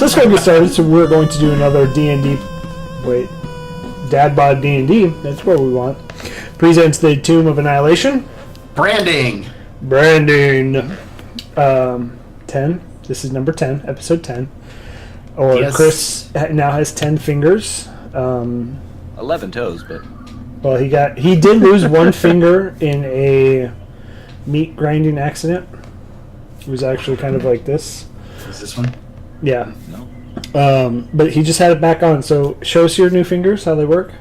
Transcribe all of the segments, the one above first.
So let's go get started. So we're going to do another D&D. Wait, DadBodDnd. That's what we want. Presents the Tomb of Annihilation. Branding. 10. This is number 10, episode 10. Or Yes. Chris now has 10 fingers. 11 toes, but Well, he did lose one finger in a meat grinding accident. It was actually kind of like this. Is this one? Yeah. no. But he just had it back on. So show us your new fingers, how they work.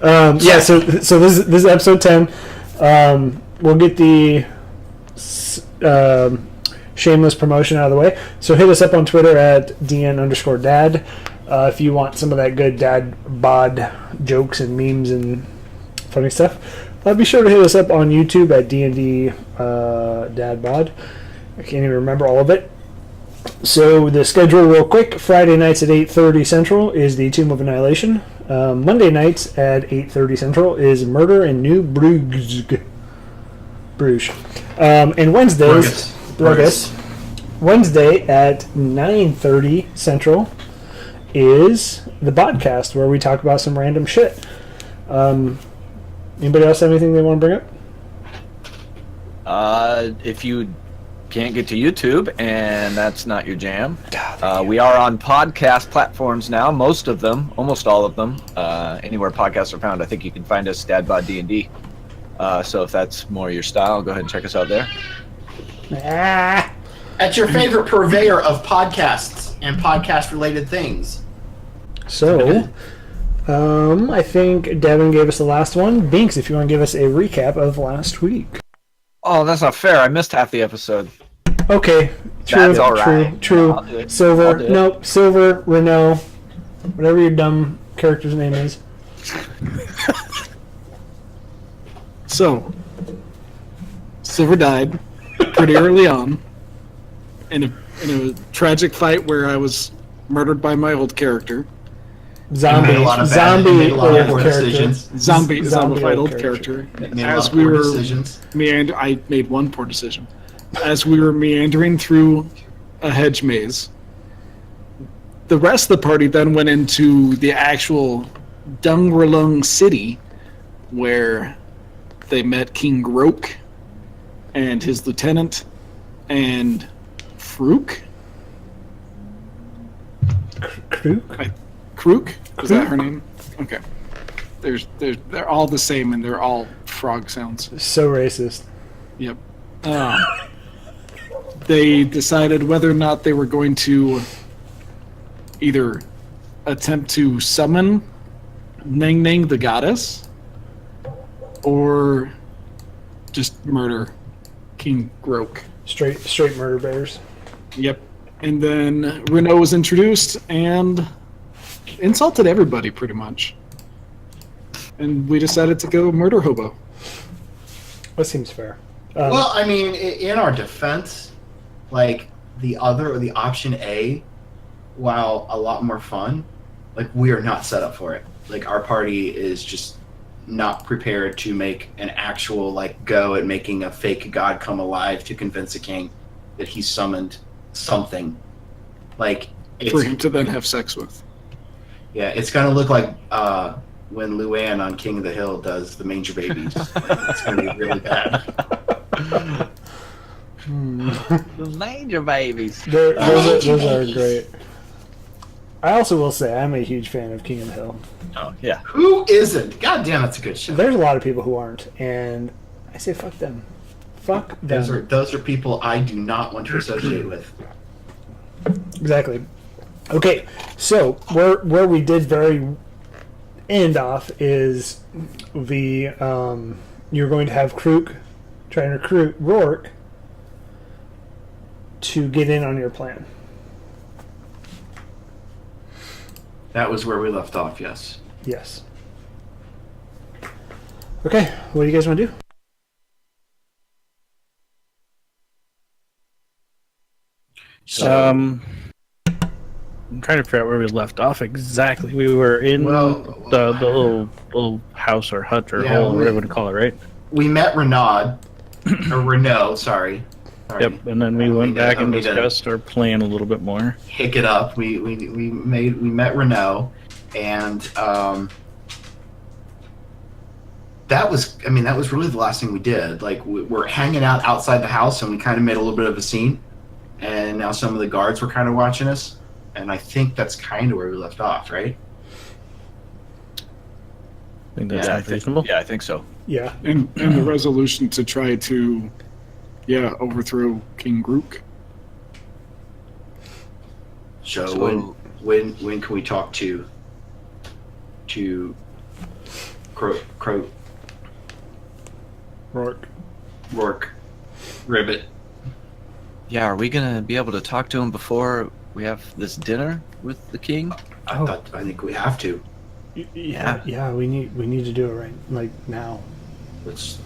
Yeah. So this is episode 10. We'll get the shameless promotion out of the way. So hit us up on Twitter at DN_dad. If you want some of that good dad bod jokes and memes and funny stuff, be sure to hit us up on YouTube at DND DadBod. I can't even remember all of it. So the schedule real quick. Friday nights at 8:30 Central is the Tomb of Annihilation. Monday nights at 8:30 Central is Murder in New Bruges. And Wednesdays... Bruges. Wednesday at 9:30 Central is the podcast where we talk about some random shit. Anybody else have anything they want to bring up? If you can't get to YouTube and that's not your jam, we are on podcast platforms now. Most of them, almost all of them, anywhere podcasts are found. I think you can find us DadBodDnd. So if that's more your style, go ahead and check us out there. At your favorite purveyor of podcasts and podcast-related things. So, I think Devin gave us the last one. Binks, if you want to give us a recap of last week. Oh, that's not fair. I missed half the episode. Okay, true, That's all right. true. I'll do it. I'll Silver, do it. nope, Silver, Renault, whatever your dumb character's name is. So, Silver died pretty early on in a tragic fight where I was murdered by my old character. Zombie made a lot of poor character. Zombie fight old character. Made a lot of poor decisions. I made one poor decision. As we were meandering through a hedge maze, the rest of the party then went into the actual Dungrelung city, where they met King Grok and his lieutenant and Fruk. Krook? Is that her name? Okay. They're all the same and they're all frog sounds. So racist. Yep. They decided whether or not they were going to either attempt to summon Nang Nang the goddess or just murder King Grok. Straight murder bears. Yep. And then Renault was introduced and insulted everybody pretty much. And we decided to go murder hobo. That seems fair. Well, I mean, in our defense, like the option A, while a lot more fun, like we are not set up for it. Like our party is just not prepared to make an actual go at making a fake god come alive to convince a king that he summoned something. For him to then have sex with. Yeah, it's gonna look like when Luann on King of the Hill does the Manger Babies. It's gonna be really bad. The Manger Babies. Those are great. I also will say I'm a huge fan of King of the Hill. Oh, yeah. Who isn't? God damn, it's a good show. There's a lot of people who aren't, and I say fuck them. Fuck them. Those are people I do not want to associate with. Exactly. Okay, so where we did very end off is you're going to have Krook try and recruit Rourke to get in on your plan. That was where we left off, yes. Yes. Okay, what do you guys want to do? I'm trying to figure out where we left off exactly. We were in the little house or hut or hole or whatever you want to call it, right? We met Renaud, or Renault, sorry. Sorry. Yep, and then we went back and we did. discussed our plan a little bit more. Hick it up. We met Renault, and that was really the last thing we did. Like we're hanging out outside the house, and we kind of made a little bit of a scene, and now some of the guards were kind of watching us, and I think that's kind of where we left off, right? I think that sounds reasonable. Yeah, I think so. Yeah. And the resolution to try to, overthrow King Grung. So when can we talk to Rourke, Ribbit? Yeah, are we gonna be able to talk to him before we have this dinner with the king? I think we have to. Yeah, we need to do it right, like, now. Let's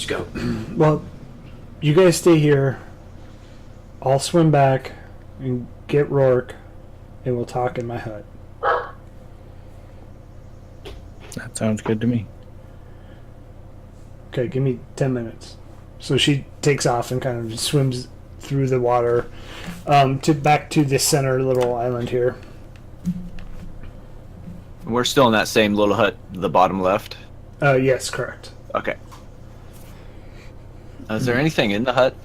go. Well, you guys stay here. I'll swim back and get Rourke, and we'll talk in my hut. That sounds good to me. Okay, give me 10 minutes. So she takes off and kind of swims through the water back to this center little island here. We're still in that same little hut, the bottom left. Yes, correct. Okay. Is there anything in the hut?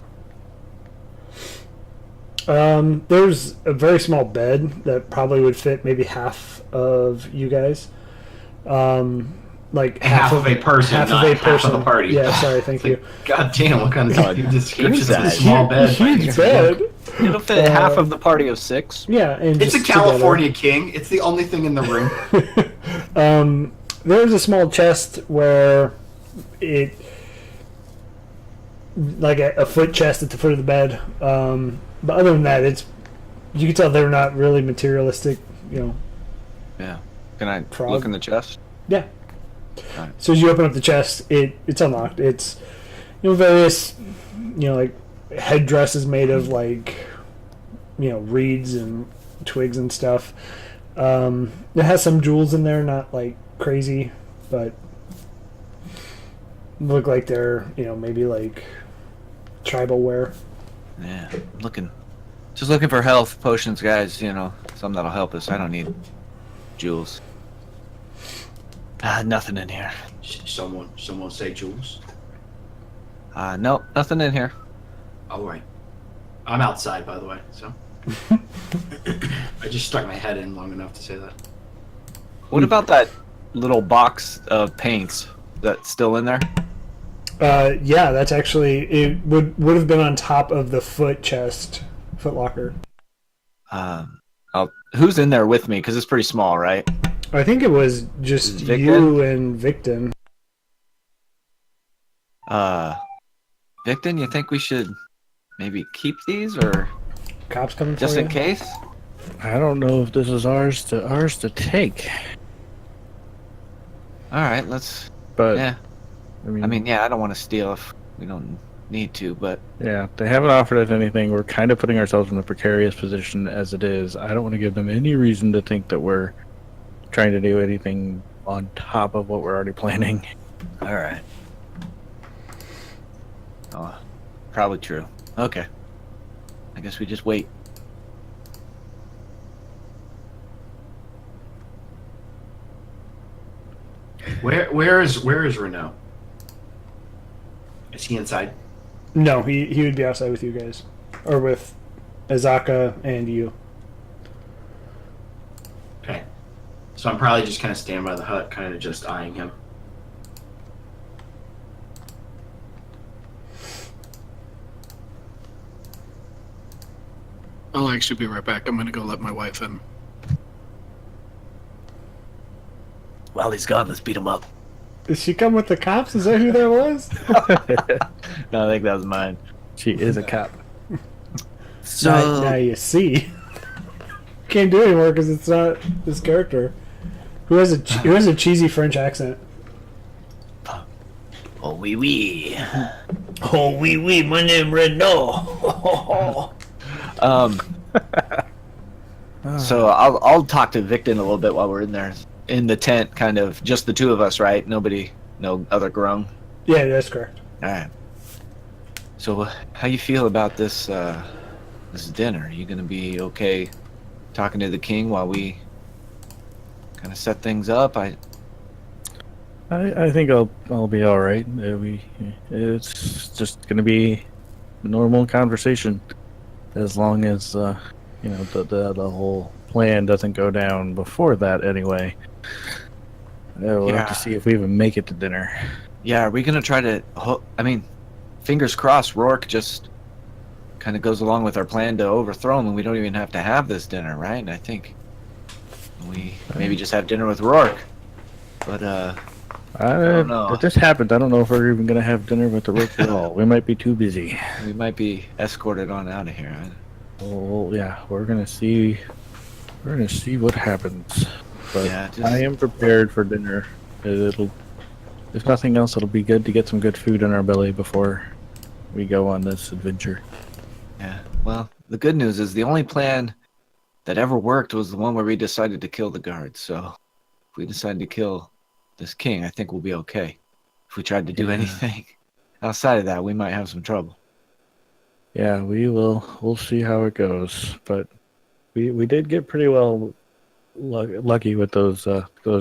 There's a very small bed that probably would fit maybe half of you guys. Like half of a person, half not of a half person. of the party. Yeah, sorry, thank you. God damn, what kind of description is that? a small bed? Huge bed. It'll fit half of the party of 6. Yeah, and It's a just California king. It's the only thing in the room. There's a small chest where it, like a foot chest at the foot of the bed. But other than that, you can tell they're not really materialistic. Yeah. Can I Frog. look in the chest? Yeah. Right. So as you open up the chest, it's unlocked. It's various like headdresses made of like reeds and twigs and stuff. It has some jewels in there, not like crazy, but look like they're maybe like tribal wear. Yeah. Just looking for health potions, guys. Something that'll help us. I don't need jewels. Nothing in here. Someone say Jules. Nope, nothing in here. All right. I'm outside, by the way. So I just stuck my head in long enough to say that. What about that little box of paints that's still in there? Yeah, that's actually it. Would have been on top of the foot locker. Who's in there with me? Because it's pretty small, right? I think it was just Victon? you and Victon. Victon, you think we should maybe keep these, or Cops coming just for in you? case? I don't know if this is ours to take. All right, let's. But Yeah. I mean, I don't want to steal if we don't need to, but yeah, they haven't offered us anything. We're kind of putting ourselves in a precarious position as it is. I don't want to give them any reason to think that we're trying to do anything on top of what we're already planning. all right. Oh, probably true. Okay. I guess we just wait. Where is Renault? Is he inside? No, he would be outside with you guys, or with Azaka and you. Okay. So I'm probably just kind of standing by the hut, kind of just eyeing him. I'll actually be right back. I'm gonna go let my wife in. While he's gone, let's beat him up. Did she come with the cops? Is that who that was? No, I think that was mine. She is a cop. Now you see. Can't do it anymore because it's not this character. Who has a cheesy French accent? Oh, oui, oui. Oh, oui, my name Renault. So I'll talk to Victon a little bit while we're in there, in the tent, kind of just the two of us, right? No other Grung. Yeah, that's correct. All right. So, how you feel about this this dinner? Are you gonna be okay talking to the king while we kind of set things up? I think I'll be all right. It's just gonna be normal conversation, as long as the whole plan doesn't go down before that. Anyway, we'll have to see if we even make it to dinner. Yeah, are we gonna try to? I mean, fingers crossed. Rourke just kind of goes along with our plan to overthrow him, and we don't even have to have this dinner, right? And I think we maybe just have dinner with Rourke. But I don't know. If this happens, I don't know if we're even gonna have dinner with the Rourke at all. We might be too busy. We might be escorted on out of here. Well, yeah, we're gonna see. We're gonna see what happens. But Yeah, I am prepared for dinner. If nothing else, it'll be good to get some good food in our belly before we go on this adventure. Yeah. Well, the good news is the only plan that ever worked was the one where we decided to kill the guards. So if we decide to kill this king, I think we'll be okay. If we tried to do anything outside of that, we might have some trouble. Yeah, we'll see how it goes. But we did get pretty well lucky with those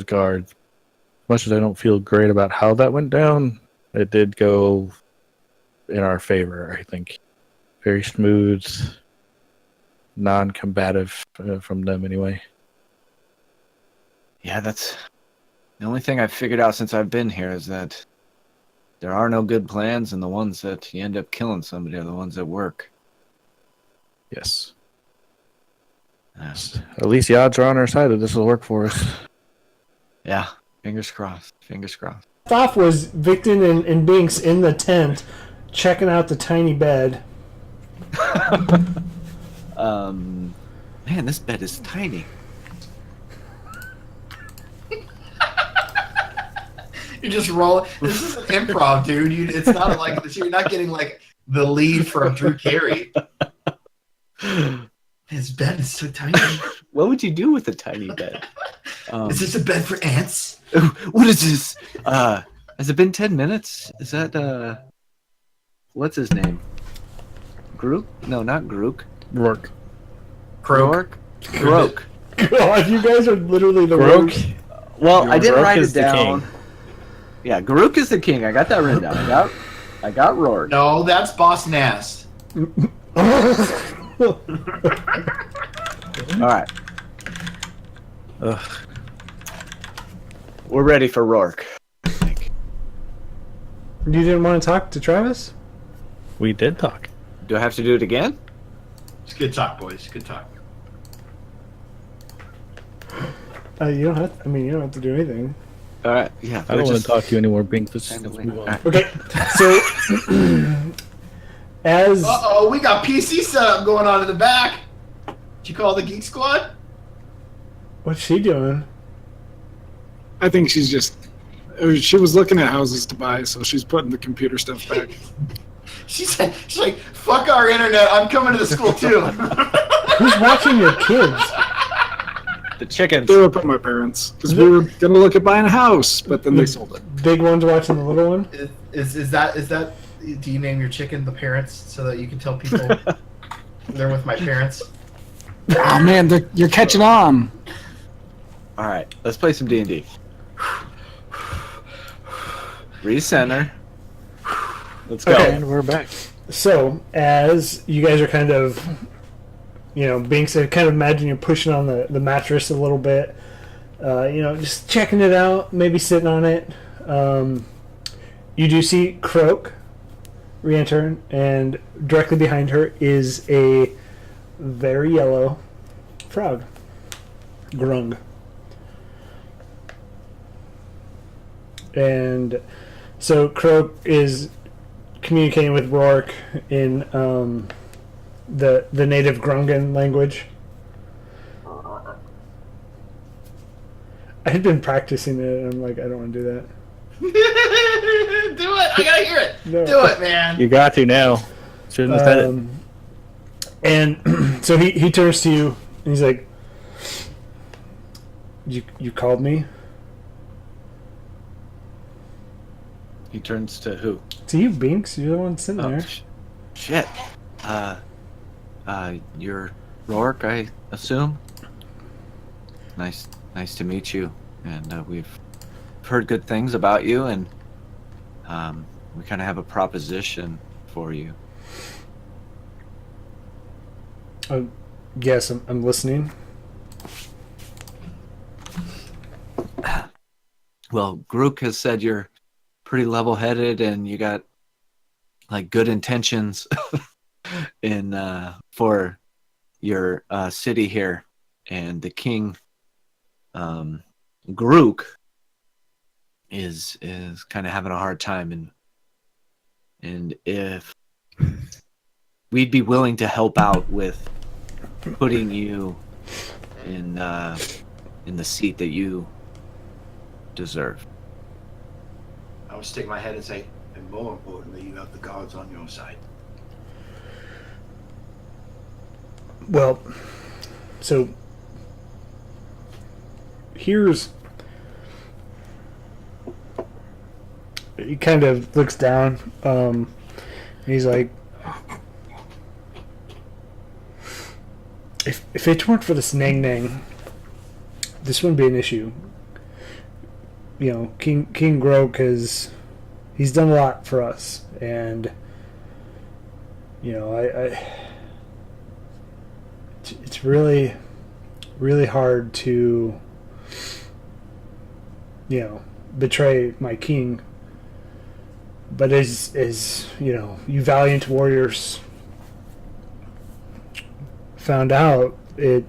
guards. Much as I don't feel great about how that went down, it did go in our favor, I think. Very smooth, non-combative from them anyway. Yeah, that's the only thing I've figured out since I've been here is that there are no good plans, and the ones that you end up killing somebody are the ones that work. Yes. At least the odds are on our side that this will work for us. Yeah, fingers crossed. Fingers crossed. Off was Victon and Binks in the tent, checking out the tiny bed. Man, this bed is tiny. You just roll. This is improv, dude. It's not like you're not getting like the lead from Drew Carey. His bed is so tiny. What would you do with a tiny bed? Is this a bed for ants? What is this? Has it been 10 minutes? Is that what's his name? Grook? No, not Grook. Rourke. Rourke? Groke. God, you guys are literally the Rourke. worst. Well, I didn't Rourke write is it the down. king. Yeah, Grook is the king. I got that written down. I got Rourke. No, that's Boss Nass. All right. Ugh. We're ready for Rourke. You didn't want to talk to Travis? We did talk. Do I have to do it again? It's good talk, boys. Good talk. You don't have. You don't have to do anything. All right. Yeah. I don't want to talk to you anymore, Bink. Let's Kind of move on. Okay, so as We got PC setup going on in the back. Did you call the Geek Squad? what's she doing? I think she's just. She was looking at houses to buy, so she's putting the computer stuff back. She's like, fuck our internet. I'm coming to the school too. Who's watching your kids? The chickens. They were up at my parents because we were gonna look at buying a house, but then they sold it. Big one's watching the little one. Is that? Do you name your chicken the parents so that you can tell people they're with my parents? Oh man, you're catching on. All right. Let's play some D&D. Recenter. Let's go. Okay. And we're back. So as you guys are kind of, Binks, I kind of imagine you're pushing on the mattress a little bit. Just checking it out, maybe sitting on it. You do see Croak re-enter, and directly behind her is a very yellow frog, Grung. And so Croak is communicating with Rourke in the native Grungan language. I had been practicing it, and I'm like, I don't want to do that. Do it! I gotta hear it. No. Do it, man. You got to now. Shouldn't have said it. And so he turns to you, and he's like, "You called me?" He turns to who? To you, Binks. You're the one sitting there. Shit. You're Rourke, I assume? Nice to meet you. And we've heard good things about you, and we kind of have a proposition for you. Yes, I'm listening. Well, Grung has said you're pretty level-headed and you got like good intentions in for your city here, and the king, Grung, is kind of having a hard time, and if we'd be willing to help out with putting you in the seat that you deserve. I would stick my head and say, and more importantly, you have the gods on your side. Well, so here's. He kind of looks down. And he's like, if it weren't for this Nang Nang, this wouldn't be an issue. You know, King Grung he's done a lot for us, and you know, it's really, really hard to, you know, betray my king. But as you know, you valiant warriors found out it.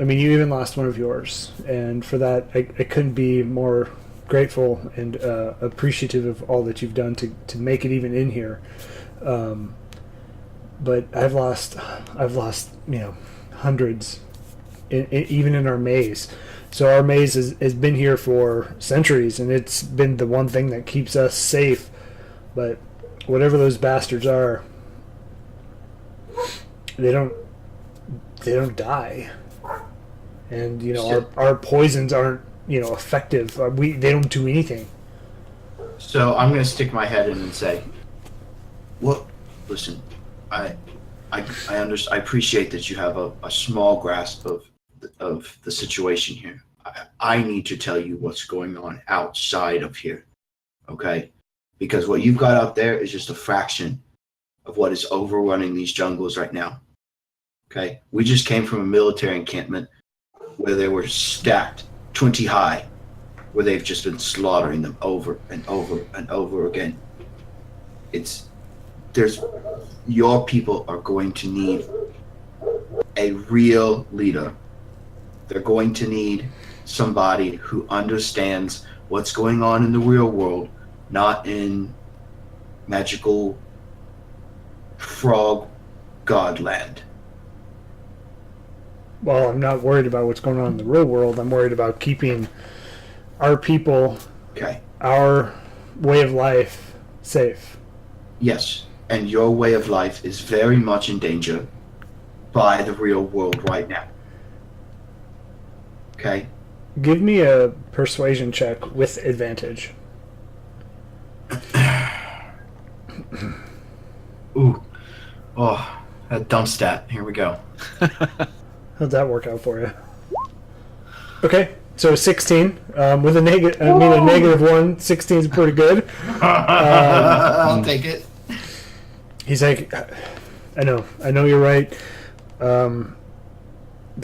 I mean, you even lost one of yours, and for that, I couldn't be more grateful and appreciative of all that you've done to make it even in here. But I've lost, you know, hundreds, even in our maze. So our maze has been here for centuries, and it's been the one thing that keeps us safe. But whatever those bastards are, they don't die. And you know, our poisons aren't, you know, effective. They don't do anything. So I'm going to stick my head in and say, well, listen, I appreciate that you have a small grasp of the situation here. I need to tell you what's going on outside of here, okay? Because what you've got out there is just a fraction of what is overrunning these jungles right now, okay? We just came from a military encampment where they were stacked 20 high, where they've just been slaughtering them over and over and over again. Your people are going to need a real leader. They're going to need somebody who understands what's going on in the real world, not in magical frog godland. Well, I'm not worried about what's going on in the real world. I'm worried about keeping our people, Okay. our way of life, safe. Yes, and your way of life is very much in danger by the real world right now. Okay? Give me a persuasion check with advantage. Ooh. Oh, a dumb stat. Here we go. How'd that work out for you? Okay, so 16 with a negative. I mean, a -1. 16 is pretty good. I'll take it. He's like, I know you're right. The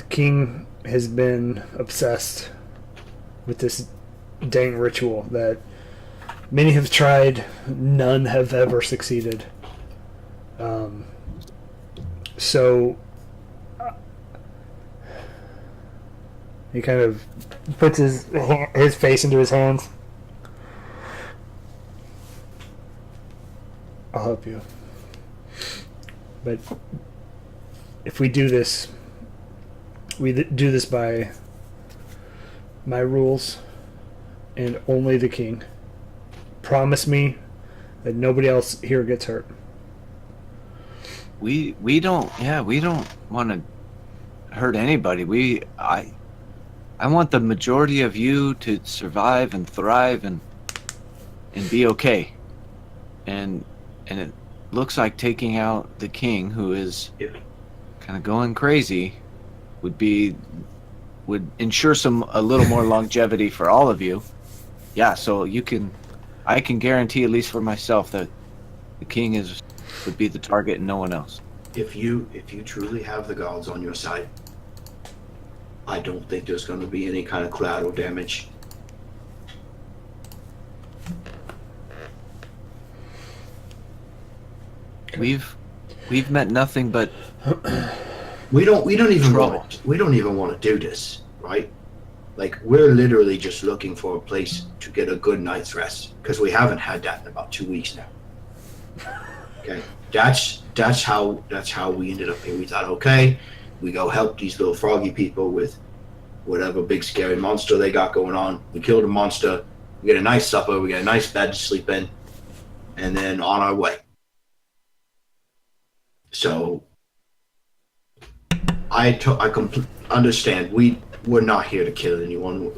king has been obsessed with this dang ritual that many have tried, none have ever succeeded. So he kind of puts his face into his hands. I'll help you. But if we do this, do this by my rules and only the king. Promise me that nobody else here gets hurt. We don't want to hurt anybody. I want the majority of you to survive and thrive and be okay. And looks like taking out the king, who is Yeah. kind of going crazy, would ensure a little more longevity for all of you. Yeah, so I can guarantee, at least for myself, that the king would be the target and no one else. If you truly have the gods on your side, I don't think there's going to be any kind of collateral damage. We've met nothing but We don't even trouble. want to do this, right? Like, we're literally just looking for a place to get a good night's rest, because we haven't had that in about 2 weeks now. Okay, that's how we ended up here. We thought, okay, we go help these little froggy people with whatever big scary monster they got going on. We kill the monster, we get a nice supper, we get a nice bed to sleep in, and then on our way. So I completely understand. We're not here to kill anyone,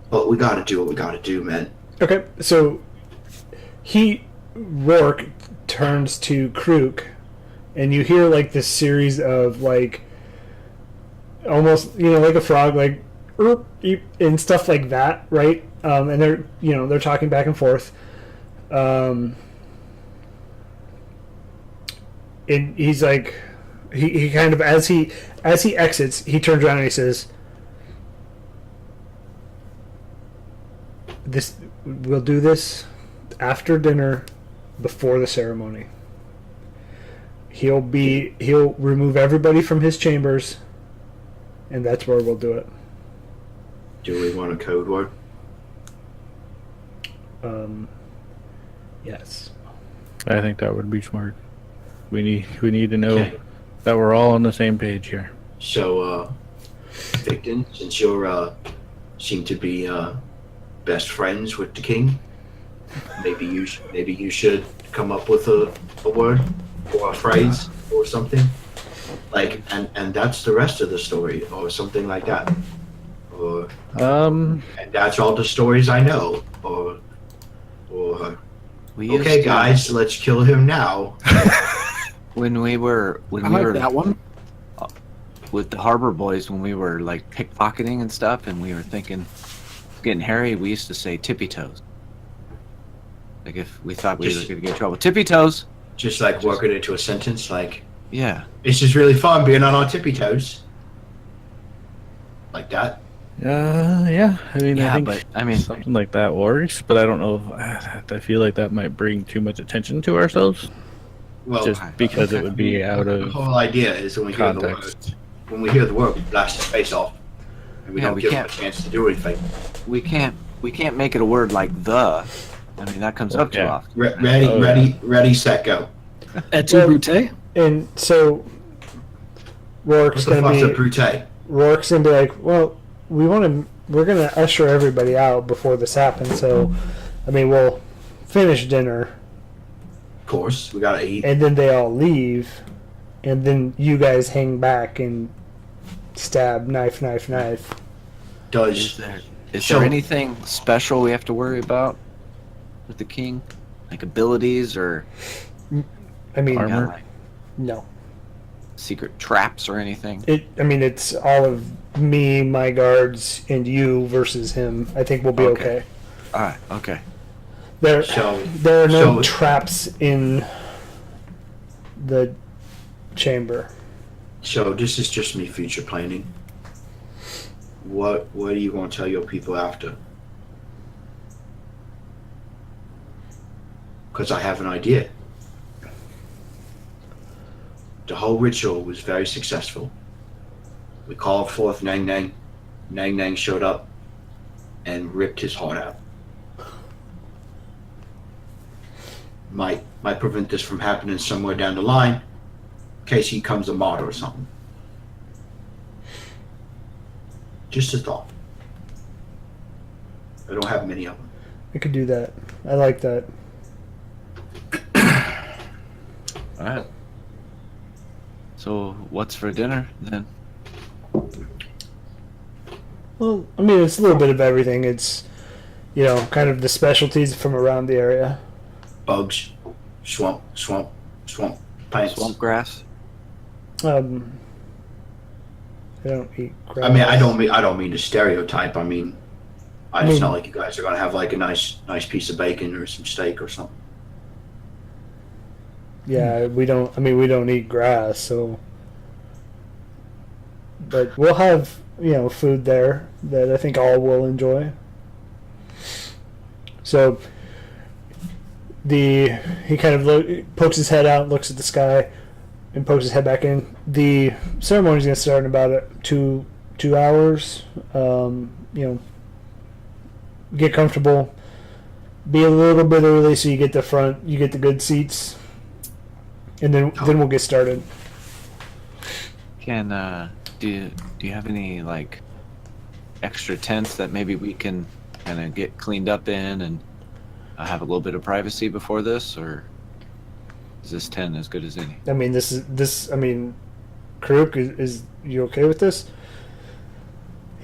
but we got to do what we got to do, man. Okay, so Rourke turns to Krook, and you hear like this series of like almost like a frog, like "Erp, eep," and stuff like that, right? And they're talking back and forth. And he's like, he kind of as he exits, he turns around and he says, we'll do this after dinner, before the ceremony. He'll remove everybody from his chambers, and that's where we'll do it. Do we want a code word? Yes. I think that would be smart. We need to know Okay. that we're all on the same page here. So, Victon, since you seem to be best friends with the king, maybe you should come up with a word or a phrase or something, like, and that's the rest of the story, or something like that, or and that's all the stories I know, or we used okay, to- guys, let's kill him now. when we were that one. with the Harbor Boys, when we were like pickpocketing and stuff, and we were thinking, getting hairy, we used to say tippy toes. Like if we thought we were going to get in trouble, tippy toes. Just like work it into a sentence, like, Yeah. it's just really fun being on our tippy toes, like that. Yeah. I mean, Yeah, I think but I mean, something like that works, but I don't know. I feel like that might bring too much attention to ourselves, Well, just because it would be out the of whole idea is when we hear the word, context. we blast his face off, and we Yeah, don't we give him a can't. chance to do anything. we can't make it a word like the. I mean, that comes up too Yeah. often. Ready, Oh, ready, set, go. Et tu, Brute? And so Rourke's What the gonna fuck's a be brute? like, well, we're gonna usher everybody out before this happens. So, I mean, we'll finish dinner, Of course, we gotta eat. and then they all leave, and then you guys hang back and stab, knife. Is Does there is So- there anything special we have to worry about with the king, like abilities or I mean, Armor. like no. secret traps or anything? It's all of me, my guards, and you versus him. I think we'll be Okay. okay. All right. Okay. There are no so- traps in the chamber. so? This is just me future planning. What do you want to tell your people after? Because I have an idea. The whole ritual was very successful. We called forth Nang Nang. Nang Nang showed up and ripped his heart out. Might prevent this from happening somewhere down the line, in case he comes a martyr or something. Just a thought. I don't have many of them. I could do that. I like that. All right. So what's for dinner then? Well, I mean, it's a little bit of everything. It's, kind of the specialties from around the area. Bugs. swamp plants. Swamp grass. I don't eat grass. I mean, I don't mean to stereotype. I mean, it's not like you guys are gonna have like a nice piece of bacon or some steak or something. Yeah, we don't. I mean, we don't eat grass, so. But we'll have food there that I think all will enjoy. So. He kind of pokes his head out, looks at the sky, and pokes his head back in. The ceremony's going to start in about 2 hours. Get comfortable. Be a little bit early so you get the front, you get the good seats, and then we'll get started. Can do you have any like extra tents that maybe we can kind of get cleaned up in and have a little bit of privacy before this, or is this tent as good as any? I mean, I mean, Karuk, is you okay with this?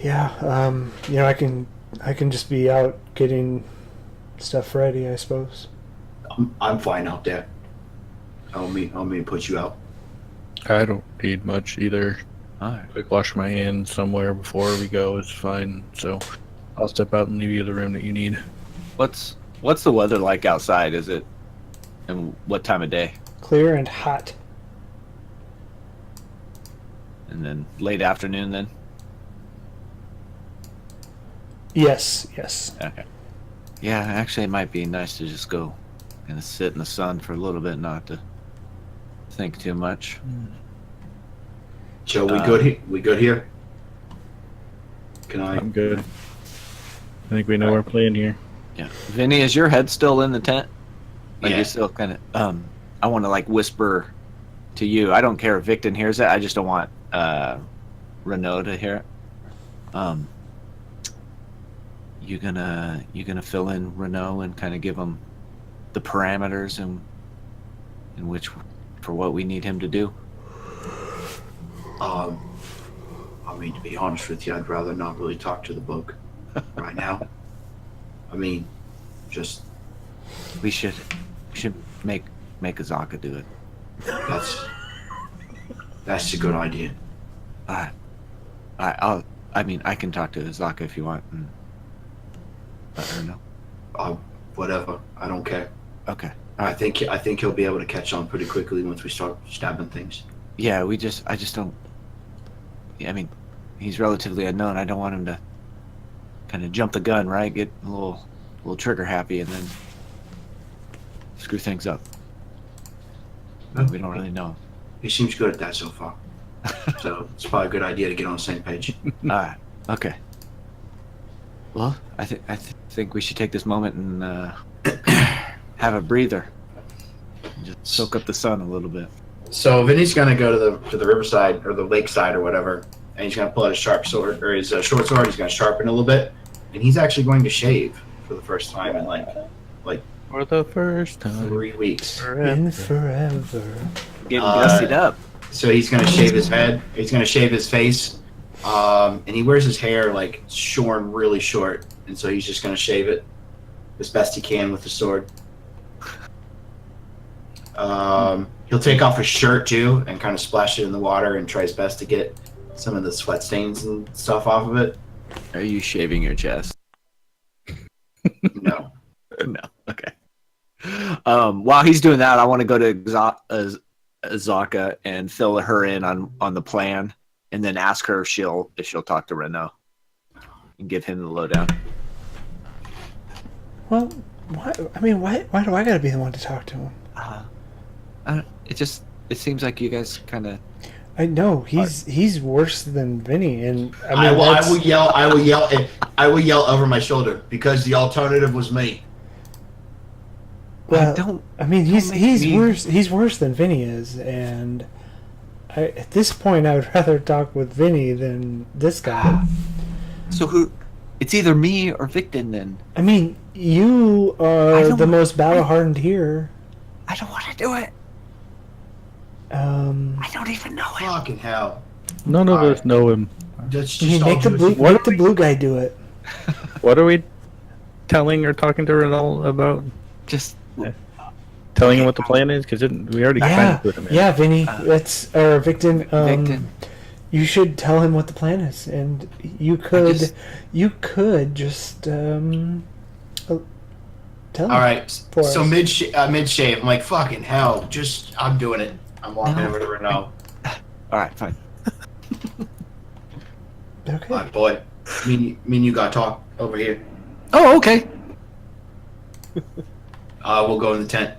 Yeah. I can just be out getting stuff ready, I suppose. I'm fine out there. I'll me put you out. I don't need much either. Alright. Quick wash my hands somewhere before we go is fine. So I'll step out and leave you the room that you need. What's the weather like outside? Is it, and what time of day? Clear and hot. And then late afternoon then? Yes. Okay. Yeah, actually it might be nice to just go and sit in the sun for a little bit, not to think too much. Joe, we good? We good here? Can I? I'm good. I think we know we're playing here. Yeah. Vinny, is your head still in the tent? Like Yeah. you're still kind of, I want to like whisper to you. I don't care if Victon hears it. I just don't want Renault to hear it. You gonna fill in Renault and kind of give him the parameters in which for what we need him to do? I mean, to be honest with you, I'd rather not really talk to the book right now. I mean, just We should make Azaka do it. that's a good idea. I mean, I can talk to Azaka if you want and let her know. Whatever. I don't care. Okay. I think he'll be able to catch on pretty quickly once we start stabbing things. Yeah, I just don't. I mean, he's relatively unknown. I don't want him to kind of jump the gun, right? Get a little trigger happy and then screw things up. We don't really know. He seems good at that so far. So it's probably a good idea to get on the same page. Alright, okay. Well, I think we should take this moment and have a breather. And just soak up the sun a little bit. So Vinny's gonna go to the riverside or the lakeside or whatever, and he's gonna pull out his sharp sword or his short sword. He's gonna sharpen it a little bit, and he's actually going to shave for the first time in like For the first time. 3 weeks. In forever. Getting gussied up. So he's gonna shave his head. He's gonna shave his face, and he wears his hair like shorn really short, and so he's just gonna shave it as best he can with the sword. He'll take off his shirt too and kind of splash it in the water and try his best to get some of the sweat stains and stuff off of it. Are you shaving your chest? No. No. Okay. While he's doing that, I want to go to Azaka and fill her in on the plan, and then ask her if she'll talk to Renault and give him the lowdown. Well, why do I gotta be the one to talk to him? It seems like you guys kind of. I know he's worse than Vinny, and I will yell over my shoulder because the alternative was me. Well, I mean, he's worse. He's worse than Vinny is, and at this point, I would rather talk with Vinny than this guy. So who? It's either me or Victon then. I mean, you are the most battle-hardened here. I don't want to do it. I don't even know him. Fucking hell. None of us know him. Just Make the blue guy do it. What are we telling or talking to Renal about? Just telling him what the plan is? Because we already kind Yeah, of put him in. yeah, Vinny. That's or Victon. Victon. You should tell him what the plan is, and you could just tell him. All right. For So us. mid shave, I'm like, fucking hell. I'm doing it. I'm walking over to Renault. All right, fine. Okay. All right, boy. Me and you got to talk over here. Oh, okay. We'll go in the tent.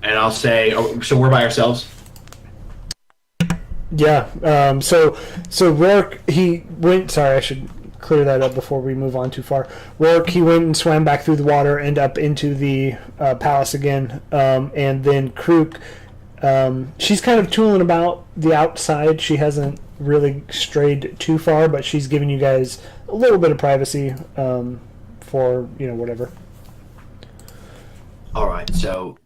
And I'll say, so we're by ourselves? Yeah. So Rourke, he went. Sorry, I should clear that up before we move on too far. Rourke, he went and swam back through the water and up into the palace again. And then Krook, she's kind of tooling about the outside. She hasn't really strayed too far, but she's giving you guys a little bit of privacy for whatever. All right, so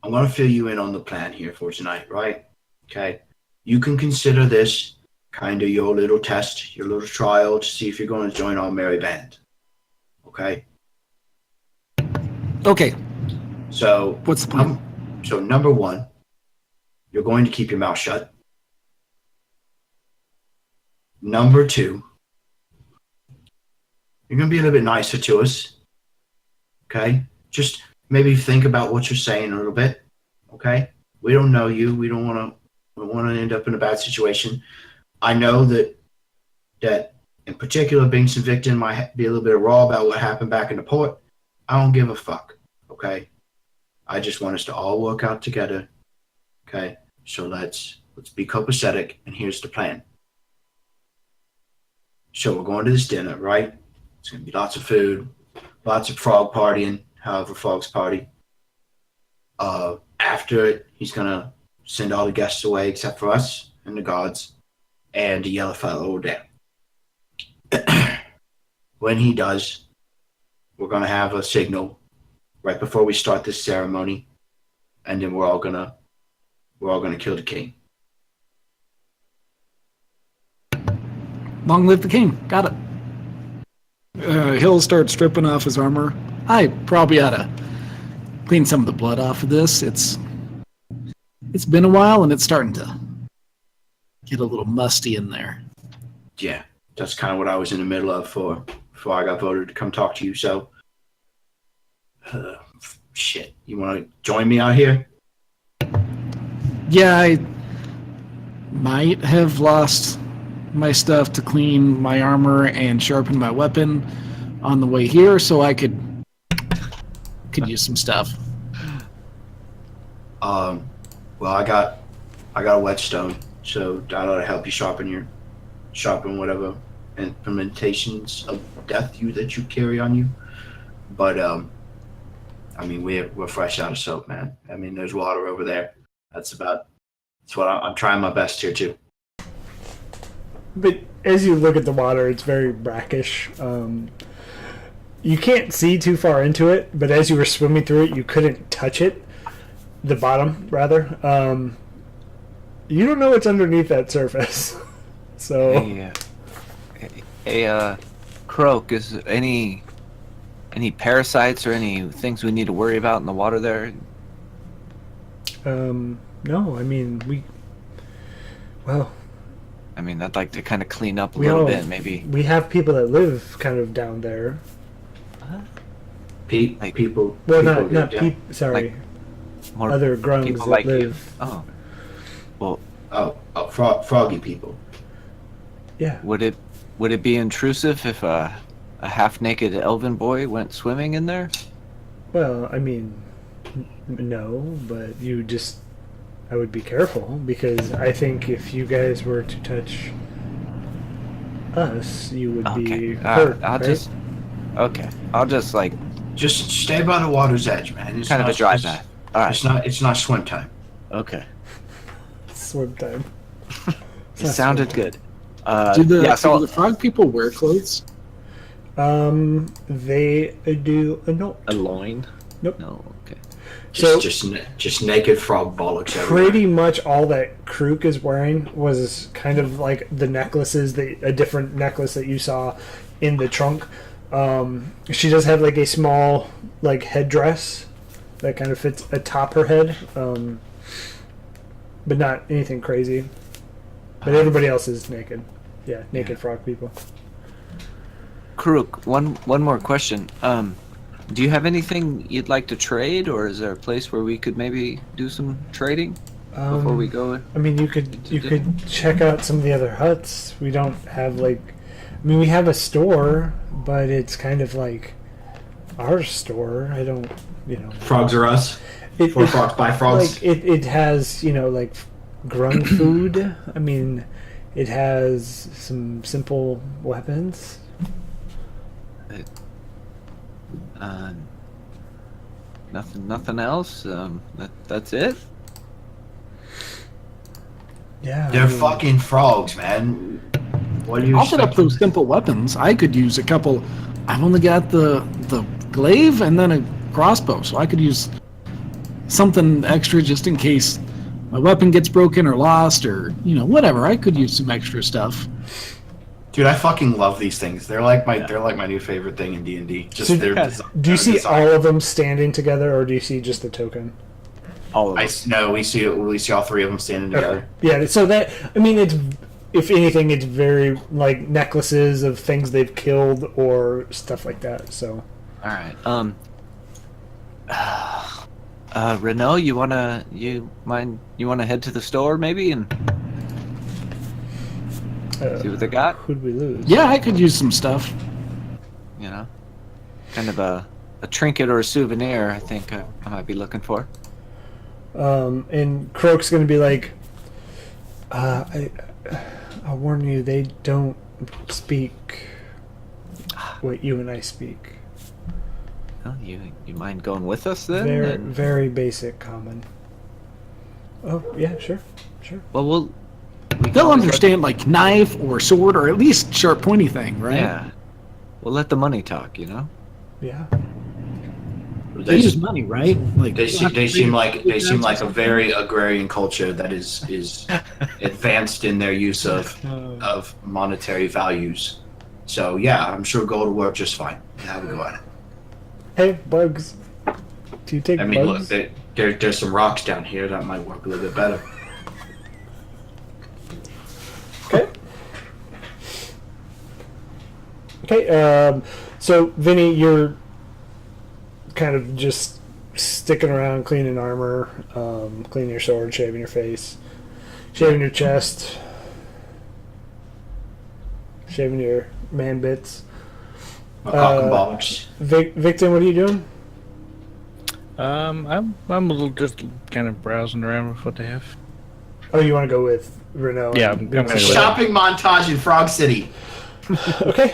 I'm going to fill you in on the plan here for tonight, right? Okay. You can consider this kind of your little test, your little trial to see if you're going to join our merry band. Okay? Okay. So, What's the plan? So number one, you're going to keep your mouth shut. Number two, you're going to be a little bit nicer to us. Okay? Just maybe think about what you're saying a little bit. Okay? We don't know you. We don't want to end up in a bad situation. I know that in particular, Binks and Victon might be a little bit raw about what happened back in the port. I don't give a fuck. Okay? I just want us to all work out together. Okay? So let's be copacetic, and here's the plan. So we're going to this dinner, right? It's going to be lots of food, lots of frog partying, however frogs party. After it, he's going to send all the guests away except for us and the gods and the yellow fellow over there. When he does, we're going to have a signal right before we start this ceremony, and then we're all gonna kill the king. Long live the king. Got it. He'll start stripping off his armor. I probably ought to clean some of the blood off of this. It's been a while, and it's starting to get a little musty in there. Yeah, that's kind of what I was in the middle of before I got voted to come talk to you. So, shit, you want to join me out here? Yeah, I might have lost my stuff to clean my armor and sharpen my weapon on the way here, so I could use some stuff. Well, I got a whetstone, so that'll help you sharpen whatever implementations of death that you carry on you. But I mean, we're fresh out of soap, man. I mean, there's water over there. That's what I'm trying my best here too. But as you look at the water, it's very brackish. You can't see too far into it, but as you were swimming through it, you couldn't touch it. The bottom, rather. You don't know what's underneath that surface. So. Hey, Croak, is there any parasites or any things we need to worry about in the water there? No, I mean, I mean, I'd like to kind of clean up a little bit, maybe. We have people that live kind of down there. People. Well, people not down. people. Sorry, Like, more other grungs people that like you. live. Oh, well, Froggy people. Yeah. would it be intrusive if a half-naked elven boy went swimming in there? Well, I mean, no, but I would be careful, because I think if you guys were to touch us, you would be hurt. I'll right? just like Just stay by the water's edge, man. It's kind of not- a dry it's- path. All right. It's not swim time. Okay. Swim time. It sounded good. Do the so frog people wear clothes? They do no. a loin? Nope. No. Okay. So- Just naked frog bollocks everywhere. Pretty much all that Krook is wearing was kind of like the necklaces, a different necklace that you saw in the trunk. She does have like a small like headdress that kind of fits atop her head, but not anything crazy. But everybody else is naked. Yeah, naked frog people. Karuk, one more question. Do you have anything you'd like to trade, or is there a place where we could maybe do some trading before we go? I mean, you could check out some of the other huts. We don't have like, I mean, we have a store, but it's kind of like our store. I don't, Frogs are us. For frogs by frogs. Like it has, like Grung food. I mean, it has some simple weapons. Nothing else. That's it. Yeah, They're fucking frogs, man. What do you? I'll set up those simple weapons. I could use a couple. I've only got the glaive and then a crossbow, so I could use something extra just in case my weapon gets broken or lost or whatever. I could use some extra stuff. Dude, I fucking love these things. They're like my new favorite thing in D&D. Just So their do you see design. all of them standing together, or do you see just the token? All of us. No, we see all three of them standing together. Yeah, so that, I mean, it's, if anything, it's very like necklaces of things they've killed or stuff like that. So, All right. Renault, you wanna head to the store maybe and see what they got? who'd we lose? Yeah, I could use some stuff. Kind of a trinket or a souvenir. I think I might be looking for. And Croak's gonna be like, I'll warn you, they don't speak what you and I speak. Oh, you mind going with us then? Very, And- very basic common. Oh yeah, sure. Well, They'll understand like knife or sword or at least sharp pointy thing, right? Yeah. We'll let the money talk. Yeah. They use money, right? Like They seem like a very agrarian culture that is advanced in their use of monetary values. So yeah, I'm sure gold will work just fine. Have a go at it. Hey, bugs. Do you take I mean, bugs? look, there's some rocks down here that might work a little bit better. Okay, so Vinny, you're kind of just sticking around, cleaning armor, cleaning your sword, shaving your face, shaving your chest, shaving your man bits. My cock and balls. Victor, what are you doing? I'm a little just kind of browsing around with what they have. Oh, you want to go with Renault? Yeah, and- I'm gonna go with- Shopping montage in Frog City. Okay,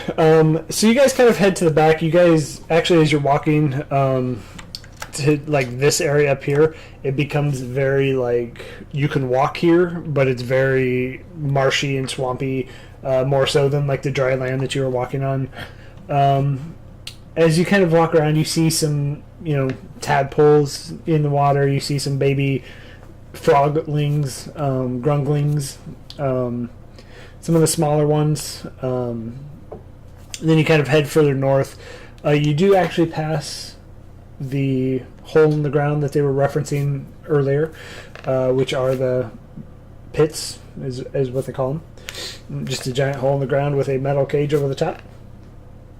so you guys kind of head to the back. You guys, actually, as you're walking to like this area up here, it becomes very like you can walk here, but it's very marshy and swampy, more so than like the dry land that you were walking on. As you kind of walk around, you see some tadpoles in the water. You see some baby froglings, grunglings. Some of the smaller ones. Then you kind of head further north. You do actually pass the hole in the ground that they were referencing earlier, which are the pits, is what they call them. Just a giant hole in the ground with a metal cage over the top.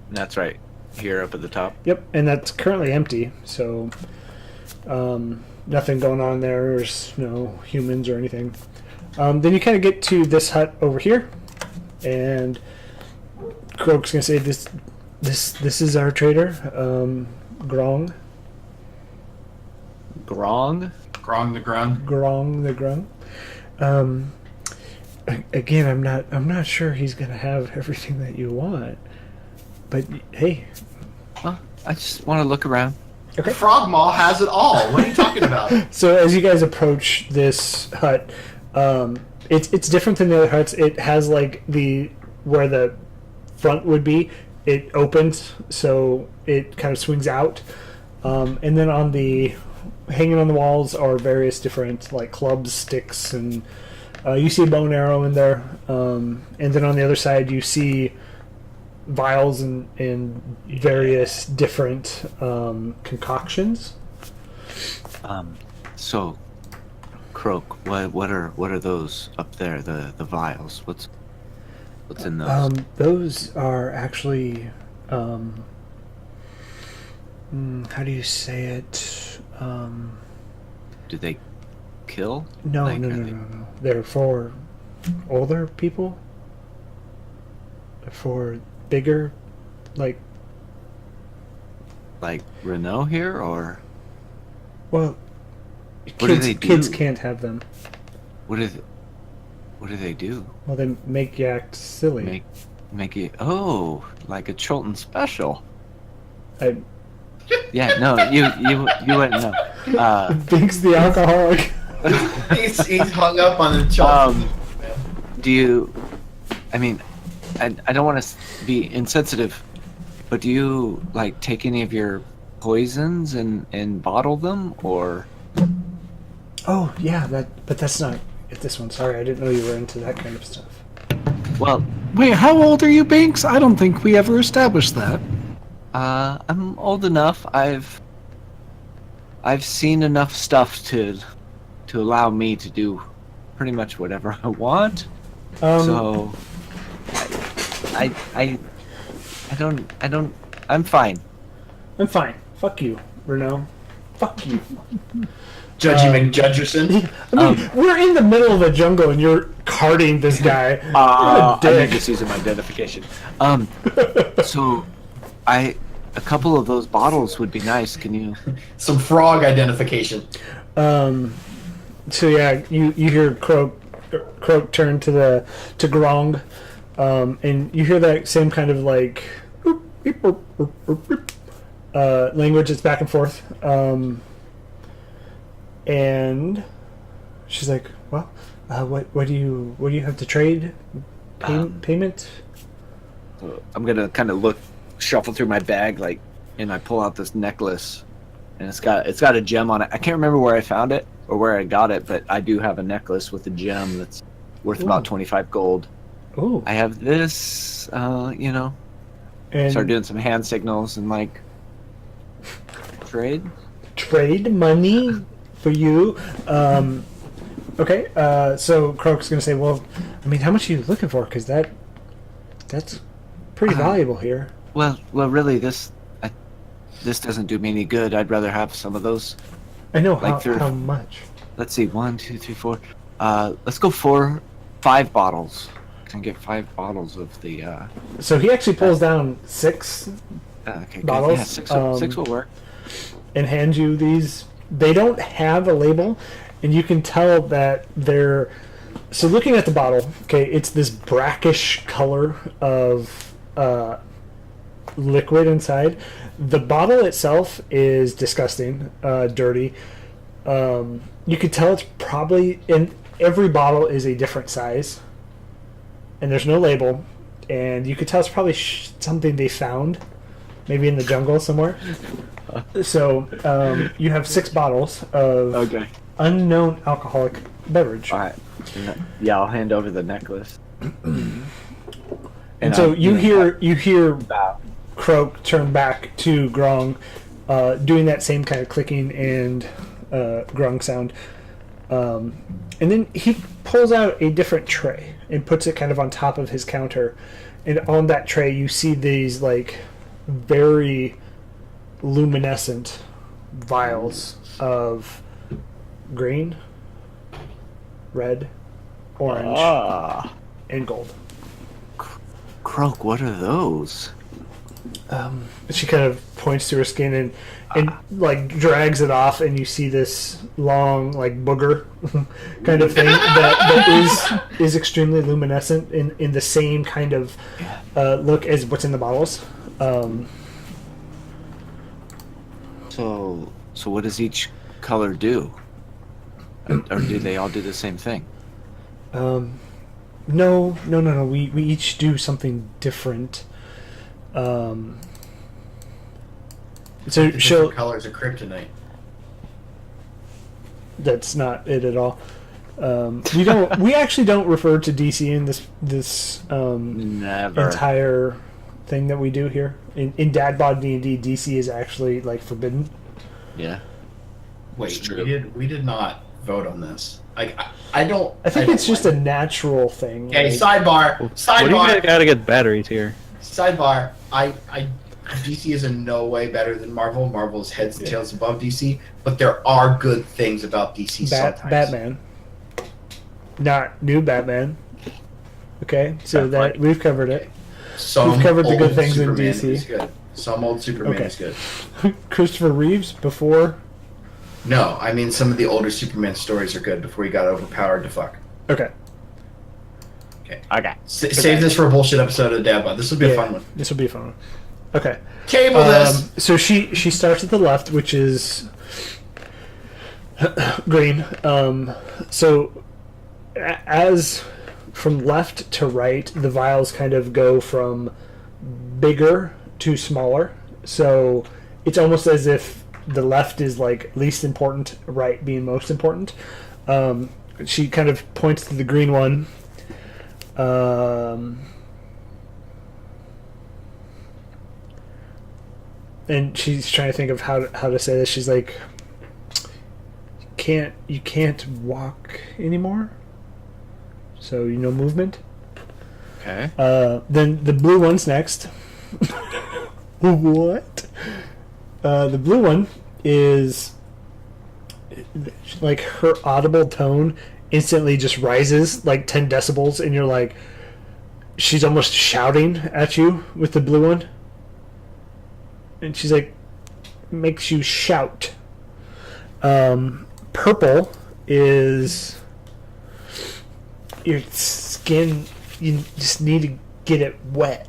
That's right. Here up at the top. Yep, and that's currently empty, so nothing going on there. There's no humans or anything. Then you kind of get to this hut over here, and Croak's gonna say this is our trader, Grung. Grong. Grong the Grung. Grung the Grung. Again, I'm not sure he's gonna have everything that you want, but hey, Well, I just want to look around. okay. Frog Mall has it all. What are you talking about? So as you guys approach this hut, it's different than the other huts. It has like where the front would be. It opens, so it kind of swings out, and then hanging on the walls are various different like clubs, sticks, and you see a bow and arrow in there. And then on the other side, you see vials and various different concoctions. So, Croak, what are those up there? The vials. What's in those? Those are actually how do you say it? Do they kill? No, Like, no, are no, they- no, no. They're for older people. They're for bigger, like, Like Renault here, or well, What do kids, they do? kids can't have them. what do they do? Well, they make you act silly. Make it like a Chilton special. I, Yeah, no, you wouldn't know. Binks the alcoholic. he's hung up on the chalk. Do you? I mean, I don't want to be insensitive, but do you like take any of your poisons and bottle them, or? Oh yeah, but that's not this one. Sorry, I didn't know you were into that kind of stuff. Well, Wait, how old are you, Binks? I don't think we ever established that. I'm old enough. I've seen enough stuff to allow me to do pretty much whatever I want. So I don't. I'm fine. I'm fine. Fuck you, Renault. Fuck you. Judgy McJudgerson. I mean, we're in the middle of a jungle and you're carting this guy. What a I'm dick. just using my identification. So a couple of those bottles would be nice. Can you? Some frog identification. So yeah, you hear Croak turn to Grung, and you hear that same kind of like language that's back and forth. And she's like, "Well, what do you have to trade? Payment?" I'm gonna kind of shuffle through my bag, and I pull out this necklace, and it's got a gem on it. I can't remember where I found it or where I got it, but I do have a necklace with a gem that's worth Ooh. about 25 gold. Ooh. I have this, And start doing some hand signals and trade. trade money for you. Okay. So Croak's gonna say, "Well, I mean, how much are you looking for? Because that's pretty valuable here." Well, really, this doesn't do me any good. I'd rather have some of those. I know Like how much. Let's see, 1, 2, 3, 4. Let's go 5 bottles. Can get 5 bottles of the. So he actually pulls down 6 Okay, good. bottles. Yeah, 6 will work. And hands you these. They don't have a label, and you can tell that they're. So looking at the bottle, okay, it's this brackish color of liquid inside. The bottle itself is disgusting, dirty. You could tell it's probably in every bottle is a different size, and there's no label, and you could tell it's probably something they found, maybe in the jungle somewhere. So you have 6 bottles of Okay. unknown alcoholic beverage. All right. Yeah, I'll hand over the necklace. And so you hear Bow. Croak turn back to Grung, doing that same kind of clicking and Grung sound. And then he pulls out a different tray and puts it kind of on top of his counter. And on that tray, you see these like very luminescent vials of green, red, orange, and gold. Croak, what are those? She kind of points to her skin and like drags it off, and you see this long like booger kind of thing that is extremely luminescent in the same kind of look as what's in the bottles. So what does each color do? Or do they all do the same thing? No. We each do something different. So she'll. Colors of kryptonite. That's not it at all. We don't. We actually don't refer to DC in this Never. entire thing that we do here. In DadBodDnd, DC is actually like forbidden. Yeah. Wait, true. we did not vote on this. Like, I don't. I think don't it's just like a natural thing. Okay, like- sidebar. What do you Sidebar. gotta get batteries here? Sidebar. DC is in no way better than Marvel. Marvel is heads and tails above DC, but there are good things about DC sometimes. Batman. Not new Batman. Okay, so that Batfleck. we've covered it. Some We've covered the good old things in Superman DC. is good. Some old Superman Okay. is good. Christopher Reeves before. No, I mean some of the older Superman stories are good before he got overpowered to fuck. Okay. Okay. Save this for a bullshit episode of DadBod. This will be a fun one. This will be a fun one. Okay. Table this. So she starts at the left, which is green. So as from left to right, the vials kind of go from bigger to smaller. So it's almost as if the left is like least important, right being most important. She kind of points to the green one. And she's trying to think of how to say this. She's like, you can't walk anymore. So movement. Okay. Then the blue one's next. What? The blue one is like her audible tone instantly just rises like 10 decibels, and you're like, she's almost shouting at you with the blue one. And she's like, makes you shout. Purple is your skin, you just need to get it wet.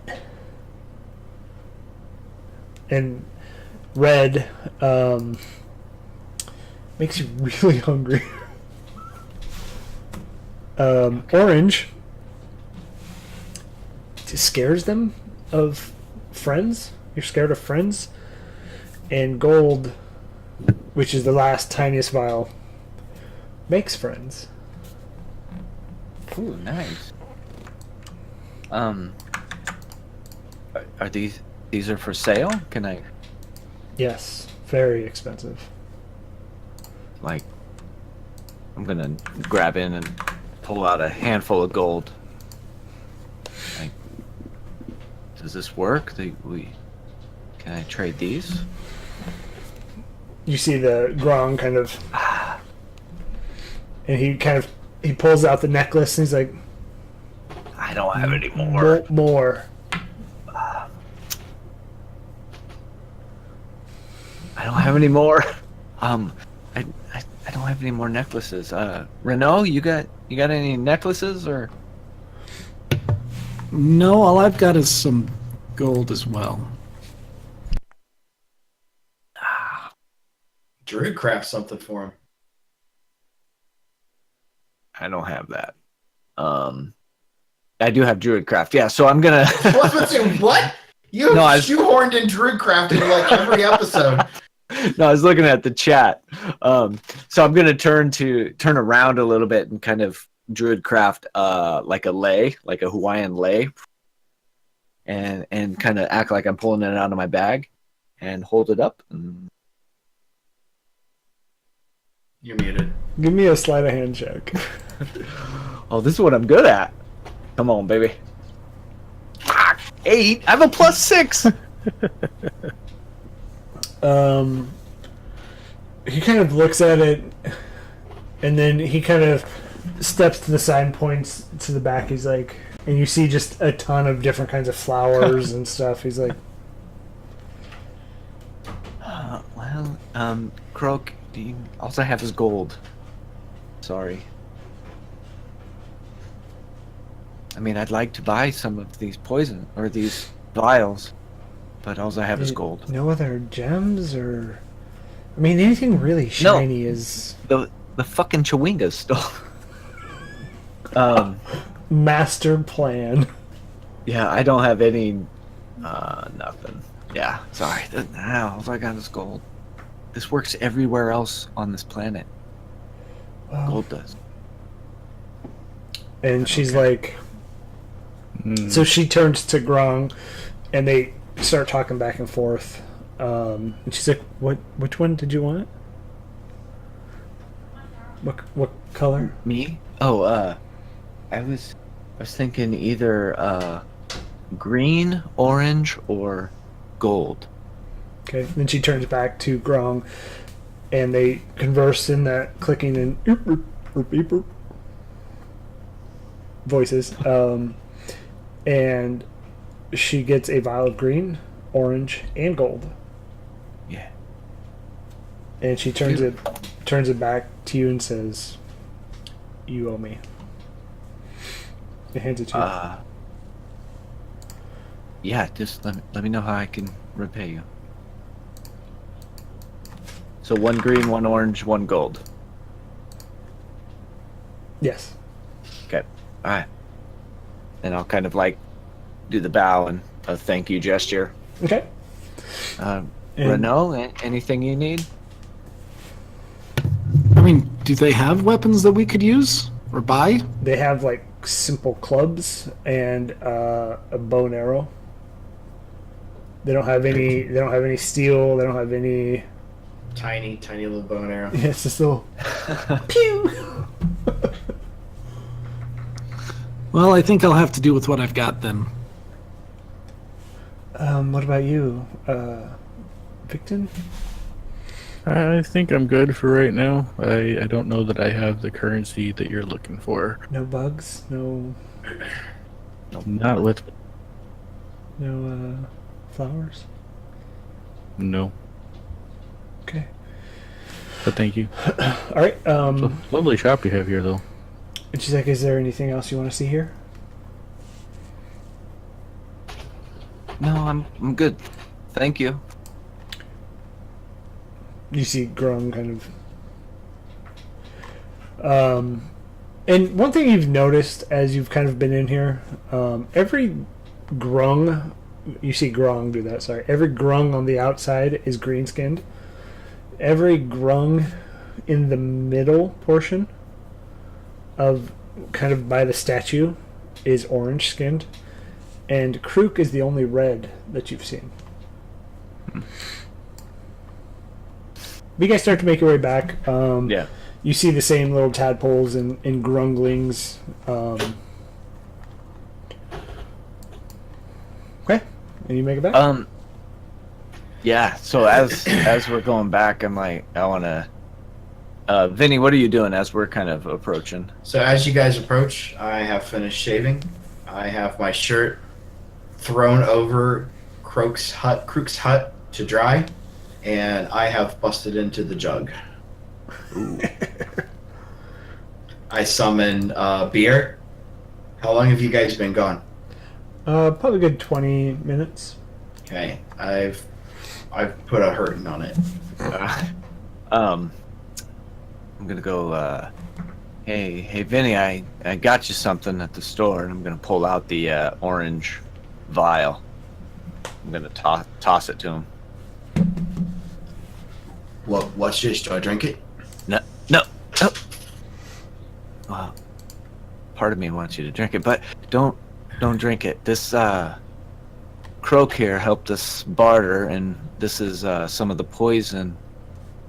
And red makes you really hungry. Orange just scares them of friends. You're scared of friends. And gold, which is the last tiniest vial, makes friends. Ooh, nice. Are these are for sale? Can I Yes, very expensive. like? I'm gonna grab in and pull out a handful of gold. Like, does this work? Can I trade these? You see the Grung kind of, and he pulls out the necklace and he's like, I don't have any more. More. I don't have any more. I don't have any more necklaces. Renault, you got any necklaces or? No, all I've got is some gold as well. Drew craft something for him. I don't have that. I do have Druidcraft. Yeah, so I'm gonna. I was about to say, what? You No, I was- shoehorned in Druidcraft into like every episode. No, I was looking at the chat. So I'm gonna turn around a little bit and kind of Druidcraft like a lei, like a Hawaiian lei, and kind of act like I'm pulling it out of my bag and hold it up. And You're muted. Give me a sleight of hand check. oh, this is what I'm good at. Come on, baby. 8. I have a +6. He kind of looks at it, and then he kind of steps to the side and points to the back. He's like, and you see just a ton of different kinds of flowers and stuff. He's like, Croak, all I have is gold. Sorry. I mean, I'd like to buy some of these poison or these vials, but all I have is gold. No other gems or, I mean, anything really shiny is The fucking Chewinga's still. master plan. Yeah, I don't have any. Nothing. Yeah, sorry. All I got is gold. This works everywhere else on this planet. Wow. Gold does. And she's like, so she turns to Grung, and they start talking back and forth. And she's like, Which one did you want? What color? Me? Oh, I was thinking either green, orange, or gold. Okay. Then she turns back to Grung, and they converse in that clicking and oop, oop, oop, oop, oop voices. And she gets a vial of green, orange, and gold. Yeah. And she turns it back to you and says, "You owe me." It hands it to you. Yeah, just let me know how I can repay you. So 1 green, 1 orange, 1 gold. Yes. Okay. All right. And I'll kind of like do the bow and a thank you gesture. Okay. And- Renault, anything you need? I mean, do they have weapons that we could use or buy? They have like simple clubs and a bow and arrow. They don't have any. They don't have any steel. They don't have any. Tiny little bow and arrow. Yeah, it's just little. Pew. Well, I think I'll have to do with what I've got then. What about you, Victon? I think I'm good for right now. I don't know that I have the currency that you're looking for. No bugs. No Not with flowers. no. Okay. But thank you. All right. Lovely shop you have here, though. And she's like, "Is there anything else you want to see here?" No, I'm good. Thank you. You see Grung kind of. And one thing you've noticed as you've kind of been in here, every Grung, you see Grung do that, sorry. Every Grung on the outside is green skinned. Every Grung in the middle portion of kind of by the statue is orange skinned. And Krook is the only red that you've seen. You guys start to make your way back. Yeah. You see the same little tadpoles and grunglings. Okay, and you make it back. Yeah. So as we're going back, I'm like, I want to. Vinny, what are you doing as we're kind of approaching? So as you guys approach, I have finished shaving. I have my shirt thrown over Krook's hut to dry, and I have busted into the jug. Ooh. I summon beer. How long have you guys been gone? Probably a good 20 minutes. Okay, I've put a hurting on it. I'm gonna go. Hey, Vinny, I got you something at the store, and I'm gonna pull out the orange vial. I'm gonna toss it to him. What's this? Do I drink it? No. Well, part of me wants you to drink it, but don't drink it. This Croak here helped us barter, and this is some of the poison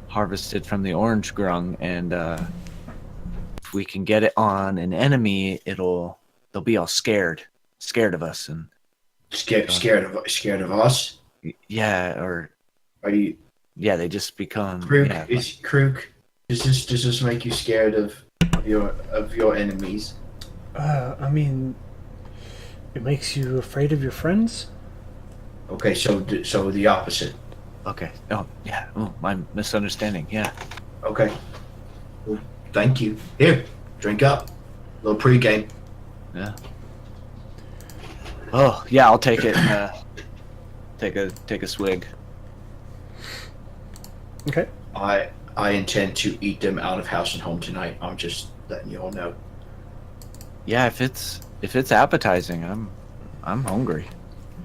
harvested from the orange grung, and if we can get it on an enemy, they'll be all scared of us, and Scared of us? yeah, or Are you yeah, they just become Krook? yeah, Krook? Does this make you scared of your enemies? I mean, it makes you afraid of your friends? Okay, so the opposite. okay. Oh yeah, my misunderstanding. Yeah. Okay. Well, thank you. Here, drink up. Little pregame. Yeah. Oh yeah, I'll take it. Take a swig. Okay. I intend to eat them out of house and home tonight. I'm just letting you all know. Yeah, if it's appetizing, I'm hungry.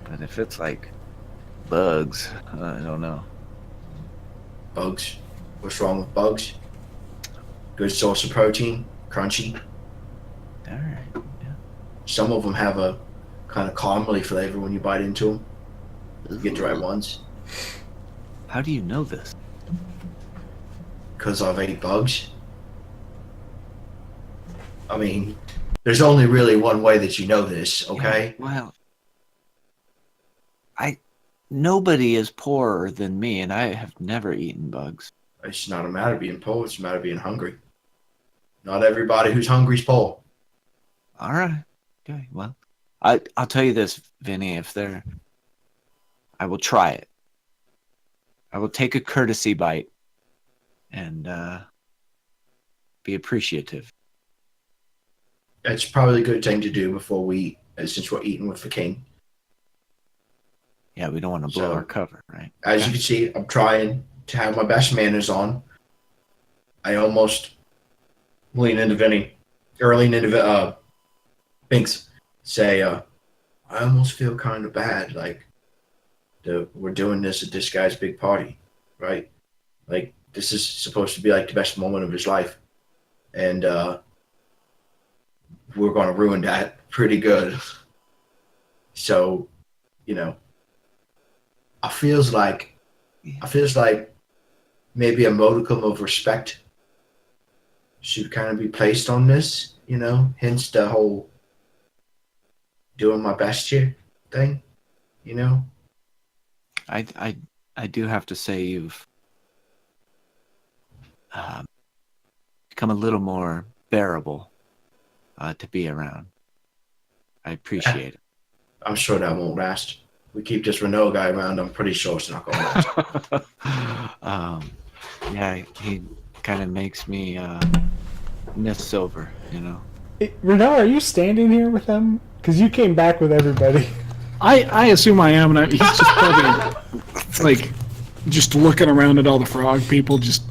But if it's like bugs, I don't know. Bugs. What's wrong with bugs? Good source of protein. Crunchy. All right. Yeah. Some of them have a kind of caramely flavor when you bite into them. You get the right ones. How do you know this? Because I've ate bugs. I mean, there's only really one way that you know this, okay? Yeah, well, nobody is poorer than me, and I have never eaten bugs. It's not a matter of being poor, it's a matter of being hungry. Not everybody who's hungry is poor. All right. Okay. Well, I'll tell you this, Vinny. I will try it. I will take a courtesy bite and be appreciative. It's probably a good thing to do before we eat, since we're eating with the king. Yeah, we don't want to blow So, our cover, right? As you can see, I'm trying to have my best manners on. I almost lean into Vinny, or lean into Binks, say, I almost feel kind of bad, like, we're doing this at this guy's big party, right? Like, this is supposed to be like the best moment of his life. And we're going to ruin that pretty good. So, you know, I feels like maybe a modicum of respect should kind of be placed on this, you know, hence the whole doing my best here thing, you know. I do have to say you've become a little more bearable to be around. I appreciate it. I'm sure that won't last. We keep this Renault guy around, I'm pretty sure it's not going to last. Yeah, he kind of makes me miss Silver, you know. Renault, are you standing here with them? Because you came back with everybody. I assume I am, and he's just probably like just looking around at all the frog people, just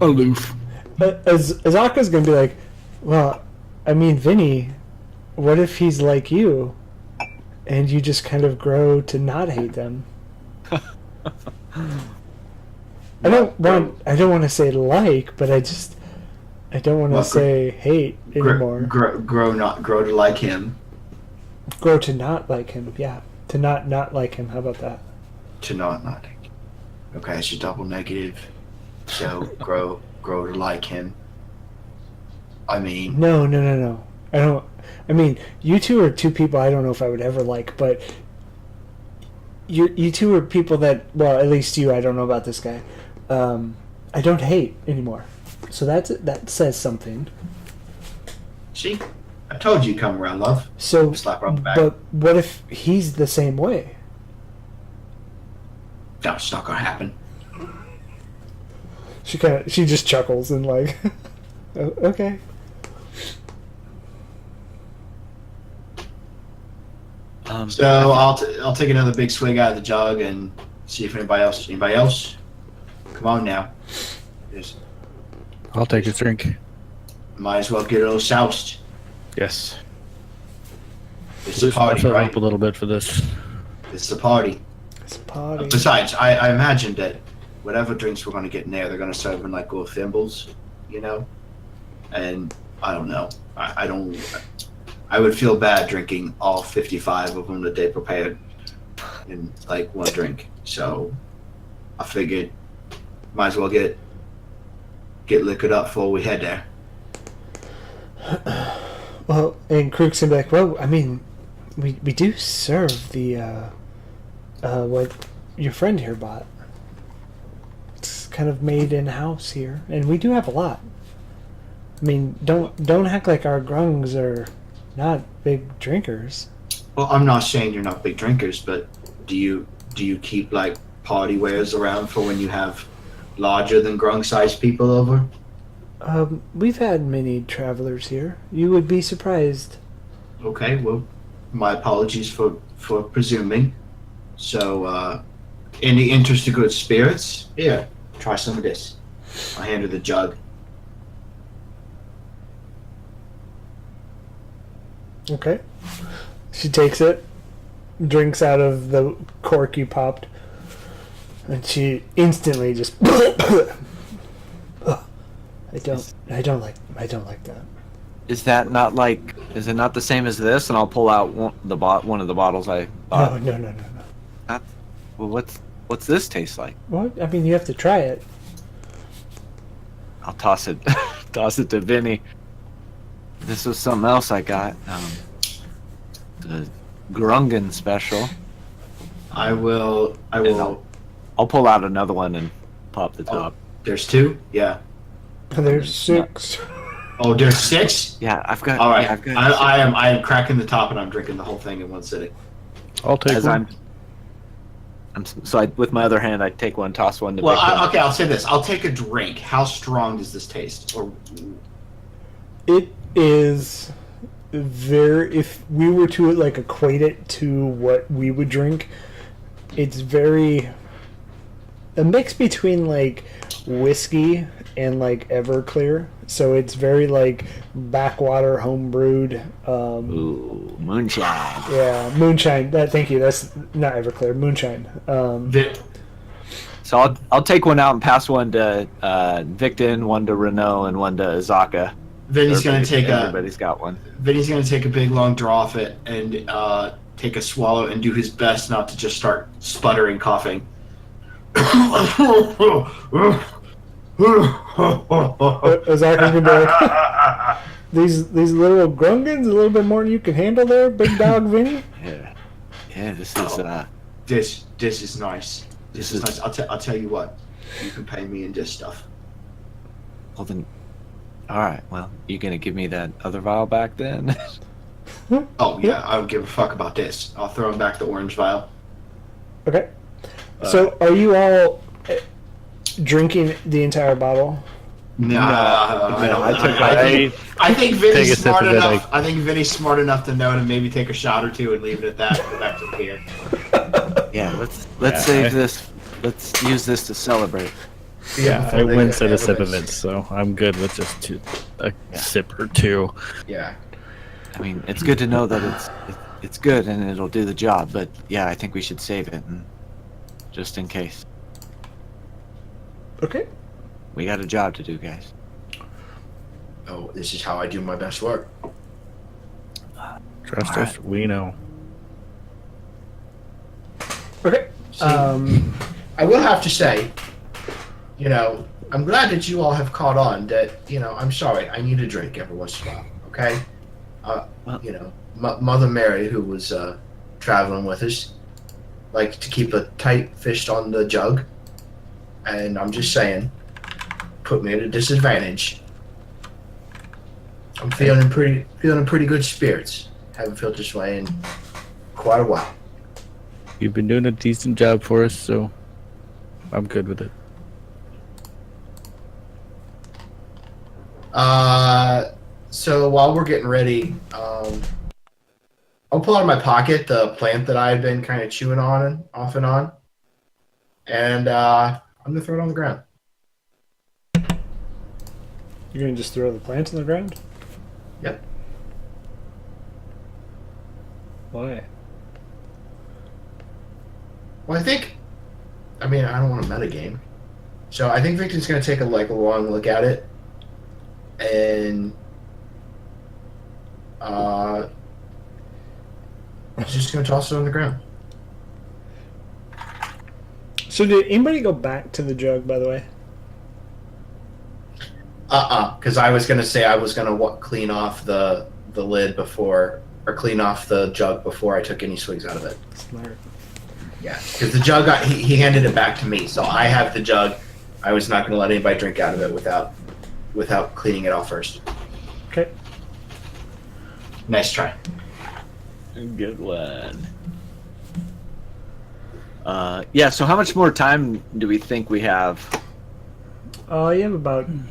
aloof. Azaka's gonna be like, well, I mean, Vinny, what if he's like you, and you just kind of grow to not hate them? I don't want to say like, but I don't want to say hate anymore. Grow to like him. Grow to not like him, yeah. To not like him. How about that? To not like him. Okay, it's a double negative. So grow to like him. I mean, No. I don't. I mean, you two are two people I don't know if I would ever like, but you two are people that, well, at least you. I don't know about this guy. I don't hate anymore. So that says something. see, I told you come around, love. So, Slap her on the back. but what if he's the same way? No, it's not gonna happen. She just chuckles and like, "Oh, okay. So I'll take another big swig out of the jug and see if anybody else. Come on now. Just I'll take a drink. might as well get a little soused. Yes. It's a Loosen party, myself right? up a little bit for this. It's a party. It's a party. Besides, I imagine that whatever drinks we're going to get in there, they're going to serve in like gold thimbles, you know? And I don't know. I would feel bad drinking all 55 of them that they prepared in like one drink. So I figured might as well get liquored up before we head there. Well, and Krug's gonna be like, well, I mean, we do serve the what your friend here bought. It's kind of made in house here, and we do have a lot. I mean, don't act like our grungs are not big drinkers. Well, I'm not saying you're not big drinkers, but do you keep like party wares around for when you have larger than Grung sized people over? We've had many travelers here. You would be surprised. Okay, well, my apologies for presuming. So, in the interest of good spirits, here, try some of this. I hand her the jug. Okay. She takes it, drinks out of the cork you popped, and she instantly just. I don't like that. Is that not like? Is it not the same as this? And I'll pull out one of the bottles I bought. No. Well, what's this taste like? What? I mean, you have to try it. I'll toss it to Vinny. This was something else I got. The Grungen special. I will. I'll pull out another one and pop the top. There's 2. Yeah. There's 6. Oh, there's 6. Yeah, I've got. All right. Yeah, I've got I am cracking the top and I'm drinking the whole thing in one sitting. I'll take As one. with my other hand, I take one, toss one to. Well, Victor. okay. I'll say this. I'll take a drink. How strong does this taste? Or It is very. If we were to like equate it to what we would drink, it's very a mix between like whiskey and like Everclear. So it's very like backwater homebrewed. Ooh, moonshine. Yeah, moonshine. Thank you. That's not Everclear. Moonshine. So I'll take one out and pass one to Victon, one to Renault, and one to Azaka. Vinny's gonna take Everybody's got one. Vinny's gonna take a big long draw of it and take a swallow and do his best not to just start sputtering, coughing. Azaka's gonna be like, these little grungans, a little bit more than you can handle there, big dog Vinny. Yeah. This is This is nice. This is nice. I'll tell you what. You can pay me in this stuff. Well then, all right. Well, you gonna give me that other vial back then? Oh yeah, I don't give a fuck about this. I'll throw him back the orange vial. Okay. So are you all drinking the entire bottle? No, I don't. I think take Vinny's a sip smart of it, enough. I think Vinny's smart enough to know to maybe take a shot or two and leave it at that. And go back to the beer. Yeah. Let's save this. Let's use this to celebrate. Yeah, I went to a sip of it, so I'm good with just a sip or two. Yeah. I mean, it's good to know that it's good and it'll do the job. But yeah, I think we should save it, just in case. Okay. We got a job to do, guys. Oh, this is how I do my best work. Trust us, we know. Okay. I will have to say, I'm glad that you all have caught on that, I'm sorry, I need a drink every once in a while, okay? Mother Mary, who was traveling with us, liked to keep a tight fist on the jug, and I'm just saying, put me at a disadvantage. I'm feeling in pretty good spirits. Haven't felt this way in quite a while. You've been doing a decent job for us, so I'm good with it. So while we're getting ready, I'll pull out of my pocket the plant that I had been kind of chewing on off and on, and I'm gonna throw it on the ground. You're gonna just throw the plant on the ground? Yep. Why? Well, I don't want to metagame, so I think Victor's gonna take a long look at it, and he's just gonna toss it on the ground. So did anybody go back to the jug, by the way? Because I was gonna say I was gonna clean off the lid before, or clean off the jug before I took any swigs out of it. Smart. Yeah, because the jug he handed it back to me, so I have the jug. I was not gonna let anybody drink out of it without cleaning it off first. Okay. Nice try. Good one. Yeah, so how much more time do we think we have? You have about an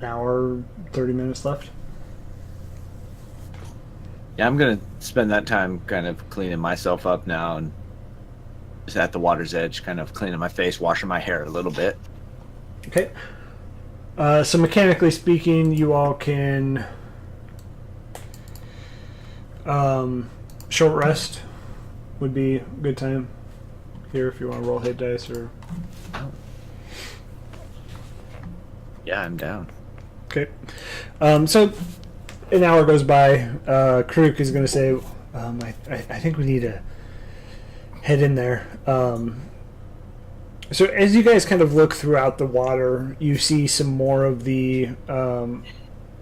hour, 30 minutes left. Yeah, I'm gonna spend that time kind of cleaning myself up now and just at the water's edge, kind of cleaning my face, washing my hair a little bit. Okay. So mechanically speaking, you all can short rest would be a good time here if you want to roll hit dice or. Yeah, I'm down. Okay. So an hour goes by. Karuk is going to say, I think we need to head in there. So as you guys kind of look throughout the water, you see some more of the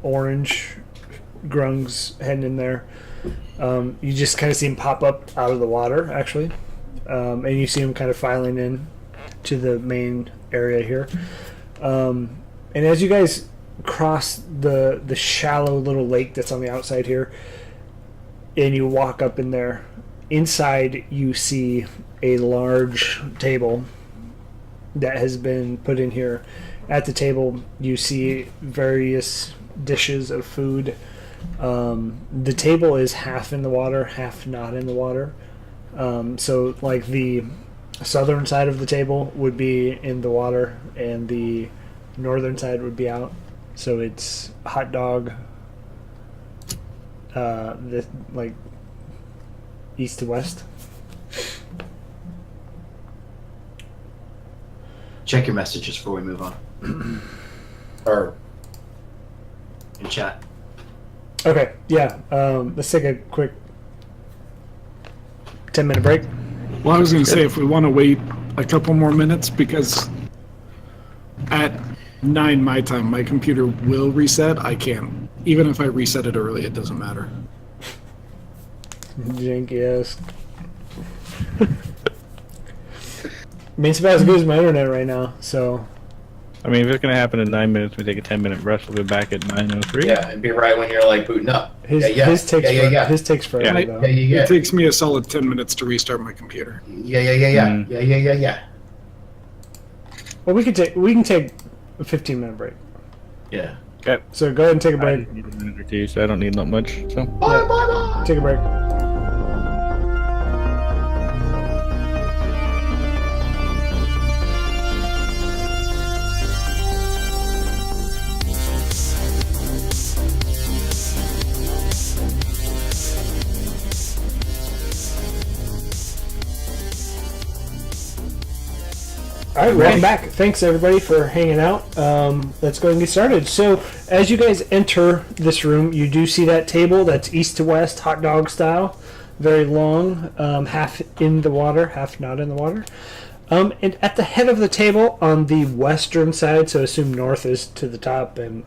orange grungs heading in there. You just kind of see them pop up out of the water, actually. And you see them kind of filing in to the main area here. And as you guys cross the shallow little lake that's on the outside here, and you walk up in there, inside you see a large table that has been put in here. At the table, you see various dishes of food. The table is half in the water, half not in the water. So, like, the southern side of the table would be in the water, and the northern side would be out. So it's hot dog, like east to west. Check your messages before we move on. Or in chat. Okay, yeah. Let's take a quick 10-minute break. Well, I was going to say, if we want to wait a couple more minutes, because at 9 my time, my computer will reset. I can't. Even if I reset it early, it doesn't matter. Janky ass. I mean, it's about as good as my internet right now, so. I mean, if it's gonna happen in 9 minutes, we take a 10-minute rest. We'll be back at 9:03. Yeah, and be right when you're like booting up. His takes forever, Yeah. though. It takes me a solid 10 minutes to restart my computer. Yeah. Well, we can take a 15-minute break. Yeah. Okay. So go ahead and take a I break. just need a minute or two, so I don't need that much. So. Bye. Take a break. All right, welcome back. Thanks, everybody, for hanging out. Let's go ahead and get started. So, as you guys enter this room, you do see that table that's east to west, hot dog style. Very long, half in the water, half not in the water. And at the head of the table, on the western side, so assume north is to the top and,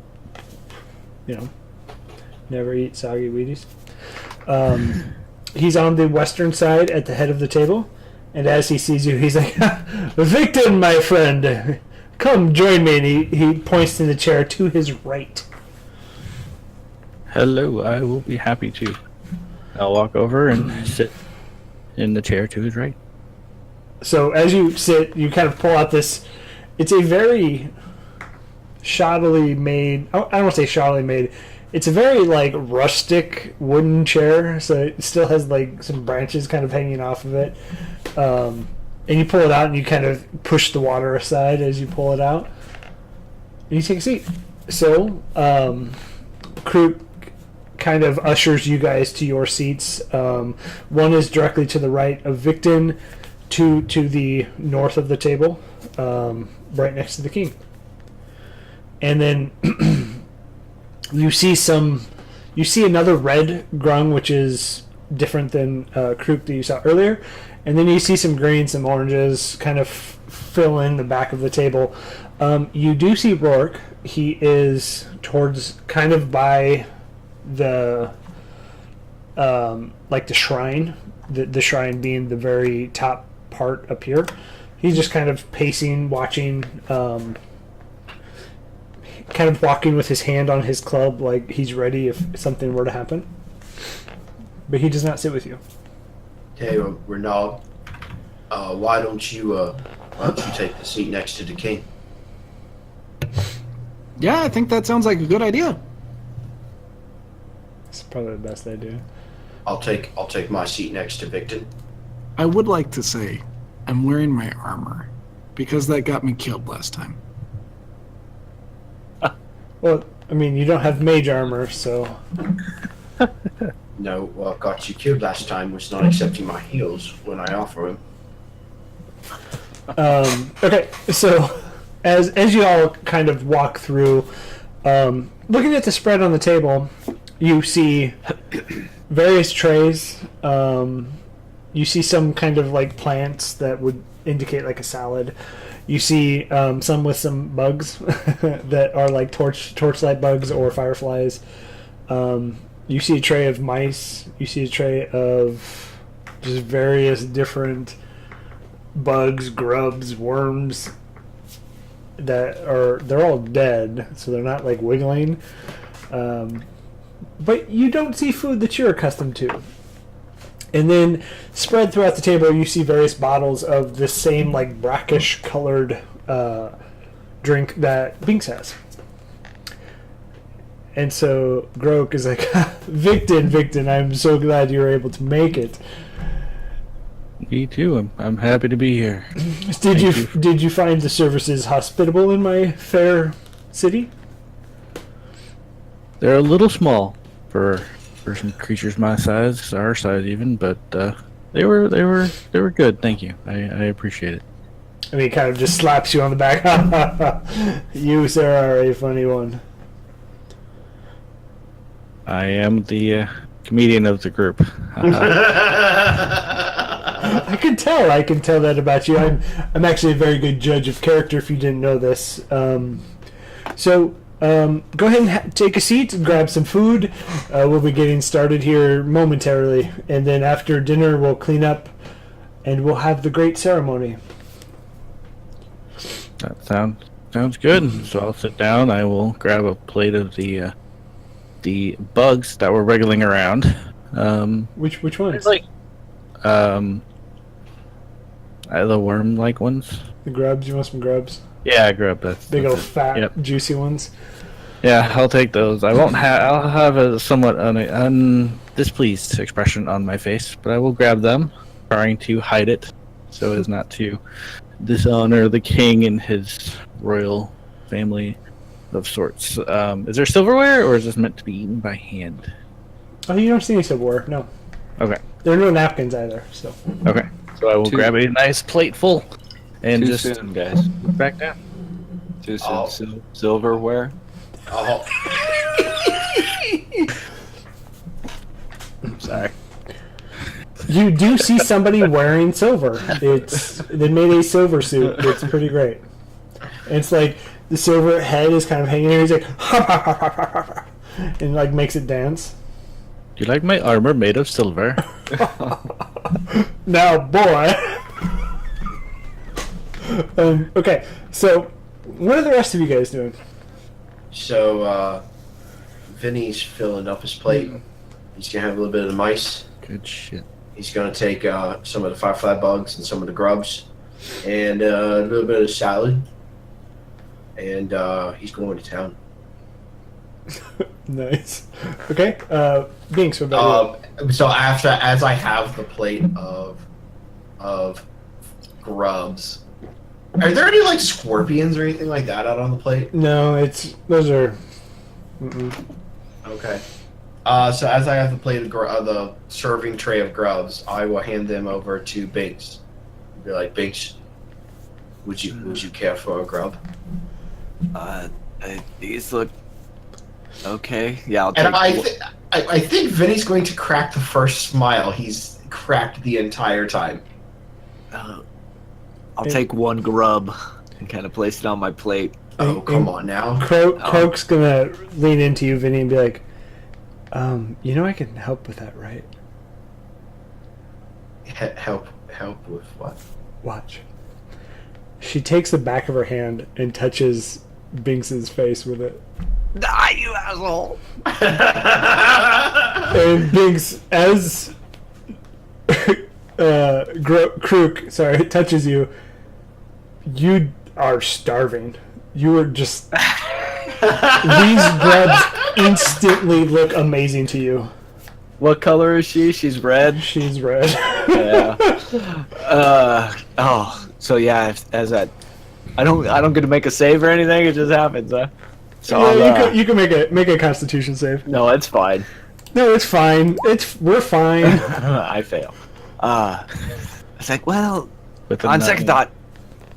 never eat soggy Wheaties. He's on the western side at the head of the table. And as he sees you, he's like, "Victim, my friend, come join me." And he points to the chair to his right. Hello, I will be happy to. I'll walk over and sit in the chair to his right. So as you sit, you kind of pull out this. It's a very shoddily made. I don't want to say shoddily made. It's a very rustic wooden chair. So it still has some branches kind of hanging off of it. And you pull it out and you kind of push the water aside as you pull it out. And you take a seat. So, Kroot kind of ushers you guys to your seats. One is directly to the right of Victon, two to the north of the table, right next to the king. And then you see another red grung, which is different than Kroot that you saw earlier. And then you see some greens, some oranges kind of fill in the back of the table. You do see Rourke. He is towards kind of by the the shrine, the shrine being the very top part up here. He's just kind of pacing, watching, kind of walking with his hand on his club like he's ready if something were to happen. But he does not sit with you. Hey, Renaud, why don't you take the seat next to the king? Yeah, I think that sounds like a good idea. It's probably the best idea. I'll take my seat next to Victon. I would like to say I'm wearing my armor because that got me killed last time. Well, I mean, you don't have mage armor, so... No, what got you killed last time was not accepting my heals when I offer him. Okay, so as you all kind of walk through, looking at the spread on the table, you see various trays. You You see some kind of like plants that would indicate like a salad. You see some with some bugs that are like torchlight bugs or fireflies. You see a tray of mice. You see a tray of just various different bugs, grubs, worms they're all dead, so they're not like wiggling. But you don't see food that you're accustomed to. And then spread throughout the table, you see various bottles of the same like brackish colored drink that Binks has. And so Grok is like, Victon, I'm so glad you were able to make it. Me too. I'm happy to be here. Did you find the services hospitable in my fair city? They're a little small for some creatures my size, our size even, but they were good. Thank you. I appreciate it. And he kind of just slaps you on the back. You, sir, are a funny one. I am the comedian of the group. I can tell that about you. I'm actually a very good judge of character. If you didn't know this, so go ahead and take a seat and grab some food. We'll be getting started here momentarily, and then after dinner we'll clean up, and we'll have the great ceremony. That sounds good. So I'll sit down. I will grab a plate of the bugs that were wriggling around. Which ones? Like the worm-like ones. The grubs. You want some grubs? Yeah, grub. That's Big that's old it. fat, Yep. juicy ones. Yeah, I'll take those. I'll have a somewhat displeased expression on my face, but I will grab them, trying to hide it so as not to dishonor the king and his royal family of sorts. Is there silverware, or is this meant to be eaten by hand? Oh, you don't see any silverware. No, Okay. there are no napkins either. So Okay. So I will grab a nice plate full and Too just soon, guys. back down. Too soon. Oh. Silverware. Oh, Sorry. you do see somebody wearing silver. They made a silver suit. It's pretty great. And it's like the silver head is kind of hanging here. He's like, and like makes it dance. Do you like my armor made of silver? Now, boy. Okay, so what are the rest of you guys doing? so Vinny's filling up his plate. He's gonna have a little bit of the mice. Good shit. He's gonna take some of the firefly bugs and some of the grubs, and a little bit of salad. And he's going to town. Nice. Okay, Binks, what about So as I have the plate of grubs, are there any like scorpions or anything like that out on the plate? you? No, those are. Okay. So as I have the plate of the serving tray of grubs, I will hand them over to Binks. Be like, Binks, would you care for a grub? These look okay. Yeah, I'll And take. I think Vinny's going to crack the first smile he's cracked the entire time. I'll take one grub and kind of place it on my plate. Oh, come on now. Croak's gonna lean into you, Vinny, and be like, you know I can help with that, right? Help with what? Watch. She takes the back of her hand and touches Binks's face with it. Die, you asshole! And Binks, as Krook, touches you, you are starving. You are just... These grubs instantly look amazing to you. What color is she? She's red. She's red. Yeah. So yeah. I don't get to make a save or anything. It just happens. Huh? So Yeah, you can make a Constitution save. No, it's fine. No, it's fine. We're fine. I fail. It's like, well, With a on 9. second thought,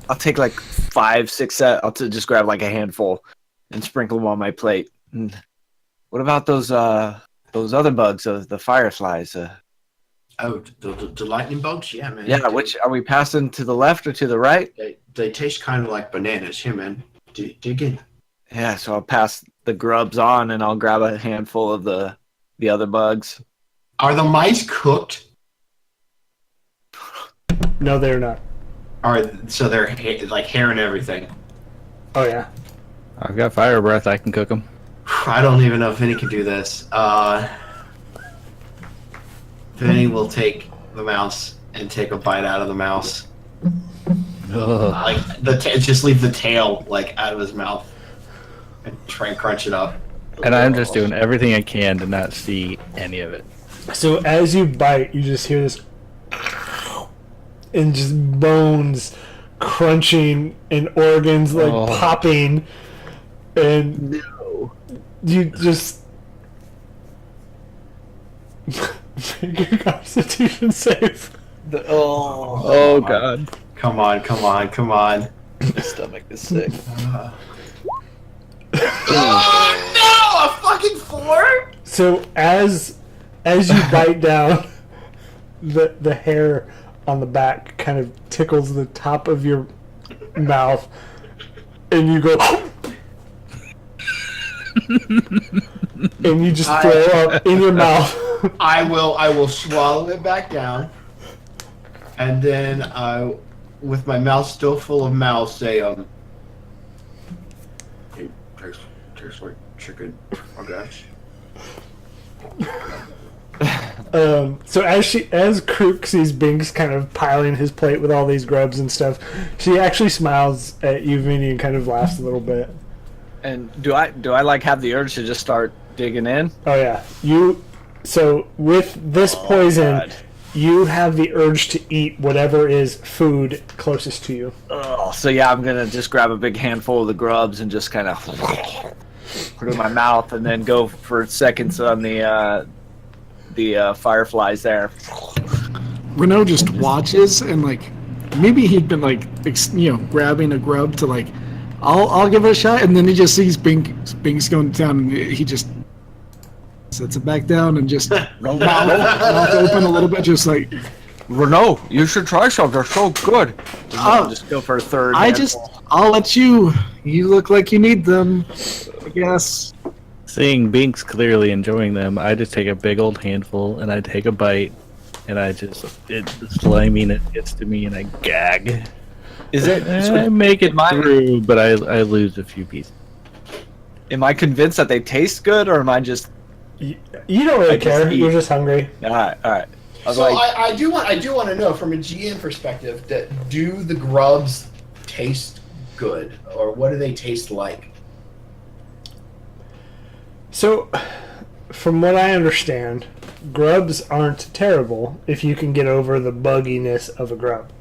I'll take like 5, 6 set. Just grab like a handful and sprinkle them on my plate. And what about those other bugs, the fireflies? Oh, the lightning bugs? Yeah, man. Yeah, which are we passing to the left or to the right? They taste kind of like bananas. Yeah, man. Dig in. Yeah, so I'll pass the grubs on and I'll grab a handful of the other bugs. Are the mice cooked? No, they're not. So they're like hair and everything. Oh yeah. I've got fire breath. I can cook them. I don't even know if Vinny can do this. Vinny will take the mouse and take a bite out of the mouse. Ugh. Like just leave the tail like out of his mouth and try and crunch it up. And I'm just doing everything I can to not see any of it. So as you bite, you just hear this, and just bones crunching and organs like popping, and you just make your Constitution save. Oh God! Come on! My stomach is sick. Oh no! A fucking 4? So as you bite down, the hair on the back kind of tickles the top of your mouth, and you go, and you just throw up in your mouth. I will swallow it back down, and then with my mouth still full of mouse, say it tastes like chicken. Okay. So as Krook sees Binks kind of piling his plate with all these grubs and stuff, she actually smiles at you, Vinny, and kind of laughs a little bit. And do I like have the urge to just start digging in? Oh yeah, so with this poison, God. you have the urge to eat whatever is food closest to you. Oh, so yeah, I'm gonna just grab a big handful of the grubs and just kind of put it in my mouth, and then go for seconds on the fireflies there. Renault just watches, and like maybe he'd been like grabbing a grub to like, I'll give it a shot, and then he just sees Binks going down, and he just sets it back down and just mouth open a little bit, just like, Renault, you should try some. They're so good. Just go for a third. I'll let you. You look like you need them, I guess. Seeing Binks clearly enjoying them, I just take a big old handful and I take a bite, and it's slimy and it gets to me and I gag. Is it? I make it through, but I lose a few pieces. Am I convinced that they taste good, or am I just? You don't really care. You're just hungry. All right. I do want to know from a GM perspective that do the grubs taste good, or what do they taste like? So, from what I understand, grubs aren't terrible if you can get over the bugginess of a grub.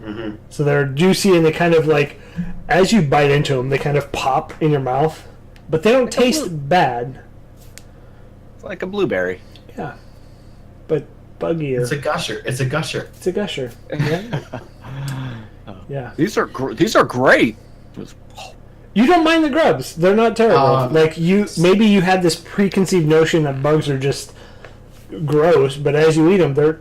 Mm-hmm. So they're juicy, and they kind of like, as you bite into them, they kind of pop in your mouth, but they don't taste bad. It's like a blueberry. Yeah, but buggier. It's a gusher. It's a gusher. Yeah. Yeah. These are great. You don't mind the grubs; they're not terrible. Maybe you had this preconceived notion that bugs are just gross, but as you eat them, they're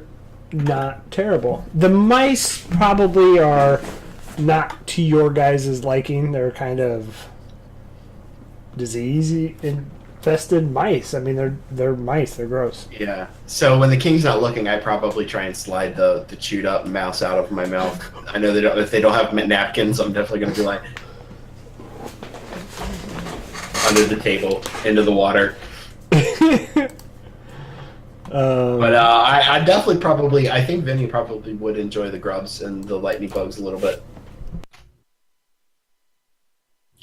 not terrible. The mice probably are not to your guys' liking. They're kind of disease-infested mice. I mean, they're mice. They're gross. Yeah. So when the king's not looking, I probably try and slide the chewed up mouse out of my mouth. I know if they don't have napkins, I'm definitely going to be like under the table, into the water. But I definitely I think Vinny probably would enjoy the grubs and the lightning bugs a little bit.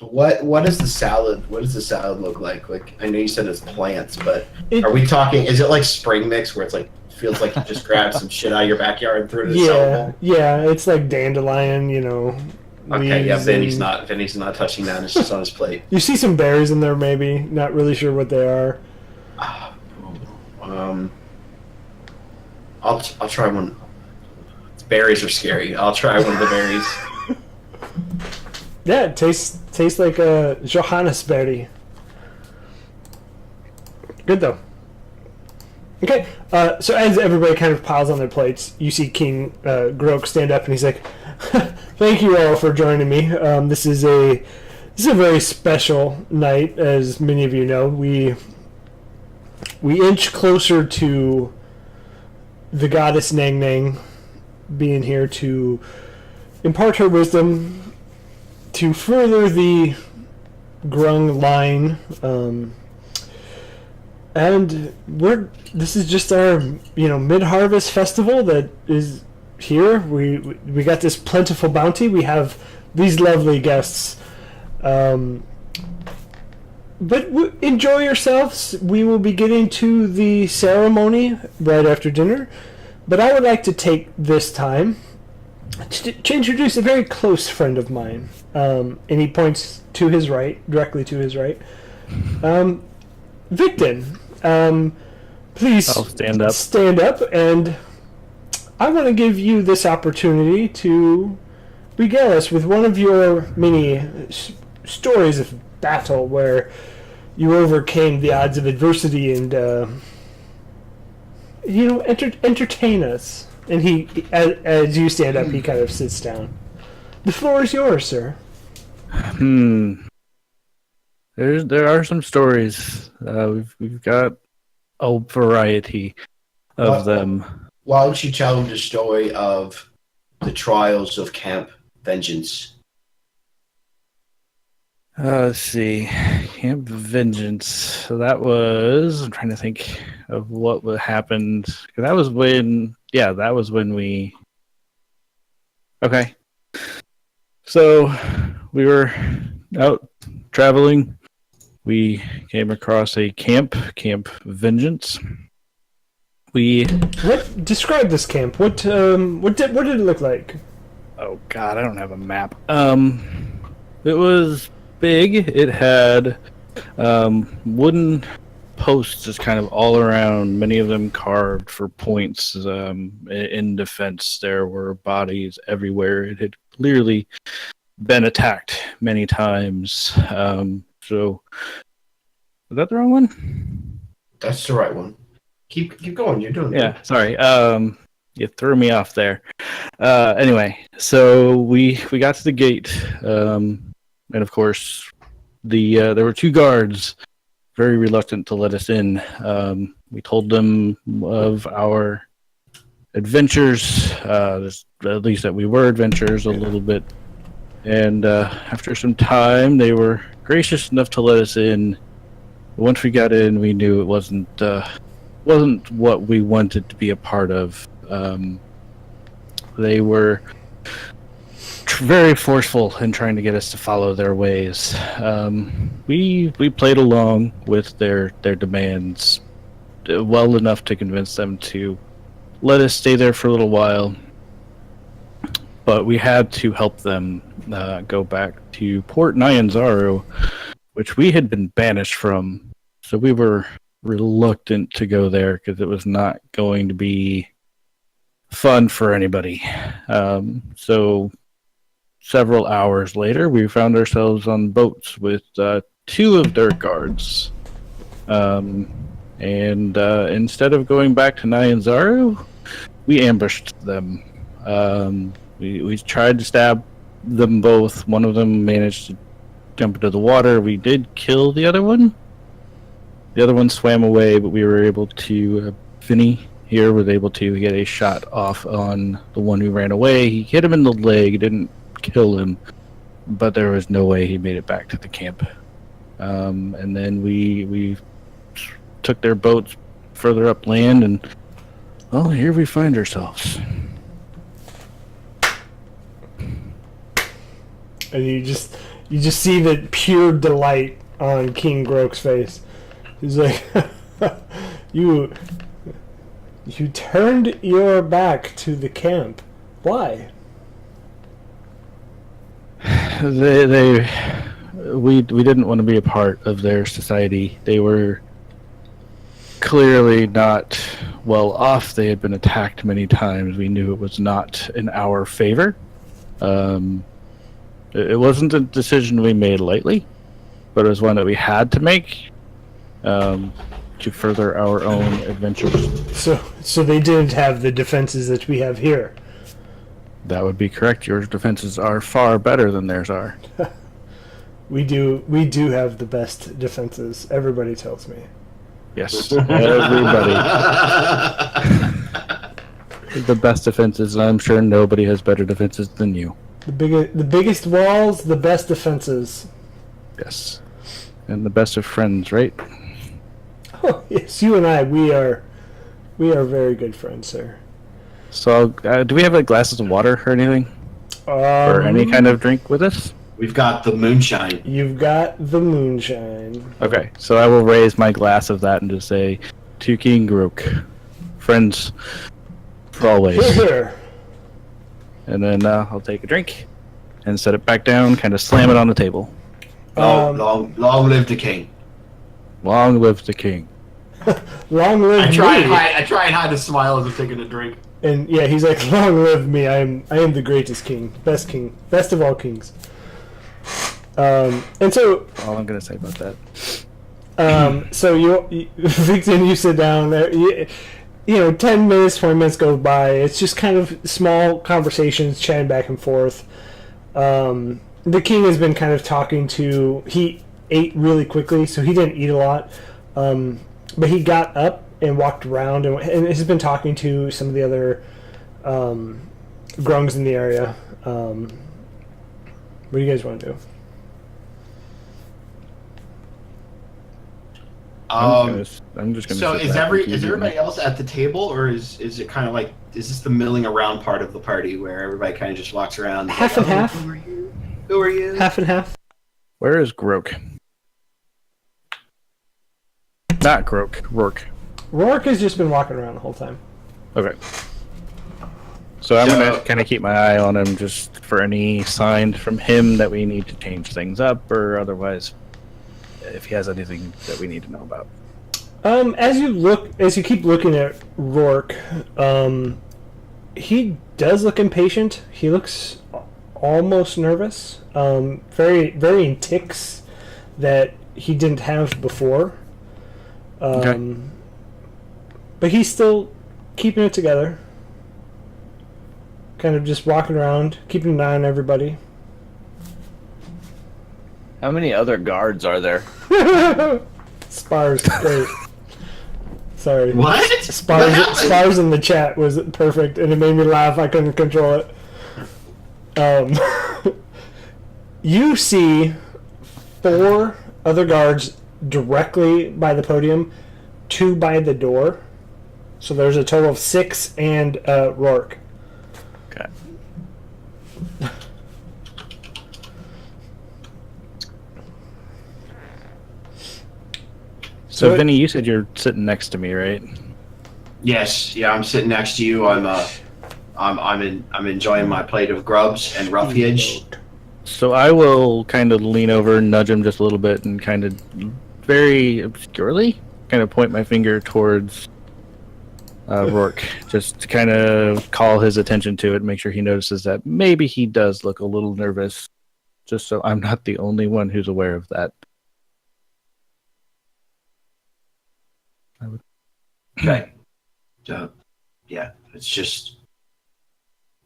What is the salad? What does the salad look like? Like, I know you said it's plants, but are we talking? Is it like spring mix where it's like feels like you just grabbed some shit out of your backyard and threw it in the salad bowl? Yeah, it's like dandelion, Okay, yeah, Vinny's not touching that. It's just on his plate. You see some berries in there, maybe. Not really sure what they are. I'll try one. Berries are scary. I'll try one of the berries. Yeah, it tastes like a Johannesberry. Good though. Okay, so as everybody kind of piles on their plates, you see King Grok stand up, and he's like, "Thank you all for joining me. This is a very special night, as many of you know. We inch closer to the goddess Nang Nang being here to impart her wisdom to further the Grung line." And this is just our, mid-harvest festival that is here. We got this plentiful bounty. We have these lovely guests. But enjoy yourselves. We will be getting to the ceremony right after dinner. But I would like to take this time to introduce a very close friend of mine. And he points to his right, directly to his right. Victon, please I'll stand up. Stand up, and I want to give you this opportunity to regale us with one of your many stories of battle where you overcame the odds of adversity and, entertain us. And he, as you stand up, he kind of sits down. The floor is yours, sir. There are some stories. We've got a variety of them. Why don't you tell them the story of the trials of Camp Vengeance? Let's see. Camp Vengeance. So that was... I'm trying to think of what happened. That was when we... Okay. So we were out traveling. We came across a Camp Vengeance. Describe this camp. What did it look like? Oh God, I don't have a map. It was big. It had wooden posts just kind of all around, many of them carved for points in defense. There were bodies everywhere. It had clearly been attacked many times. So, is that the wrong one? That's the right one. Keep going. You're doing Yeah, good. Sorry. You threw me off there. Anyway, so we got to the gate, and of course, there were two guards, very reluctant to let us in. We told them of our adventures, at least that we were adventurers a little bit. And after some time, they were gracious enough to let us in. Once we got in, we knew it wasn't what we wanted to be a part of. They were very forceful in trying to get us to follow their ways. We played along with their demands well enough to convince them to let us stay there for a little while. But we had to help them go back to Port Nyanzaru, which we had been banished from. So we were reluctant to go there because it was not going to be fun for anybody. So several hours later, we found ourselves on boats with two of their guards. And instead of going back to Nyanzaru, we ambushed them. We tried to stab them both. One of them managed to jump into the water. We did kill the other one. The other one swam away, but we were able to... Vinny here was able to get a shot off on the one who ran away. He hit him in the leg, didn't kill him, but there was no way he made it back to the camp. And then we took their boats further upland, and well, here we find ourselves. And you just see the pure delight on King Grok's face. He's like, you turned your back to the camp. Why? We didn't want to be a part of their society. They were clearly not well off. They had been attacked many times. We knew it was not in our favor. It wasn't a decision we made lightly, but it was one that we had to make. to further our own adventures. So they didn't have the defenses that we have here. That would be correct. Your defenses are far better than theirs are. We do have the best defenses. Everybody tells me. Yes, everybody. The best defenses, and I'm sure nobody has better defenses than you. The biggest walls, the best defenses. Yes, and the best of friends, right? Oh yes, you and I, we are very good friends, sir. So, do we have like glasses of water or anything, or any kind of drink with us? We've got the moonshine. You've got the moonshine. Okay, so I will raise my glass of that and just say, "To King Grung, friends for always." Here. And then I'll take a drink and set it back down, kind of slam it on the table. Long live the king. Long live the king. Long live I try and me. hide a smile as I'm taking a drink. And yeah, he's like, long live me. I am the greatest king, best of all kings. And so All I'm gonna say about that. so you Vixen, you sit down there. You know, 10 minutes, 20 minutes go by. It's just kind of small conversations, chatting back and forth. The king has been kind of talking to. He ate really quickly, so he didn't eat a lot. But he got up and walked around and has been talking to some of the other Grungs in the area. What do you guys want to do? I'm just gonna. So sit is back and keep everybody eating. else at the table, or is it kind of like, is this the milling around part of the party where everybody kind of just walks around? Half like, and half. Who are you? Who are you? Half and half. Where is Grung? Not Grung. Rourke. Rourke has just been walking around the whole time. Okay. So I'm gonna kind of keep my eye on him, just for any sign from him that we need to change things up, or otherwise, if he has anything that we need to know about. As you keep looking at Rourke, he does look impatient. He looks almost nervous. Very, very in tics that he didn't have before. Okay. But he's still keeping it together. Kind of just walking around, keeping an eye on everybody. How many other guards are there? Spars, great. Sorry. What? Spars in the chat was perfect, and it made me laugh. I couldn't control it. You see 4 other guards directly by the podium, 2 by the door. So there's a total of 6 and Rourke. Okay. So Vinny, you said you're sitting next to me, right? Yes, yeah, I'm sitting next to you. I'm enjoying my plate of grubs and roughage. So I will kind of lean over, nudge him just a little bit, and kind of very obscurely kind of point my finger towards Rourke, just to kind of call his attention to it, make sure he notices that maybe he does look a little nervous, just so I'm not the only one who's aware of that. Okay. So, yeah, it's just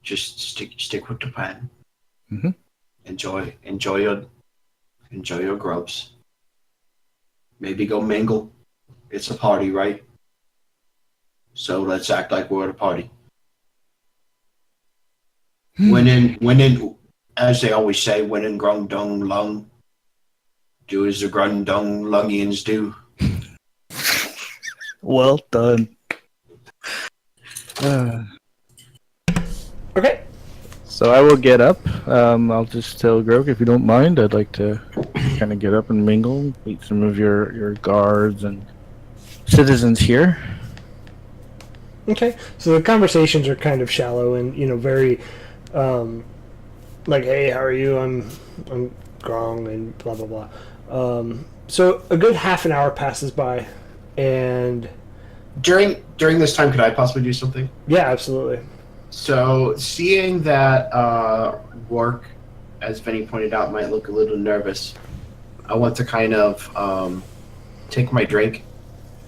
stick with the plan. Mm-hmm. Enjoy your grubs. Maybe go mingle. It's a party, right? So let's act like we're at a party. When in, as they always say, when in Grung Dung Lung, do as the Grung Dung Lungians do. Well done. Okay. So I will get up. I'll just tell Grog, if you don't mind, I'd like to kind of get up and mingle, meet some of your guards and citizens here. Okay. So the conversations are kind of shallow and, very like, hey, how are you? I'm Grung and blah blah blah. So a good half an hour passes by, and During this time, could I possibly do something? yeah, absolutely. So, seeing that Rourke, as Vinny pointed out, might look a little nervous, I want to kind of take my drink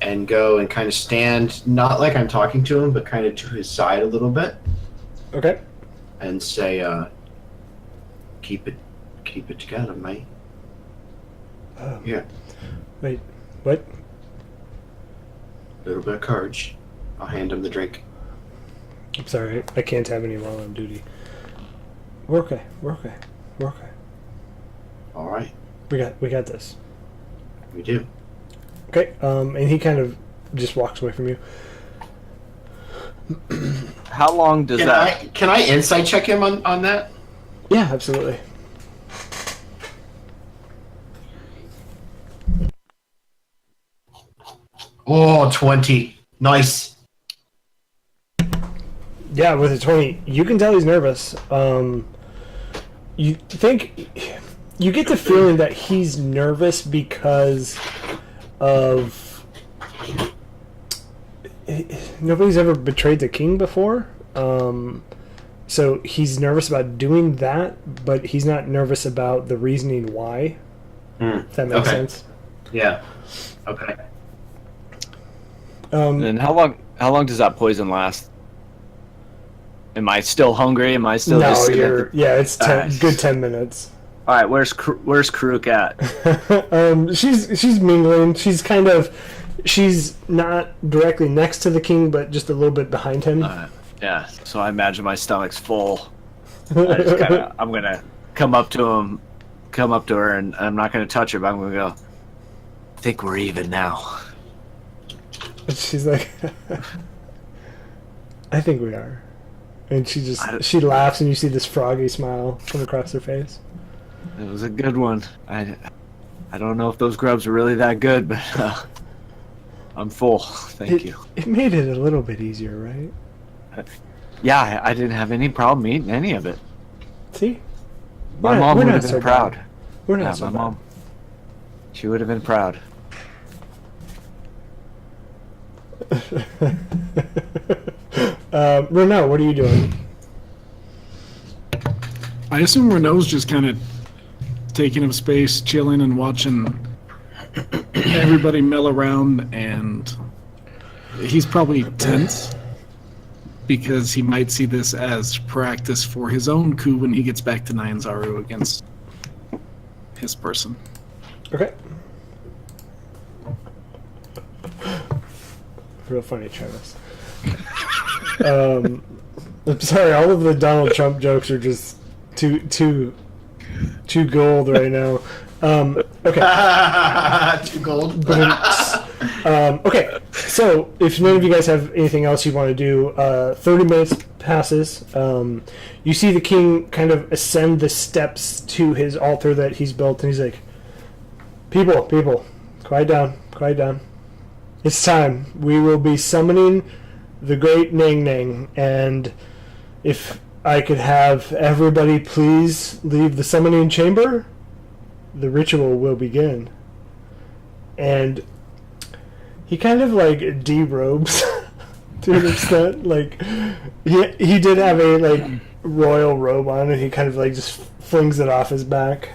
and go and kind of stand, not like I'm talking to him, but kind of to his side a little bit, Okay. and say, keep it together, mate. Yeah, Wait. What? a little bit of courage. I'll hand him the drink. I'm sorry. I can't have any while on duty. We're okay. We're okay. We're okay. All right, We got this. we do. Okay. And he kind of just walks away from you. How long does that? Can I insight check him on that? Yeah, absolutely. Oh, 20. Nice. Yeah, with a 20, you can tell he's nervous. You think you get the feeling that he's nervous because of nobody's ever betrayed the king before. So he's nervous about doing that, but he's not nervous about the reasoning why. If that makes sense. Yeah. Okay. And how long does that poison last? Am I still hungry? Am I still? No, just sitting at you're. the- Yeah, it's good 10 minutes. All right, where's Karuk at? She's mingling. She's not directly next to the king, but just a little bit behind him. Yeah, so I imagine my stomach's full. I'm gonna come up to her, and I'm not gonna touch her, but I'm gonna go. I think we're even now. She's like, I think we are. And she laughs, and you see this froggy smile come across her face. It was a good one. I don't know if those grubs are really that good, but I'm full. Thank you. It made it a little bit easier, right? Yeah, I didn't have any problem eating any of it. See? My mom we're would not have so been proud. bad. We're Yeah, not so my bad. mom. She would have been proud. Renault, what are you doing? I assume Renault's just kind of taking up space, chilling and watching everybody mill around, and he's probably tense because he might see this as practice for his own coup when he gets back to Nyanzaru against his person. Okay. Real funny, Travis. I'm sorry, all of the Donald Trump jokes are just too gold right now. Okay. Too gold. Okay, so if none of you guys have anything else you want to do, 30 minutes passes. You see the king kind of ascend the steps to his altar that he's built, and he's like, People, quiet down. It's time. We will be summoning the great Nang Nang, and if I could have everybody please leave the summoning chamber, the ritual will begin. And he kind of like derobes to an extent. Like he did have a like royal robe on, and he kind of like just flings it off his back.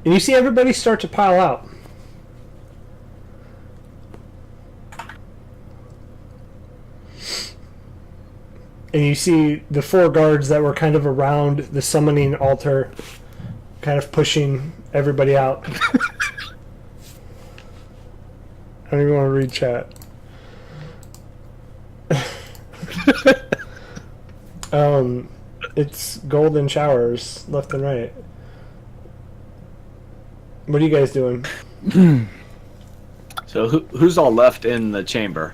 And you see everybody start to pile out. And you see the 4 guards that were kind of around the summoning altar kind of pushing everybody out. I don't even want to read chat. It's golden showers left and right. What are you guys doing? So who's all left in the chamber?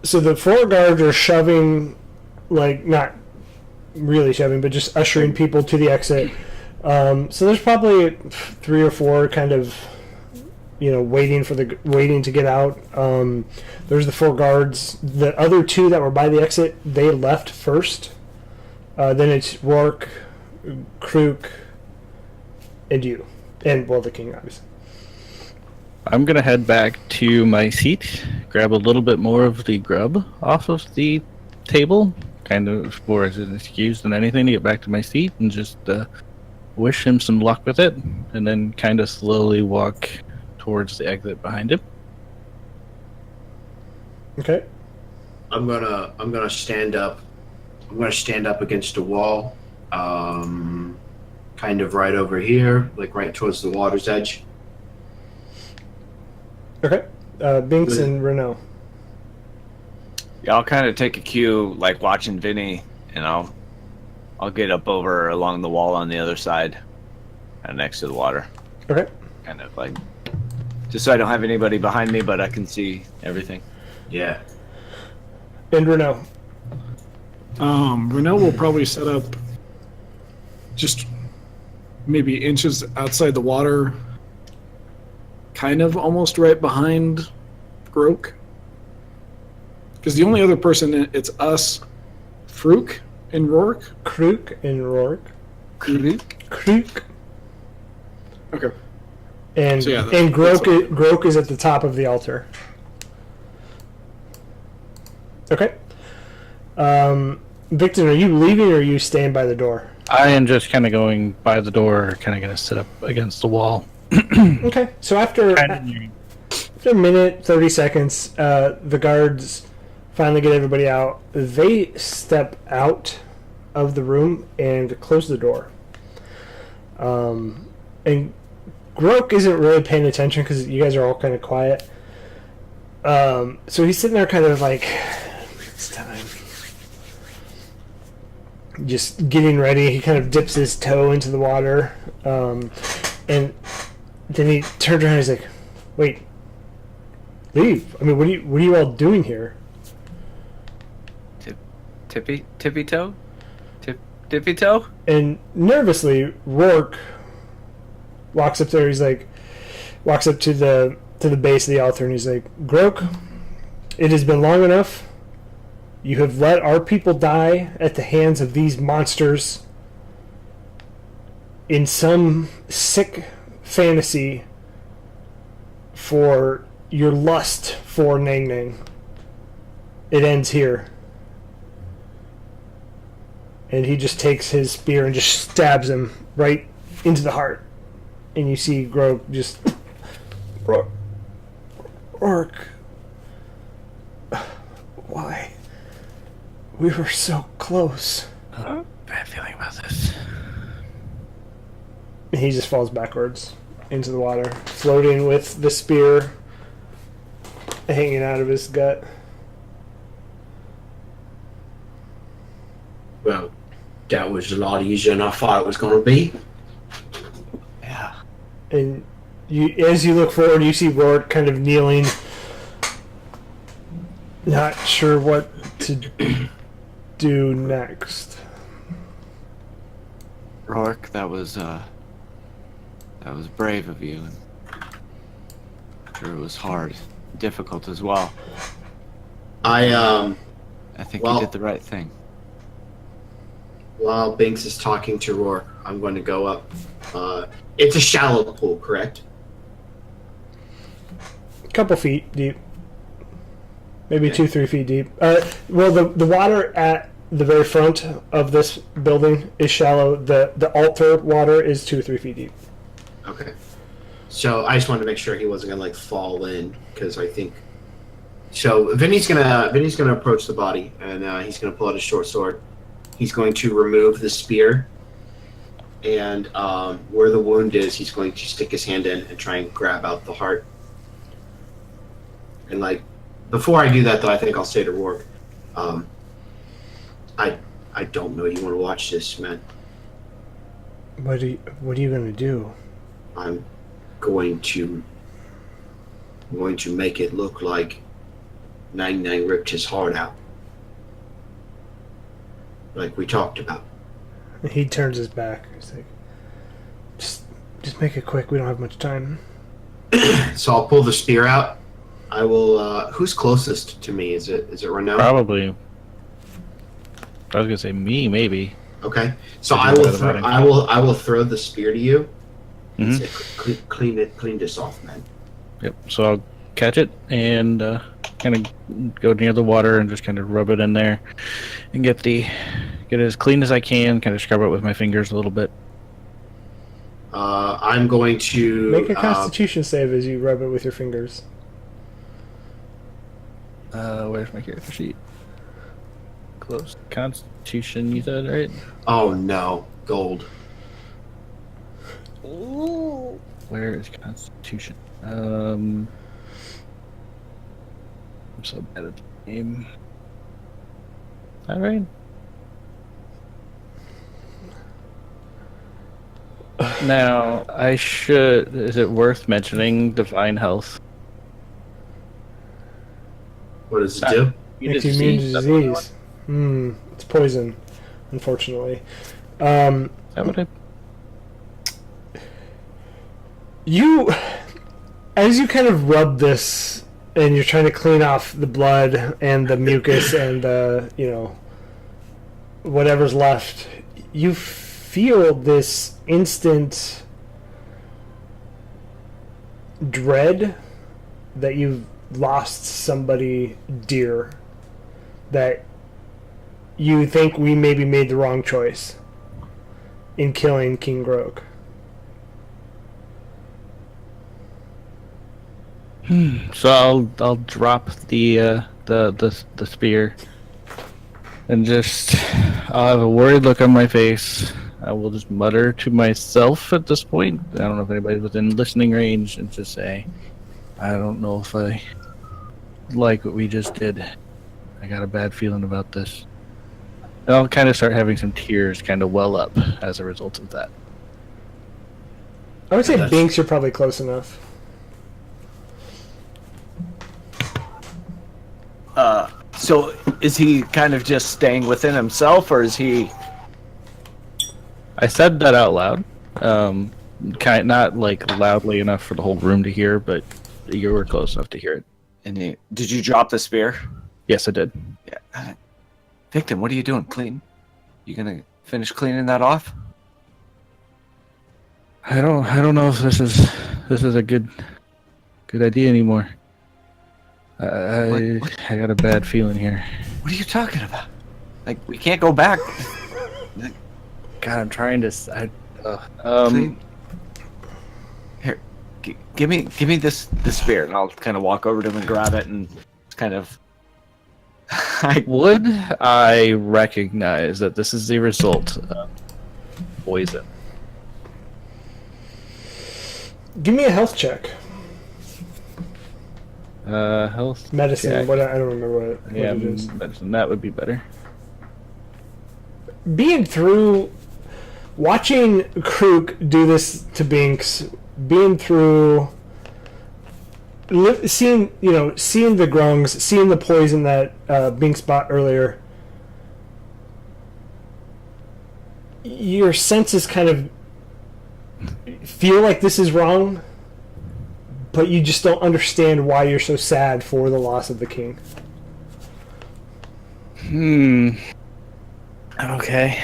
So the 4 guards are shoving, like, not really shoving, but just ushering people to the exit. So there's probably 3 or 4 kind of, waiting to get out. There's the 4 guards. The other 2 that were by the exit, they left first. Then it's Rourke, Kruk, and you. And, well, the king, obviously. I'm going to head back to my seat, grab a little bit more of the grub off of the table, kind of more as an excuse than anything to get back to my seat, and just wish him some luck with it, and then kind of slowly walk towards the exit behind him. Okay. I'm gonna stand up. I'm gonna stand up against a wall, kind of right over here, like right towards the water's edge. Okay. Binks and Renault. Yeah, I'll kind of take a cue, like watching Vinny, and I'll get up over along the wall on the other side, next to the water. Okay. Kind of like, just so I don't have anybody behind me, but I can see everything. Yeah. And Renault. Renault will probably set up just maybe inches outside the water, kind of almost right behind Grok. Because the only other person, it's us, Fruk, and Rourke. Krook and Rourke. Krook. Okay. And So, yeah, and that's Grok is at the top of the altar. Okay. Victor, are you leaving or are you staying by the door? I am just kind of going by the door, kind of going to sit up against the wall. Okay. So after a minute, 30 seconds, the guards finally get everybody out. They step out of the room and close the door. And Grok isn't really paying attention because you guys are all kind of quiet. So he's sitting there kind of like, it's time. Just getting ready. He kind of dips his toe into the water. And then he turns around and he's like, wait, leave. I mean, what are you all doing here? Tippy toe? Tippy toe? And nervously, Rourke walks up there. He's like, walks up to the base of the altar, and he's like, Grok, it has been long enough. You have let our people die at the hands of these monsters in some sick fantasy for your lust for Nang Nang. It ends here. And he just takes his spear and just stabs him right into the heart. And you see Grok just... Rourke. Why? We were so close. Bad feeling about this. And he just falls backwards into the water, floating with the spear hanging out of his gut. Well, that was a lot easier than I thought it was going to be. Yeah. And as you look forward, you see Rourke kind of kneeling, not sure what to do next. Rourke, that was brave of you. And I'm sure it was hard, difficult as well. I think well- you did the right thing. While Binks is talking to Rourke, I'm going to go up. It's a shallow pool, correct? A couple feet deep. Maybe 2-3 feet deep. Well, the water at the very front of this building is shallow. The altar water is 2 or 3 feet deep. Okay. So I just wanted to make sure he wasn't gonna like fall in, because I think. So Vinny's gonna approach the body, and he's gonna pull out his short sword. He's going to remove the spear, and where the wound is, he's going to stick his hand in and try and grab out the heart. And like, before I do that, though, I think I'll say to Rourke, I don't know you want to watch this, man. What are you gonna do? I'm going to make it look like Nang Nang ripped his heart out, like we talked about. He turns his back. He's like, just make it quick. We don't have much time. So I'll pull the spear out. I will. Who's closest to me? Is it Renault? Probably. I was gonna say me, maybe. Okay. So Did you I will. know about it? I will throw the spear to you. Mhm. Say, clean this off, man. Yep. So I'll catch it and kind of go near the water and just kind of rub it in there and get it as clean as I can. Kind of scrub it with my fingers a little bit. I'm going to Make a Constitution save as you rub it with your fingers. Where's my character sheet? Close. Constitution, you said, right? Oh no, gold. Where is Constitution? I'm so bad at the game. Alright. Now, is it worth mentioning Divine Health? What does it do? Makes you immune to disease. It's poison, unfortunately. Is that what as you kind of rub this and you're trying to clean off the blood and the mucus and the, whatever's left, you feel this instant dread that you've lost somebody dear, that you think we maybe made the wrong choice in killing King Grung. So I'll drop the spear and I'll have a worried look on my face. I will just mutter to myself at this point. I don't know if anybody's within listening range, and just say, I don't know if I like what we just did. I got a bad feeling about this. And I'll kind of start having some tears kind of well up as a result of that. I would say Binks, you're probably close enough. So is he kind of just staying within himself, or is he? I said that out loud. Not like loudly enough for the whole room to hear, but you were close enough to hear it. And did you drop the spear? Yes, I did. Yeah. Victim, what are you doing? Clean? You gonna finish cleaning that off? I don't know if this is a good idea anymore. I got a bad feeling here. What are you talking about? Like, we can't go back. God, I'm trying to. Here, give me this spear, and I'll kind of walk over to him and grab it, and kind of. Would I recognize that this is the result of poison? Give me a health check. Health. Medicine. check. What I don't remember what Yeah, it is. medicine. That would be better. Watching Kruk do this to Binks, seeing the Grungs, seeing the poison that Binks bought earlier, your senses kind of feel like this is wrong, but you just don't understand why you're so sad for the loss of the king. Okay.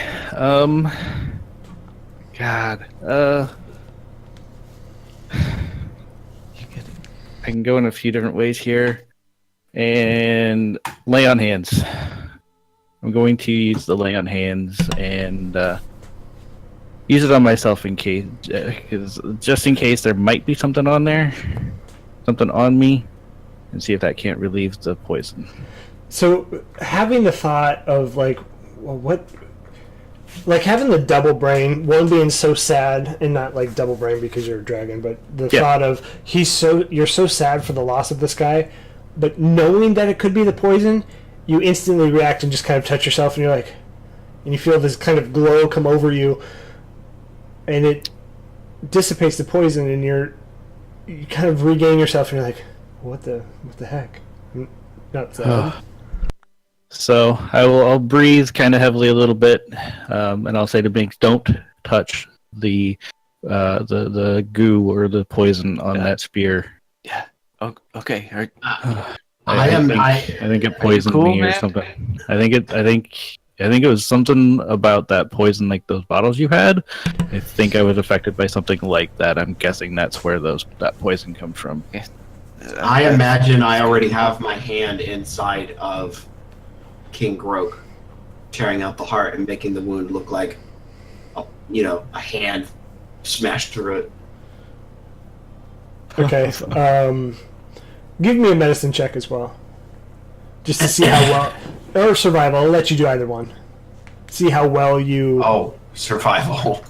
God. I can go in a few different ways here. And lay on hands. I'm going to use the lay on hands and use it on myself in case, just in case there might be something on there, something on me, and see if that can't relieve the poison. So having the thought of having the double brain, one being so sad, and not like double brain because you're a dragon, but the thought of you're so sad for the loss of this guy, but knowing that it could be the poison, you instantly react and just kind of touch yourself, and you're like, and you feel this kind of glow come over you, and it dissipates the poison, and you kind of regain yourself, and you're like, what the heck? Not sad. So I'll breathe kind of heavily a little bit, and I'll say to Binks, "Don't touch the goo or the poison on that spear." Yeah. Oh, okay. All right. I think it poisoned me or something. I think it was something about that poison, like those bottles you had. I think I was affected by something like that. I'm guessing that's where that poison comes from. Yeah. I imagine I already have my hand inside of King Grung, tearing out the heart and making the wound look like a hand smashed through it. Okay. Give me a medicine check as well. just to see how well, or survival. I'll let you do either one. See how well you. Oh, survival.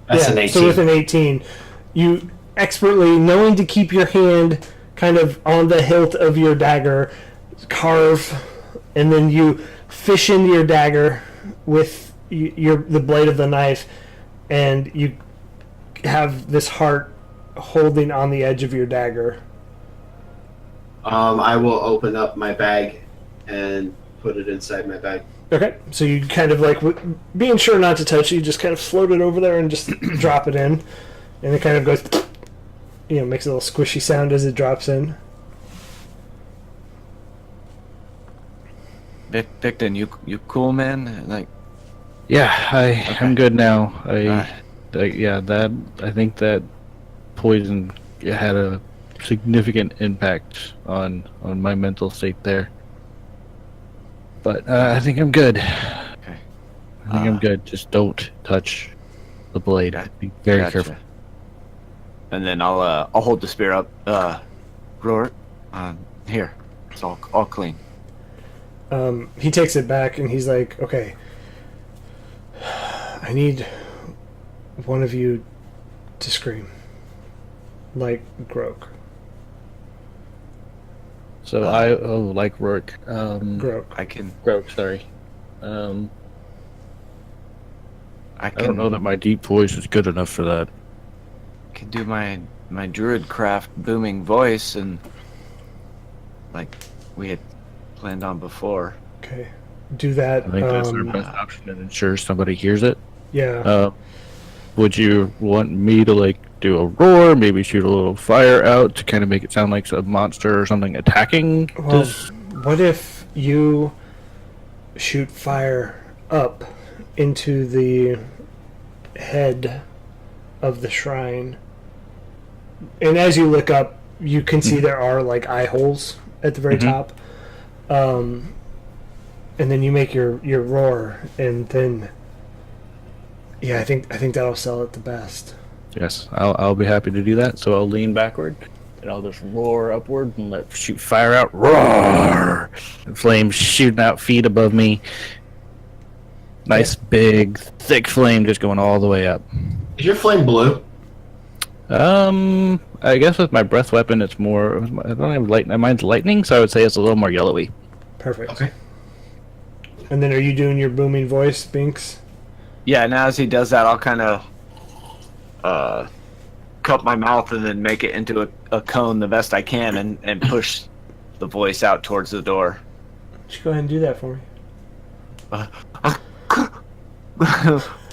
That's an 18. So with an 18, you expertly, knowing to keep your hand kind of on the hilt of your dagger, carve, and then you fish into your dagger with the blade of the knife, and you have this heart holding on the edge of your dagger. I will open up my bag and put it inside my bag. Okay, so you kind of like, being sure not to touch it, you just kind of float it over there and just drop it in, and it kind of goes, makes a little squishy sound as it drops in. Victon, you cool, man? Like, Yeah, I'm good now. I think that poison had a significant impact on my mental state there. But I think I'm good. okay. I think I'm good. Just don't touch the blade. Be very careful. And then I'll hold the spear up. Roar, here. It's all clean. He takes it back and he's like, okay, I need one of you to scream. Like Grung. So like Rourke. Grung. I can. Grog, sorry. I I don't know that my deep voice is good enough for that. can do my druid craft booming voice, and like we had planned on before. Okay. Do that. I think that's our best option and ensure somebody hears it. Yeah. Would you want me to like do a roar, maybe shoot a little fire out to kind of make it sound like a monster or something attacking? Well, what if you shoot fire up into the head of the shrine, and as you look up, you can see there are like eye holes at the very top. And then you make your roar, and then I think that'll sell it the best. Yes, I'll be happy to do that. So I'll lean backward, and I'll just roar upward and shoot fire out. Roar! And flames shooting out feet above me. Nice big thick flame just going all the way up. Is your flame blue? I guess with my breath weapon, it's more. I don't have lightning. Mine's lightning, so I would say it's a little more yellowy. Perfect. Okay. And then are you doing your booming voice, Binks? Yeah, and as he does that, I'll kind of cup my mouth and then make it into a cone the best I can, and push the voice out towards the door. Just go ahead and do that for me.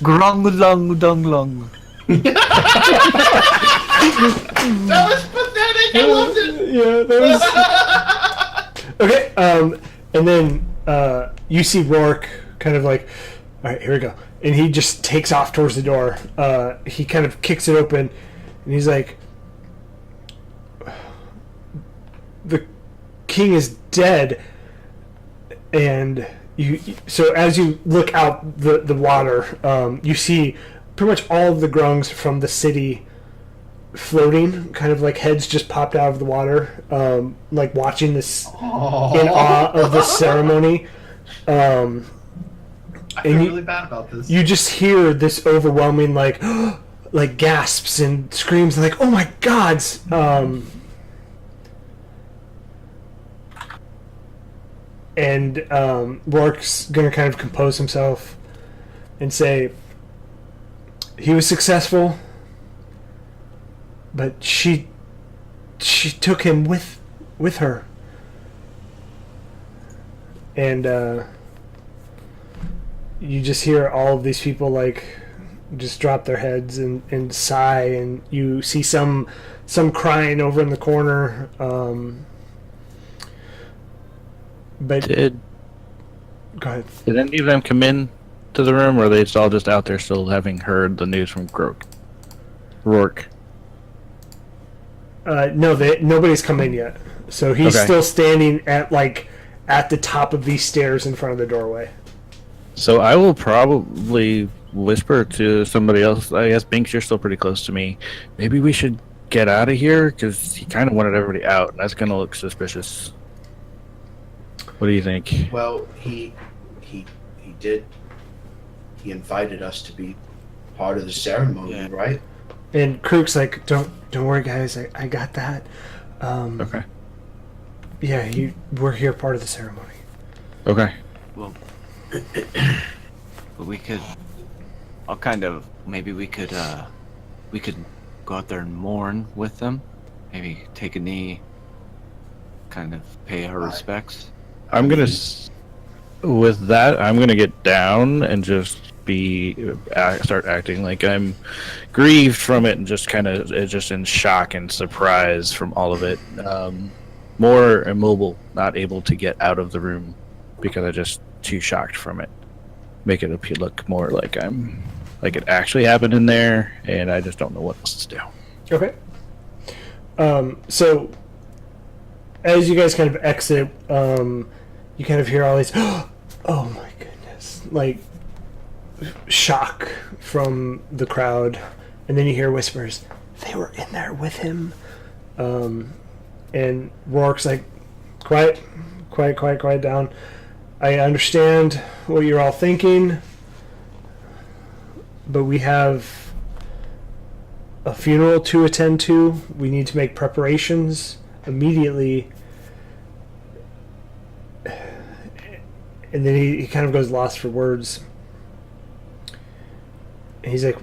Grung lung dung lung. That was pathetic. I loved it. Yeah, that was... Okay, and then you see Rourke kind of like, all right, here we go. And he just takes off towards the door. He kind of kicks it open, and he's like, the king is dead. And so as you look out the water, you see pretty much all of the grungs from the city floating, kind of like heads just popped out of the water, like watching this in awe of this ceremony. I feel really bad about this. You just hear this overwhelming like like gasps and screams like, oh my gods. And Rourke's gonna kind of compose himself and say, he was successful, but she took him with her. And you just hear all of these people like just drop their heads and sigh, and you see some crying over in the corner. But Did go ahead. any of them come in to the room, or are they all just out there still having heard the news from Rourke? No, nobody's come in yet. So he's Okay. still standing at the top of these stairs in front of the doorway. So I will probably whisper to somebody else. I guess Binks, you're still pretty close to me. Maybe we should get out of here, because he kind of wanted everybody out, and that's going to look suspicious. What do you think? Well, he did. He invited us to be part of the ceremony, Yeah. right? And Krook's like, don't worry, guys. I got that. Okay. Yeah, we're here part of the ceremony. Okay. Well, but we could. Maybe we could go out there and mourn with them. Maybe take a knee. Kind of pay our respects. I'm gonna. With that, I'm gonna get down and just start acting like I'm grieved from it and just kind of just in shock and surprise from all of it. More immobile, not able to get out of the room because I'm just too shocked from it. Make it look more like it actually happened in there, and I just don't know what else to do. Okay. So as you guys kind of exit, you kind of hear all these, oh my goodness, like shock from the crowd, and then you hear whispers, they were in there with him. And Rourke's like, quiet down. I understand what you're all thinking, but we have a funeral to attend to. We need to make preparations immediately. And then he kind of goes lost for words. And he's like,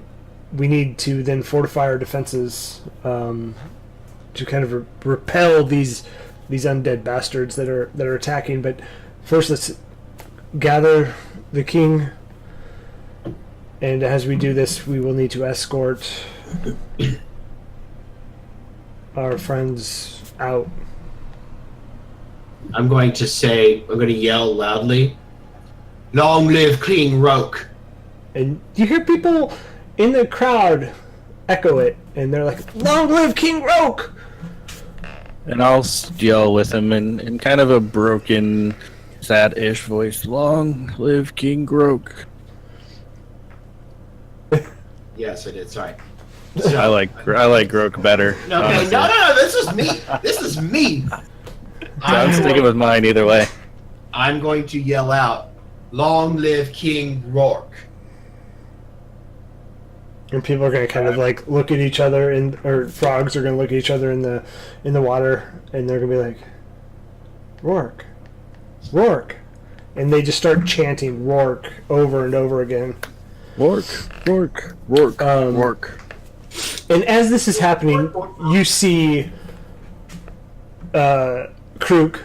we need to then fortify our defenses to kind of repel these undead bastards that are attacking. But first, let's gather the king. And as we do this, we will need to escort our friends out. I'm going to yell loudly, "Long live King Roke!" And you hear people in the crowd echo it, and they're like, "Long live King Roke!" And I'll yell with him in kind of a broken, sad-ish voice. Long live King Grung. Yes, I did. Sorry. I like Grung better. No, honestly. no. This is me. This is me. I'm sticking with mine either way. I'm going to yell out, "Long live King Rourke!" And people are going to kind of like look at each other, or frogs are going to look at each other in the water, and they're going to be like, "Rourke, Rourke," and they just start chanting Rourke over and over again. Rourke, Rourke, Rourke, Rourke. And as this is happening, you see Krook.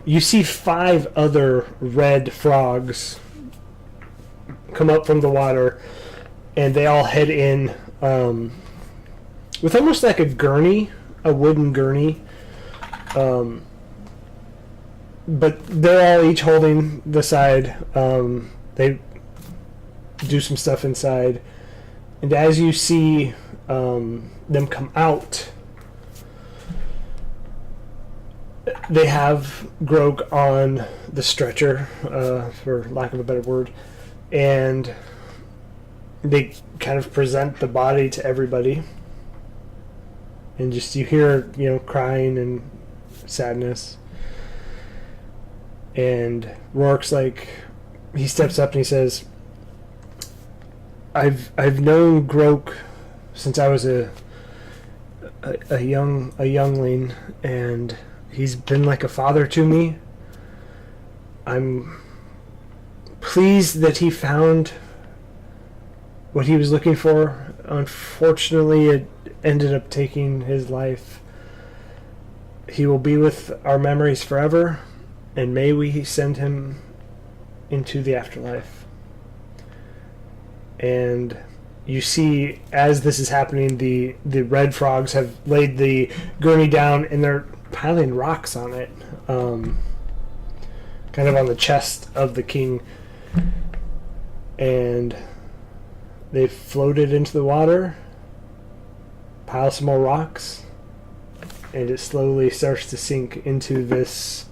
You see 5 other red frogs come up from the water, and they all head in with almost like a gurney, a wooden gurney. But they're all each holding the side. They do some stuff inside. And as you see them come out, they have Grog on the stretcher, for lack of a better word, and they kind of present the body to everybody, and just you hear crying and sadness. And Rourke's like, he steps up and he says, I've known Grog since I was a youngling, and he's been like a father to me. I'm pleased that he found what he was looking for. Unfortunately, it ended up taking his life. He will be with our memories forever, and may we send him into the afterlife. And you see, as this is happening, the red frogs have laid the gurney down, and they're piling rocks on it, kind of on the chest of the king. And they floated into the water, pile some more rocks, and it slowly starts to sink into this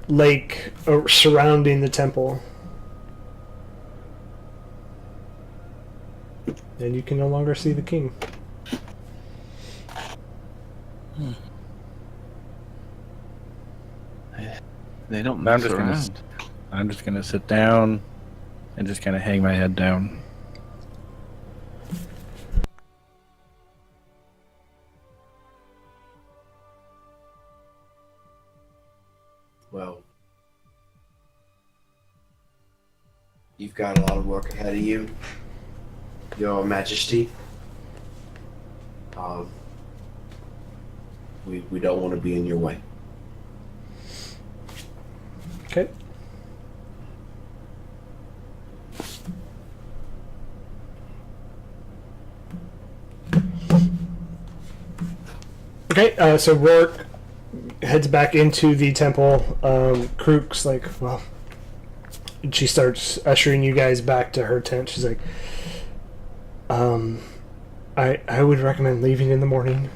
lake surrounding the temple. And you can no longer see the king. They don't I'm mess just gonna around. I'm just gonna sit down and just kind of hang my head down. Well, you've got a lot of work ahead of you, Your Majesty. We don't want to be in your way. Okay. Okay, so Rourke heads back into the temple. Krook's like, well, and she starts ushering you guys back to her tent. She's like, I would recommend leaving in the morning.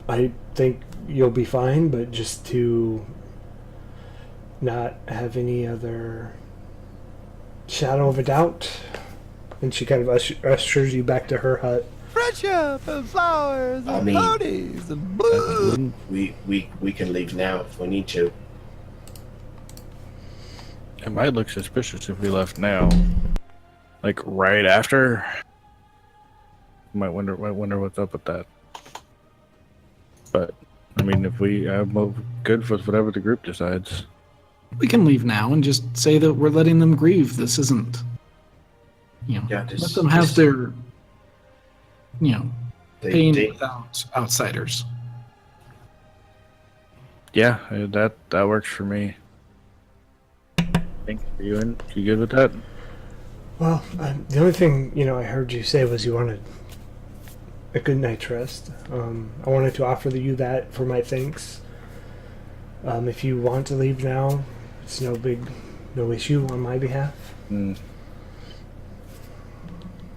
I think you'll be fine, but just to not have any other shadow of a doubt. And she kind of ushers you back to her hut. Friendship and flowers and ponies and blue. We can leave now if we need to. It might look suspicious if we left now. Like right after. Might wonder what's up with that. But I mean, if I'm good with whatever the group decides. We can leave now and just say that we're letting them grieve. This isn't, Yeah, let them have their, pain they, without outsiders. Yeah, that works for me. Thanks for you. You good with that? Well, the only thing, I heard you say was you wanted a good night's rest. I wanted to offer you that for my thanks. If you want to leave now, it's no issue on my behalf. I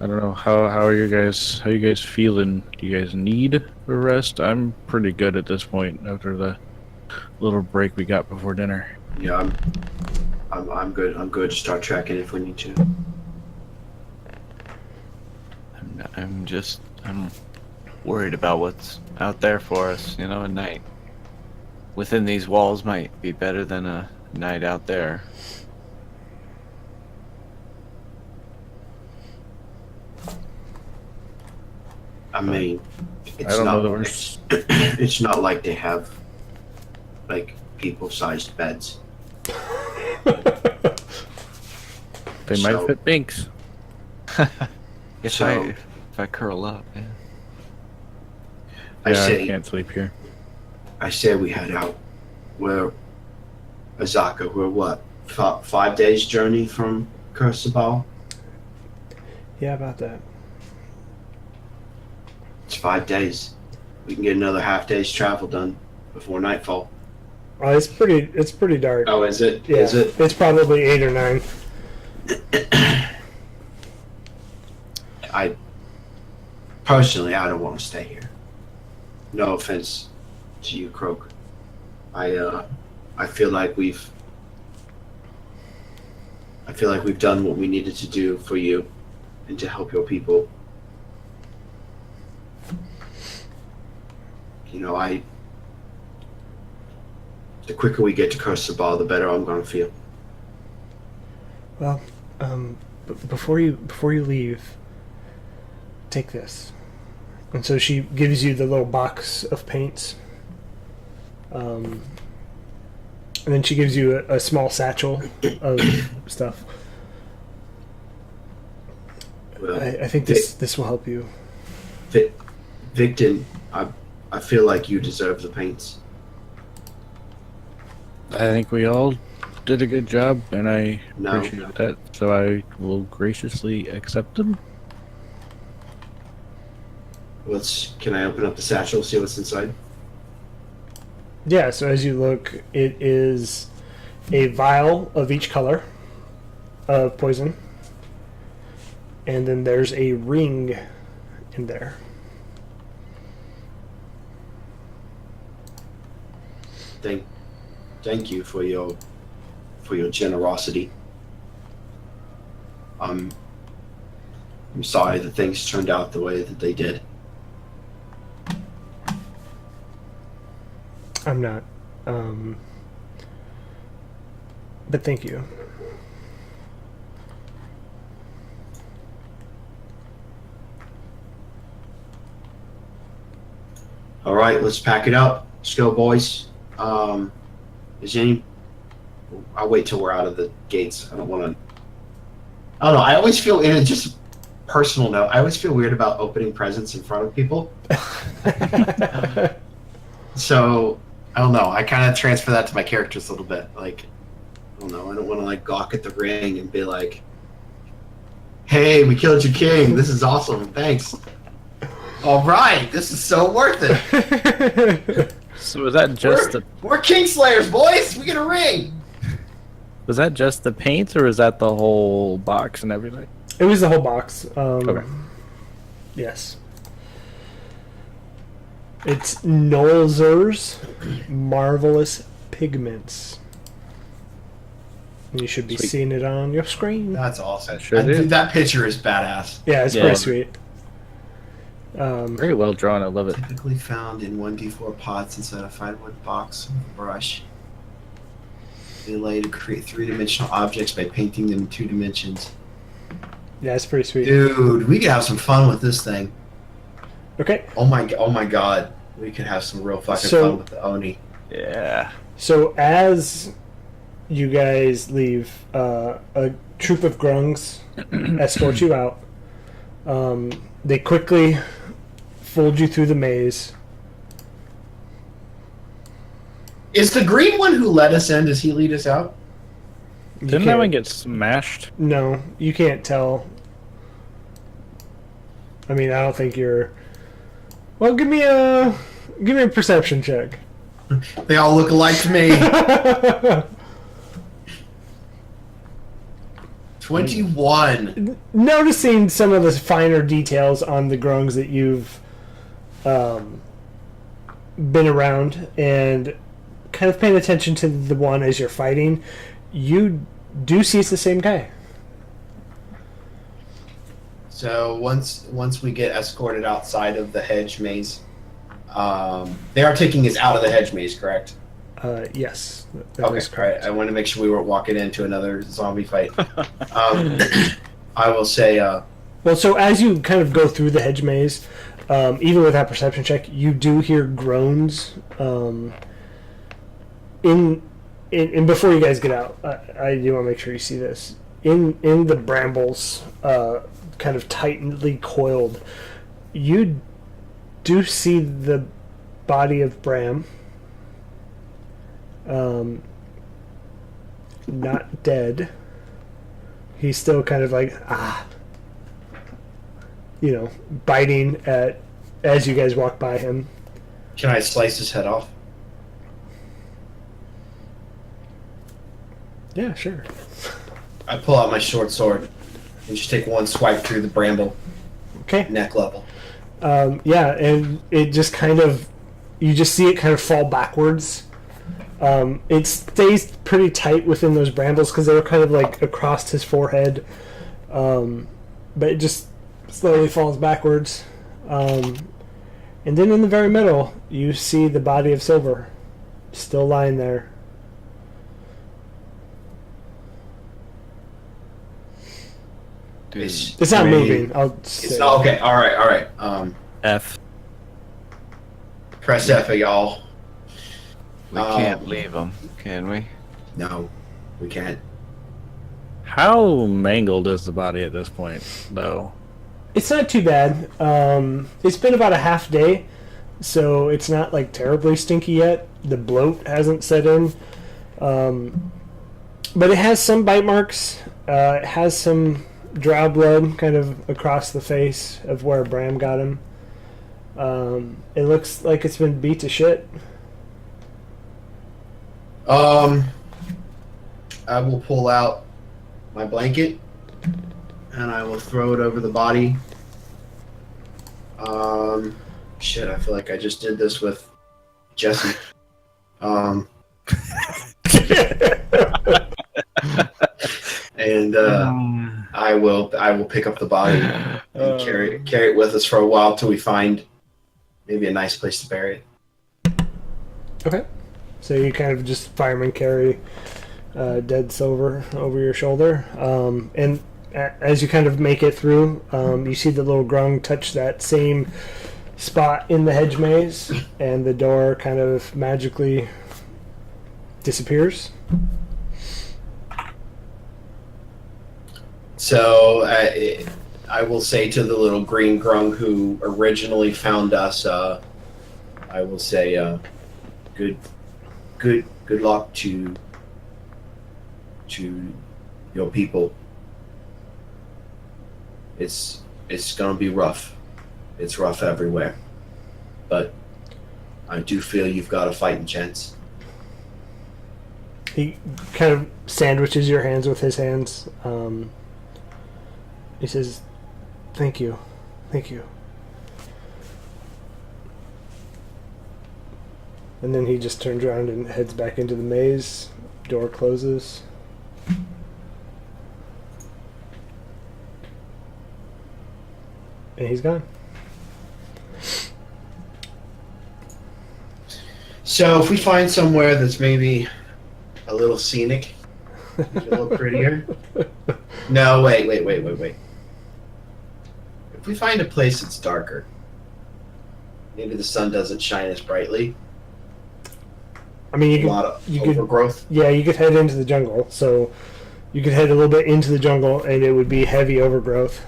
don't know how are you guys feeling? Do you guys need a rest? I'm pretty good at this point after the little break we got before dinner. Yeah, I'm good. I'm good to start tracking if we need to. I'm worried about what's out there for us. A night within these walls might be better than a night out there. I mean, it's I don't not. know that we're It's not like they have like people-sized beds. They might So- fit Binks. If I curl up, yeah. I I say can't sleep here. I say we head out. We're Azaka. We're what? 5 days journey from Kursabal? Yeah, about that. It's 5 days. We can get another half day's travel done before nightfall. It's pretty dark. Oh, is it? Yeah, Is it? It's probably 8 or 9. I don't want to stay here. No offense to you, Croak. I feel like we've done what we needed to do for you and to help your people. The quicker we get to Kursabal, the better I'm gonna feel. Well, before you leave, take this. And so she gives you the little box of paints. And then she gives you a small satchel of stuff. Well, I think this will help you. Victon, I feel like you deserve the paints. I think we all did a good job, and I No. appreciate that. So I will graciously accept them. Can I open up the satchel, see what's inside? Yeah, so as you look, it is a vial of each color of poison. And then there's a ring in there. Thank you for your generosity. I'm sorry that things turned out the way that they did. I'm not. but thank you. All right, let's pack it up. Let's go, boys. Is any? I'll wait till we're out of the gates. I don't want to. I don't know. I always feel, in just personal note, I always feel weird about opening presents in front of people. So I don't know. I kind of transfer that to my characters a little bit. Like, I don't know. I don't want to like gawk at the ring and be like, "Hey, we killed your king. This is awesome. Thanks." All right, this is so worth it. So was that just We're Kingslayers, boys. We get a ring. was that just the paint, or was that the whole box and everything? It was the whole box. Okay. Yes. It's Nolzur's Marvelous Pigments. You should be Sweet. seeing it on your screen. That's awesome. Sure Dude, did. that picture is badass. Yeah, it's Yeah. pretty sweet. Very well drawn. I love it. Typically found in 1d4 pots inside a fine wood box with a brush. They lay to create three-dimensional objects by painting them in 2 dimensions. Yeah, it's pretty sweet. Dude, we could have some fun with this thing. Okay, Oh my god. We could have some real fucking So- fun with the Oni. Yeah. so as you guys leave, a troop of grungs escort you out. They quickly fold you through the maze. Is the green one who led us in, does he lead us out? You Didn't that can't- one get smashed? No, you can't tell. I mean, I don't think you're. Well, give me a perception check. They all look alike to me. 21. Noticing some of the finer details on the grungs that you've been around, and kind of paying attention to the one as you're fighting, you do see it's the same guy. So once we get escorted outside of the hedge maze, they are taking us out of the hedge maze, correct? Yes. that Okay, is all right. I want to make sure we weren't walking into another zombie fight. I will say, Well, so as you kind of go through the hedge maze, even with that perception check, you do hear groans. In before you guys get out, I do want to make sure you see this. In the brambles, kind of tightly coiled, you do see the body of Bram. Not dead. He's still kind of like biting at as you guys walk by him. can I slice his head off? Yeah, sure. I pull out my short sword and just take one swipe through the bramble, Okay. neck level. Yeah, and it just kind of, you just see it kind of fall backwards. It stays pretty tight within those brambles because they were kind of like across his forehead. But it just slowly falls backwards. And then in the very middle, you see the body of Silver still lying there. Dude, It's not moving. I'll say. It's not, okay, all right. F. Press F, y'all. we can't leave them, can we? No, we can't. How mangled is the body at this point, though? It's not too bad. It's been about a half day, so it's not like terribly stinky yet. The bloat hasn't set in. But it has some bite marks. It has some drow blood kind of across the face of where Bram got him. It looks like it's been beat to shit. I will pull out my blanket and I will throw it over the body. Shit, I feel like I just did this with Jesse. And I will pick up the body and carry it with us for a while till we find maybe a nice place to bury it. Okay. So you kind of just fireman carry dead silver over your shoulder. And as you kind of make it through, you see the little grung touch that same spot in the hedge maze, and the door kind of magically disappears. So I will say to the little green grung who originally found us, I will say, good luck to your people. It's gonna be rough. It's rough everywhere, but I do feel you've got a fighting chance. He kind of sandwiches your hands with his hands. He says, "Thank you. Thank you." And then he just turns around and heads back into the maze. Door closes. And he's gone. So if we find somewhere that's maybe a little scenic, a little prettier. No, wait. If we find a place that's darker, maybe the sun doesn't shine as brightly. I mean, A lot of overgrowth. Yeah, you could head into the jungle. So you could head a little bit into the jungle, and it would be heavy overgrowth.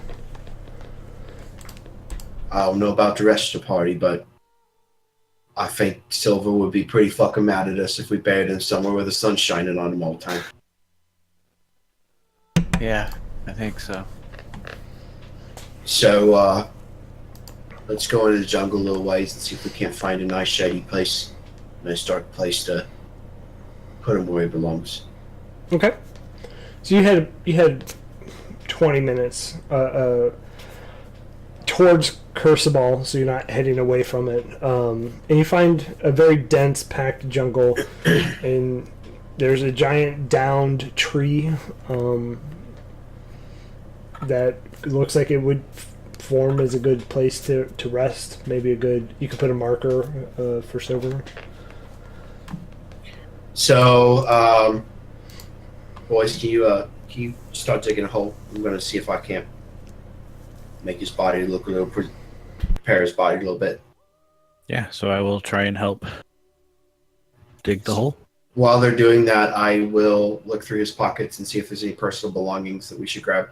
I don't know about the rest of the party, but I think Silver would be pretty fucking mad at us if we buried him somewhere where the sun's shining on him all the time. Yeah, I think so. So, let's go into the jungle a little ways and see if we can't find a nice shady place. A nice dark place to put him where he belongs. Okay. So you had 20 minutes towards Curseball, so you're not heading away from it. And you find a very dense, packed jungle, and there's a giant downed tree that looks like it would form as a good place to rest. Maybe you could put a marker for Silver. So, boys, can you start digging a hole? I'm gonna see if I can't make his body look a little, prepare his body a little bit. Yeah, so I will try and help dig the hole. While they're doing that, I will look through his pockets and see if there's any personal belongings that we should grab.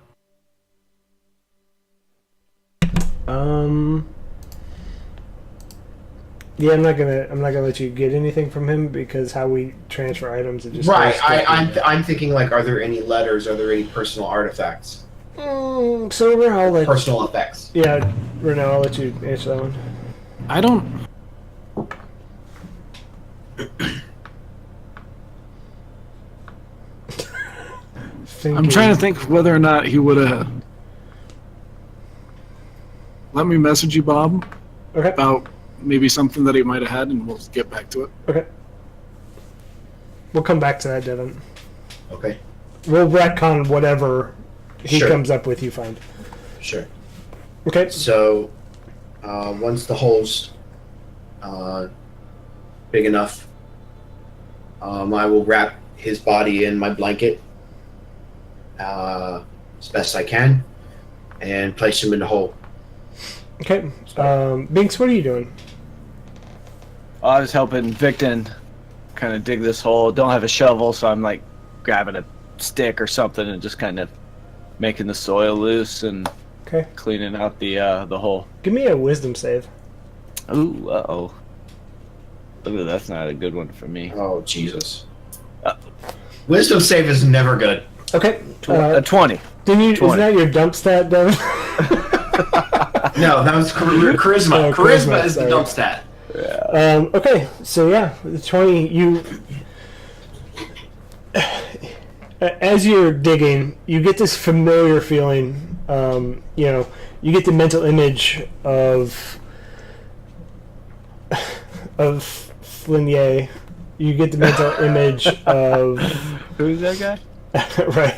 Yeah, I'm not gonna let you get anything from him because how we transfer items it just Right. goes straight to- I'm thinking like, are there any letters? Are there any personal artifacts? Silver, I'll let Personal effects. Yeah, Renaud, I'll let you answer that one. I don't. I'm trying to think whether or not he would have let me message you, Bob, Okay. about maybe something that he might have had, and we'll get back to it. Okay. We'll come back to that, Devin. Okay. We'll retcon whatever he Sure. comes up with. You find. Sure. Okay. So, once the hole's big enough, I will wrap his body in my blanket as best I can and place him in the hole. Okay. Binks, what are you doing? I was helping Victon kind of dig this hole. Don't have a shovel, so I'm like grabbing a stick or something and just kind of making the soil loose and Okay. cleaning out the hole. Give me a wisdom save. Ooh, uh-oh. Ooh, that's not a good one for me. Oh, Jesus. Wisdom save is never good. Okay. A 20. Didn't you? 20. Isn't that your dump stat, Devin? No, that was charisma. Oh, charisma is the sorry. dump stat. Okay, so yeah, the 20. You, as you're digging, you get this familiar feeling. You get the mental image of Flinier. You get the mental image of Who's that guy? right.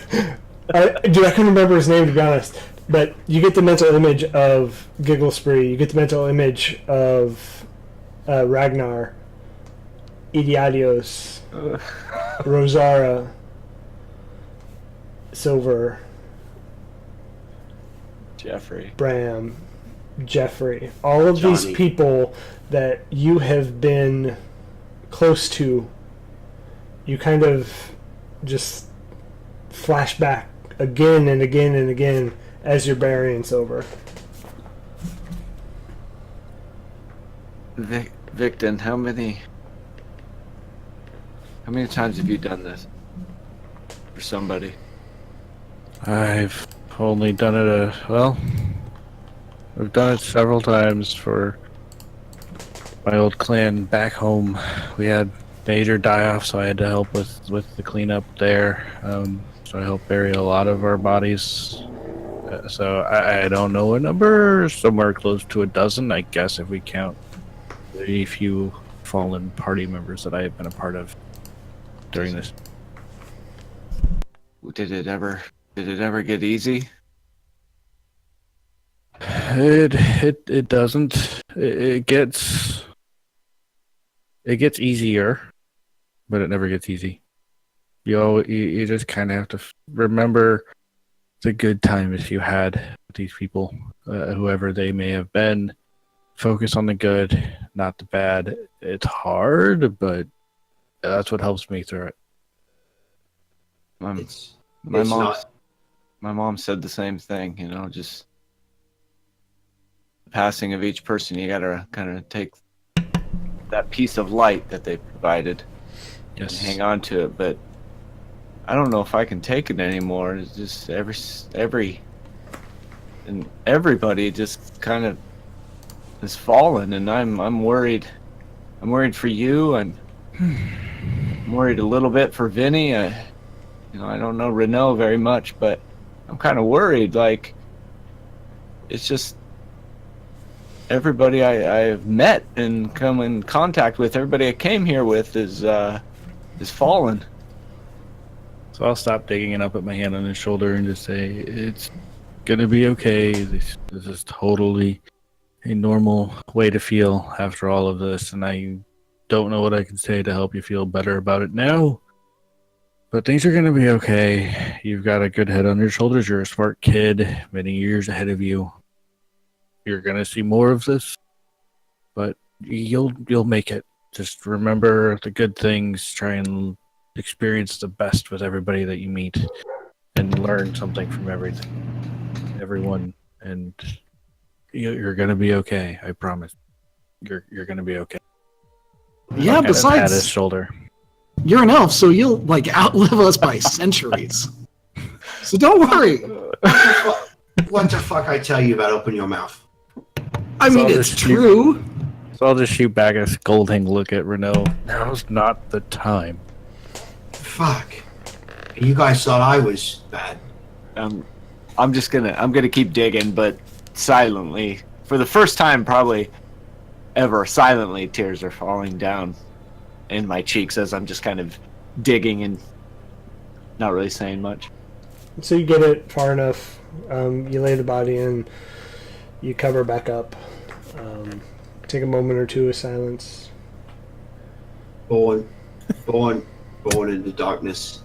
Dude, I couldn't remember his name to be honest. But you get the mental image of Giggle Spree. You get the mental image of Ragnar, Idiadios, Rosara, Silver, Jeffrey. Bram, Jeffrey, all of these Johnny. people that you have been close to, you kind of just flash back again and again and again as you're burying Silver. Victon, how many times have you done this for somebody? I've only done it I've done it several times for my old clan back home. We had major die-off, so I had to help with the cleanup there. So I helped bury a lot of our bodies. So I don't know a number, somewhere close to a dozen, I guess, if we count the few fallen party members that I have been a part of during this. Did it ever get easy? It doesn't. It gets easier, but it never gets easy. You just kind of have to remember the good times you had with these people, whoever they may have been. Focus on the good, not the bad. It's hard, but that's what helps me through it. My mom said the same thing. Just the passing of each person. You gotta kind of take that piece of light that they provided, and hang on to it. But I don't know if I can take it anymore. It's just everybody just kind of has fallen, and I'm worried. I'm worried for you, and I'm worried a little bit for Vinny. I don't know Renault very much, but I'm kind of worried. Like, it's just everybody I've met and come in contact with, everybody I came here with is fallen. So I'll stop digging and I'll put my hand on his shoulder and just say, it's gonna be okay. This is totally a normal way to feel after all of this, and I don't know what I can say to help you feel better about it now. But things are gonna be okay. You've got a good head on your shoulders. You're a smart kid, many years ahead of you. You're gonna see more of this, but you'll make it. Just remember the good things. Try and experience the best with everybody that you meet, and learn something from everyone, and you're gonna be okay. I promise. You're gonna be okay. Yeah, Pat his besides, shoulder. you're an elf, so you'll outlive us by centuries. So don't worry. What the fuck I tell you about open your mouth? I mean, So it's this- true. So I'll just shoot back a scolding look at Renault. Now's not the time. Fuck. You guys thought I was bad. I'm gonna keep digging, but silently. For the first time probably ever, silently tears are falling down in my cheeks as I'm just kind of digging and not really saying much. So you get it far enough, you lay the body in, you cover back up, take a moment or two of silence. Born in the darkness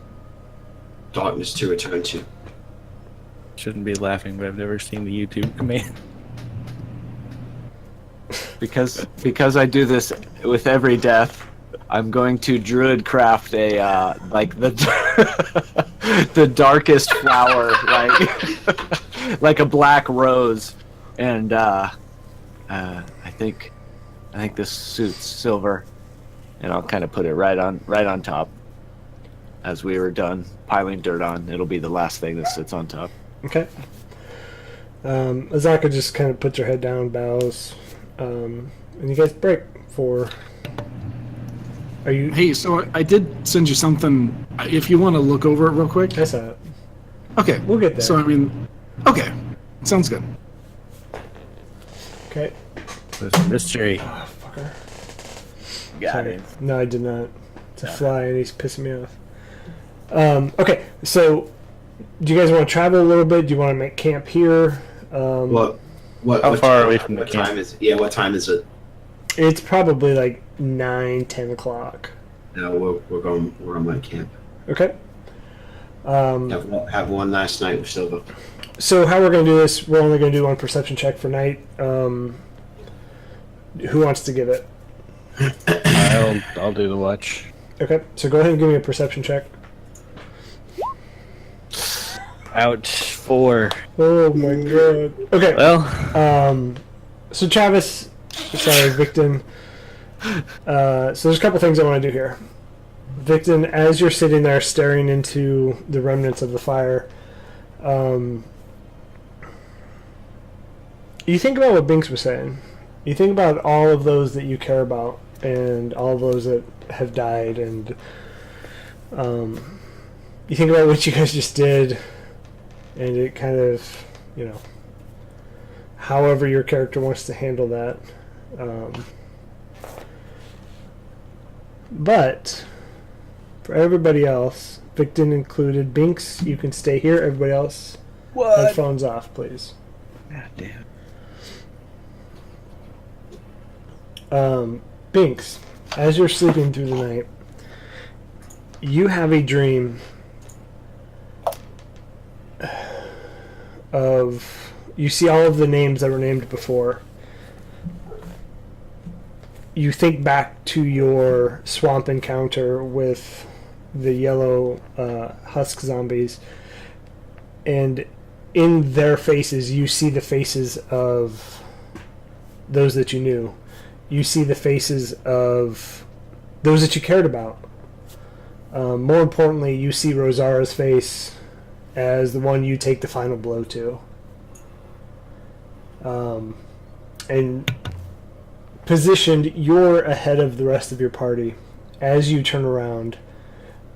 to return to. Shouldn't be laughing, but I've never seen the YouTube command. Because I do this with every death, I'm going to druid craft a like the the darkest flower, like a black rose, and I think this suits Silver, and I'll kind of put it right on top. As we were done piling dirt on, it'll be the last thing that sits on top. Okay. Azaka just kind of puts her head down, bows, and you guys break for. Are you? Hey, so I did send you something. If you want to look over it real quick. I saw it. Okay. We'll get there. So, I mean, okay. Sounds good. Okay. This mystery. Oh, fucker. Got Sorry. it. No, I did not. It's a fly, and he's pissing me off. Okay, so do you guys want to travel a little bit? Do you want to make camp here? What How far away from the what camp? time is? Yeah, what time is it? It's probably like 9, 10 o'clock. No, we're on my camp. Okay. Have one last night with Silva. So how we're going to do this, we're only going to do one perception check for night. Who wants to give it? I'll do the watch. Okay, so go ahead and give me a perception check. Ouch, 4. Oh my god. Okay. Well, So Travis, sorry, Victon. So there's a couple things I want to do here. Victon, as you're sitting there staring into the remnants of the fire, you think about what Binks was saying. You think about all of those that you care about and all of those that have died, and you think about what you guys just did, and it kind of, however your character wants to handle that. But for everybody else, Victon included, Binks, you can stay here. Everybody else, headphones off, please. God damn. Binks, as you're sleeping through the night, you have a dream of, you see all of the names that were named before. You think back to your swamp encounter with the yellow husk zombies, and in their faces you see the faces of those that you knew. You see the faces of those that you cared about. More importantly, you see Rosara's face as the one you take the final blow to. And positioned, you're ahead of the rest of your party. As you turn around,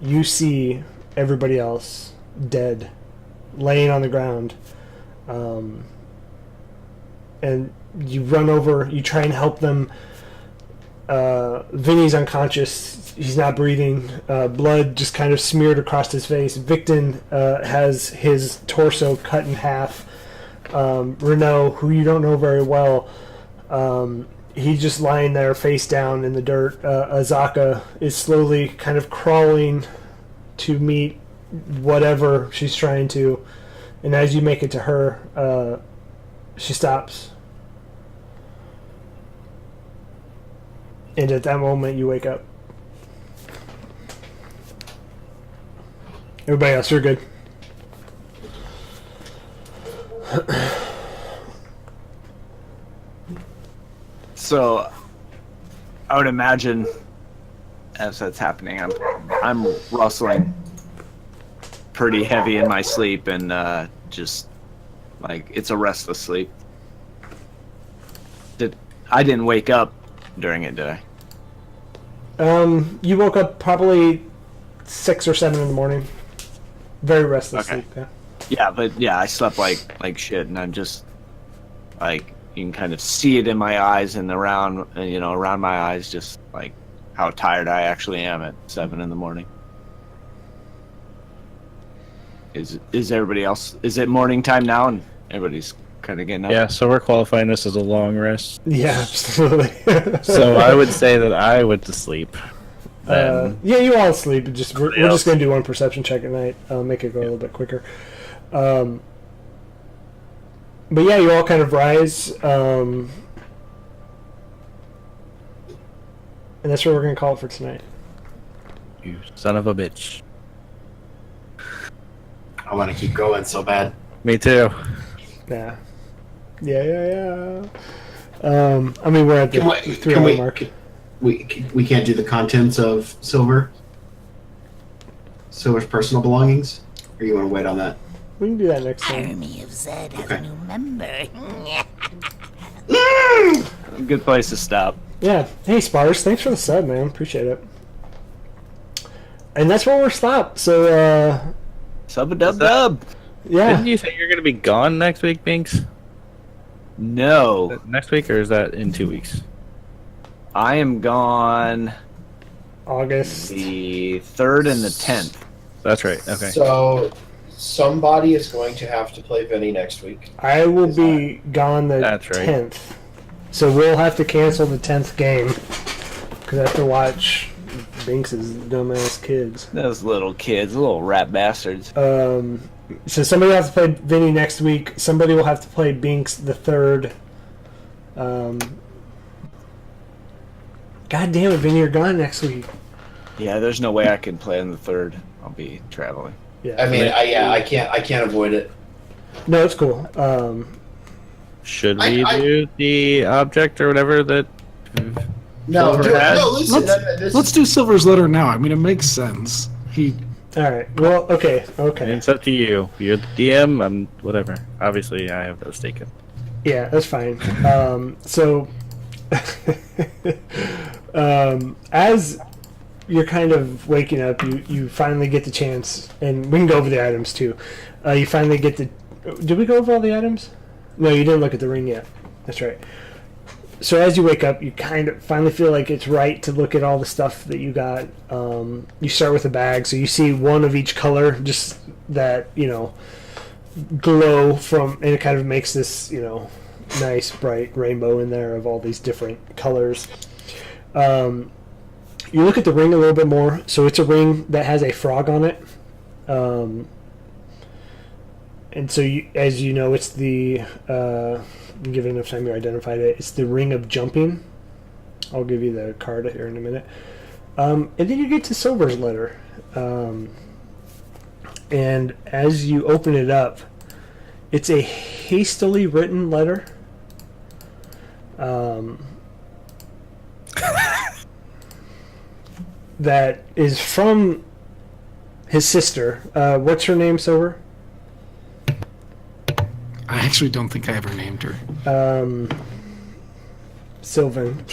you see everybody else dead, laying on the ground. And you run over, you try and help them. Vinny's unconscious, he's not breathing, blood just kind of smeared across his face. Victon has his torso cut in half. Renault, who you don't know very well, he's just lying there face down in the dirt. Azaka is slowly kind of crawling to meet whatever she's trying to, and as you make it to her, she stops. And at that moment, you wake up. Everybody else, you're good. So, I would imagine, as that's happening, I'm rustling pretty heavy in my sleep, and just like it's a restless sleep. I didn't wake up during it, did I? You woke up probably 6 or 7 in the morning. Very restless sleep. Yeah. Yeah, I slept like shit, and I'm just like, you can kind of see it in my eyes and around my eyes, just like how tired I actually am at 7 in the morning. Is everybody else? Is it morning time now, and everybody's kind of getting up? Yeah, so we're qualifying this as a long rest. Yeah, absolutely. So I would say that I went to sleep. Yeah, you all sleep. We're just going to do one perception check at night. Make it go a little bit quicker. But yeah, you all kind of rise. And that's what we're going to call it for tonight. You son of a bitch. I want to keep going so bad. Me too. Yeah. Yeah. I mean, we're at the 3-hour mark. We can't do the contents of Silver's personal belongings? Or you want to wait on that? We can do that next time. Army of Zed has a new member. Good place to stop. Yeah. Hey, Spars, thanks for the sub, man. Appreciate it. And that's where we're stopped. So, Sub-a-dub-dub. yeah. Didn't you say you're going to be gone next week, Binks? No. Next week, or is that in 2 weeks? I am gone August. the 3rd and the 10th. That's right. Okay. So, somebody is going to have to play Vinny next week. I will be gone the That's right. 10th. So we'll have to cancel the 10th game because I have to watch Binks' dumbass kids. Those little kids, little rat bastards. So somebody will have to play Vinny next week. Somebody will have to play Binks the third. God damn it, Vinny, you're gone next week. Yeah, there's no way I can play on the 3rd. I'll be traveling. Yeah. I mean, I can't avoid it. No, it's cool. Should we do the object or whatever that? No, listen. Let's do Silver's letter now. I mean, it makes sense. All right. Well, okay. It's up to you. You're the DM. I'm whatever. Obviously, I have no stake in. Yeah, that's fine. So, as you're kind of waking up, you finally get the chance, and we can go over the items too. You finally get the. Did we go over all the items? No, you didn't look at the ring yet. That's right. So as you wake up, you kind of finally feel like it's right to look at all the stuff that you got. You start with a bag, so you see one of each color, just that, glow from, and it kind of makes this, nice bright rainbow in there of all these different colors. You look at the ring a little bit more. So it's a ring that has a frog on it. And so, as you know, it's the... give it enough time, you identified it. It's the ring of jumping. I'll give you the card here in a minute. And then you get to Silver's letter. And as you open it up, it's a hastily written letter. That is from his sister. What's her name, Silver? I actually don't think I ever named her. Sylvan.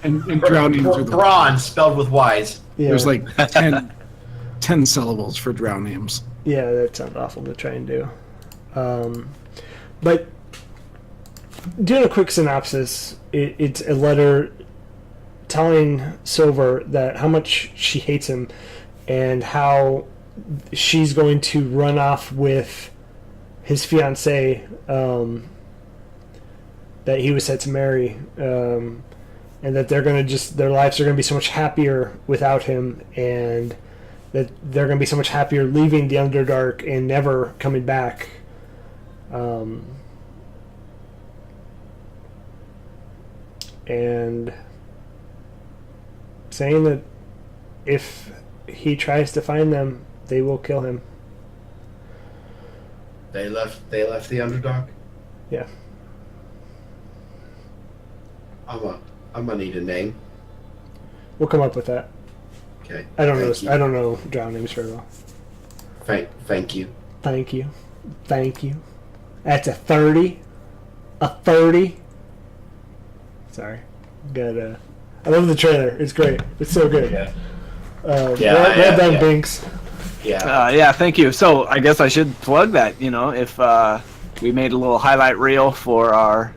And drowning through the... Braun, spelled with Y's. Yeah. There's like 10 syllables for drow names. Yeah, that sounds awful to try and do. But doing a quick synopsis, it's a letter telling Silver that how much she hates him and how she's going to run off with his fiancée that he was set to marry, and that they're going to their lives are going to be so much happier without him, and that they're going to be so much happier leaving the Underdark and never coming back. And saying that if he tries to find them, they will kill him. They left the Underdark? Yeah. I'm gonna need a name. We'll come up with that. Okay. I don't Thank you. know. I don't know drow names very well. Thank you. Thank you. Thank you. That's a 30. A 30. Sorry. Got I love the trailer. It's great. It's so good. Yeah. Well done, yeah. Binks. Yeah. Yeah, thank you. So I guess I should plug that. If we made a little highlight reel for our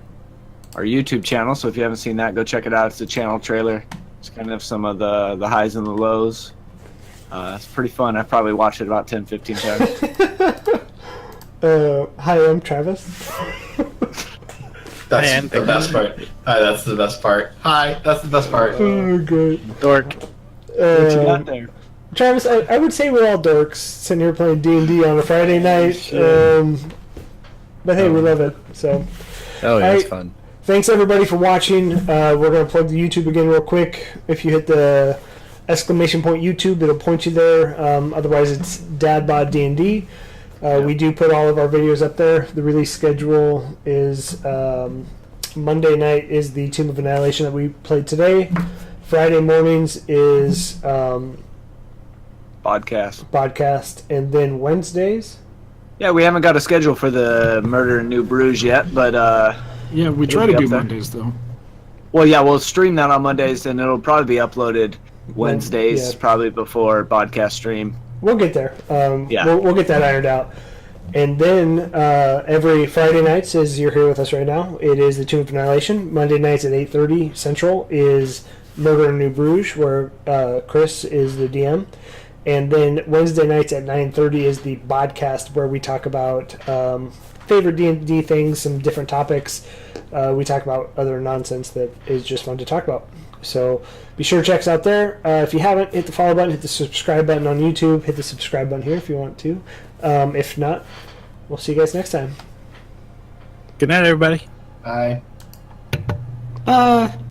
YouTube channel, so if you haven't seen that, go check it out. It's a channel trailer. It's kind of some of the highs and the lows. It's pretty fun. I've probably watched it about 10, 15 times. Hi, I'm Travis. That's the best part. Hi, that's the best part. Hi, that's the best part. Oh, good. Dork. What you got there? Travis, I would say we're all dorks sitting here playing D&D on a Friday night. But hey, we love it. So, Oh yeah, it's fun. thanks everybody for watching. We're going to plug the YouTube again real quick. If you hit the exclamation point YouTube, it'll point you there. Otherwise, it's DadBodDnd. We do put all of our videos up there. The release schedule is Monday night is the Tomb of Annihilation that we played today. Friday mornings is podcast, and then Wednesdays. Yeah, we haven't got a schedule for the Murder in New Bruges yet, but Yeah, we try It'll to be do up there. Mondays, though. well, yeah, we'll stream that on Mondays, and it'll probably be uploaded Wednesdays, Yeah. probably before podcast stream. We'll get there. Yeah. We'll get that ironed out. And then every Friday nights, as you're here with us right now, it is the Tomb of Annihilation. Monday nights at 8:30 Central is Murder in New Bruges, where Chris is the DM. And then Wednesday nights at 9:30 is the podcast, where we talk about favorite D&D things, some different topics. We talk about other nonsense that is just fun to talk about. So be sure to check us out there. If you haven't, hit the follow button, hit the subscribe button on YouTube, hit the subscribe button here if you want to. If not, we'll see you guys next time. Good night, everybody. Bye.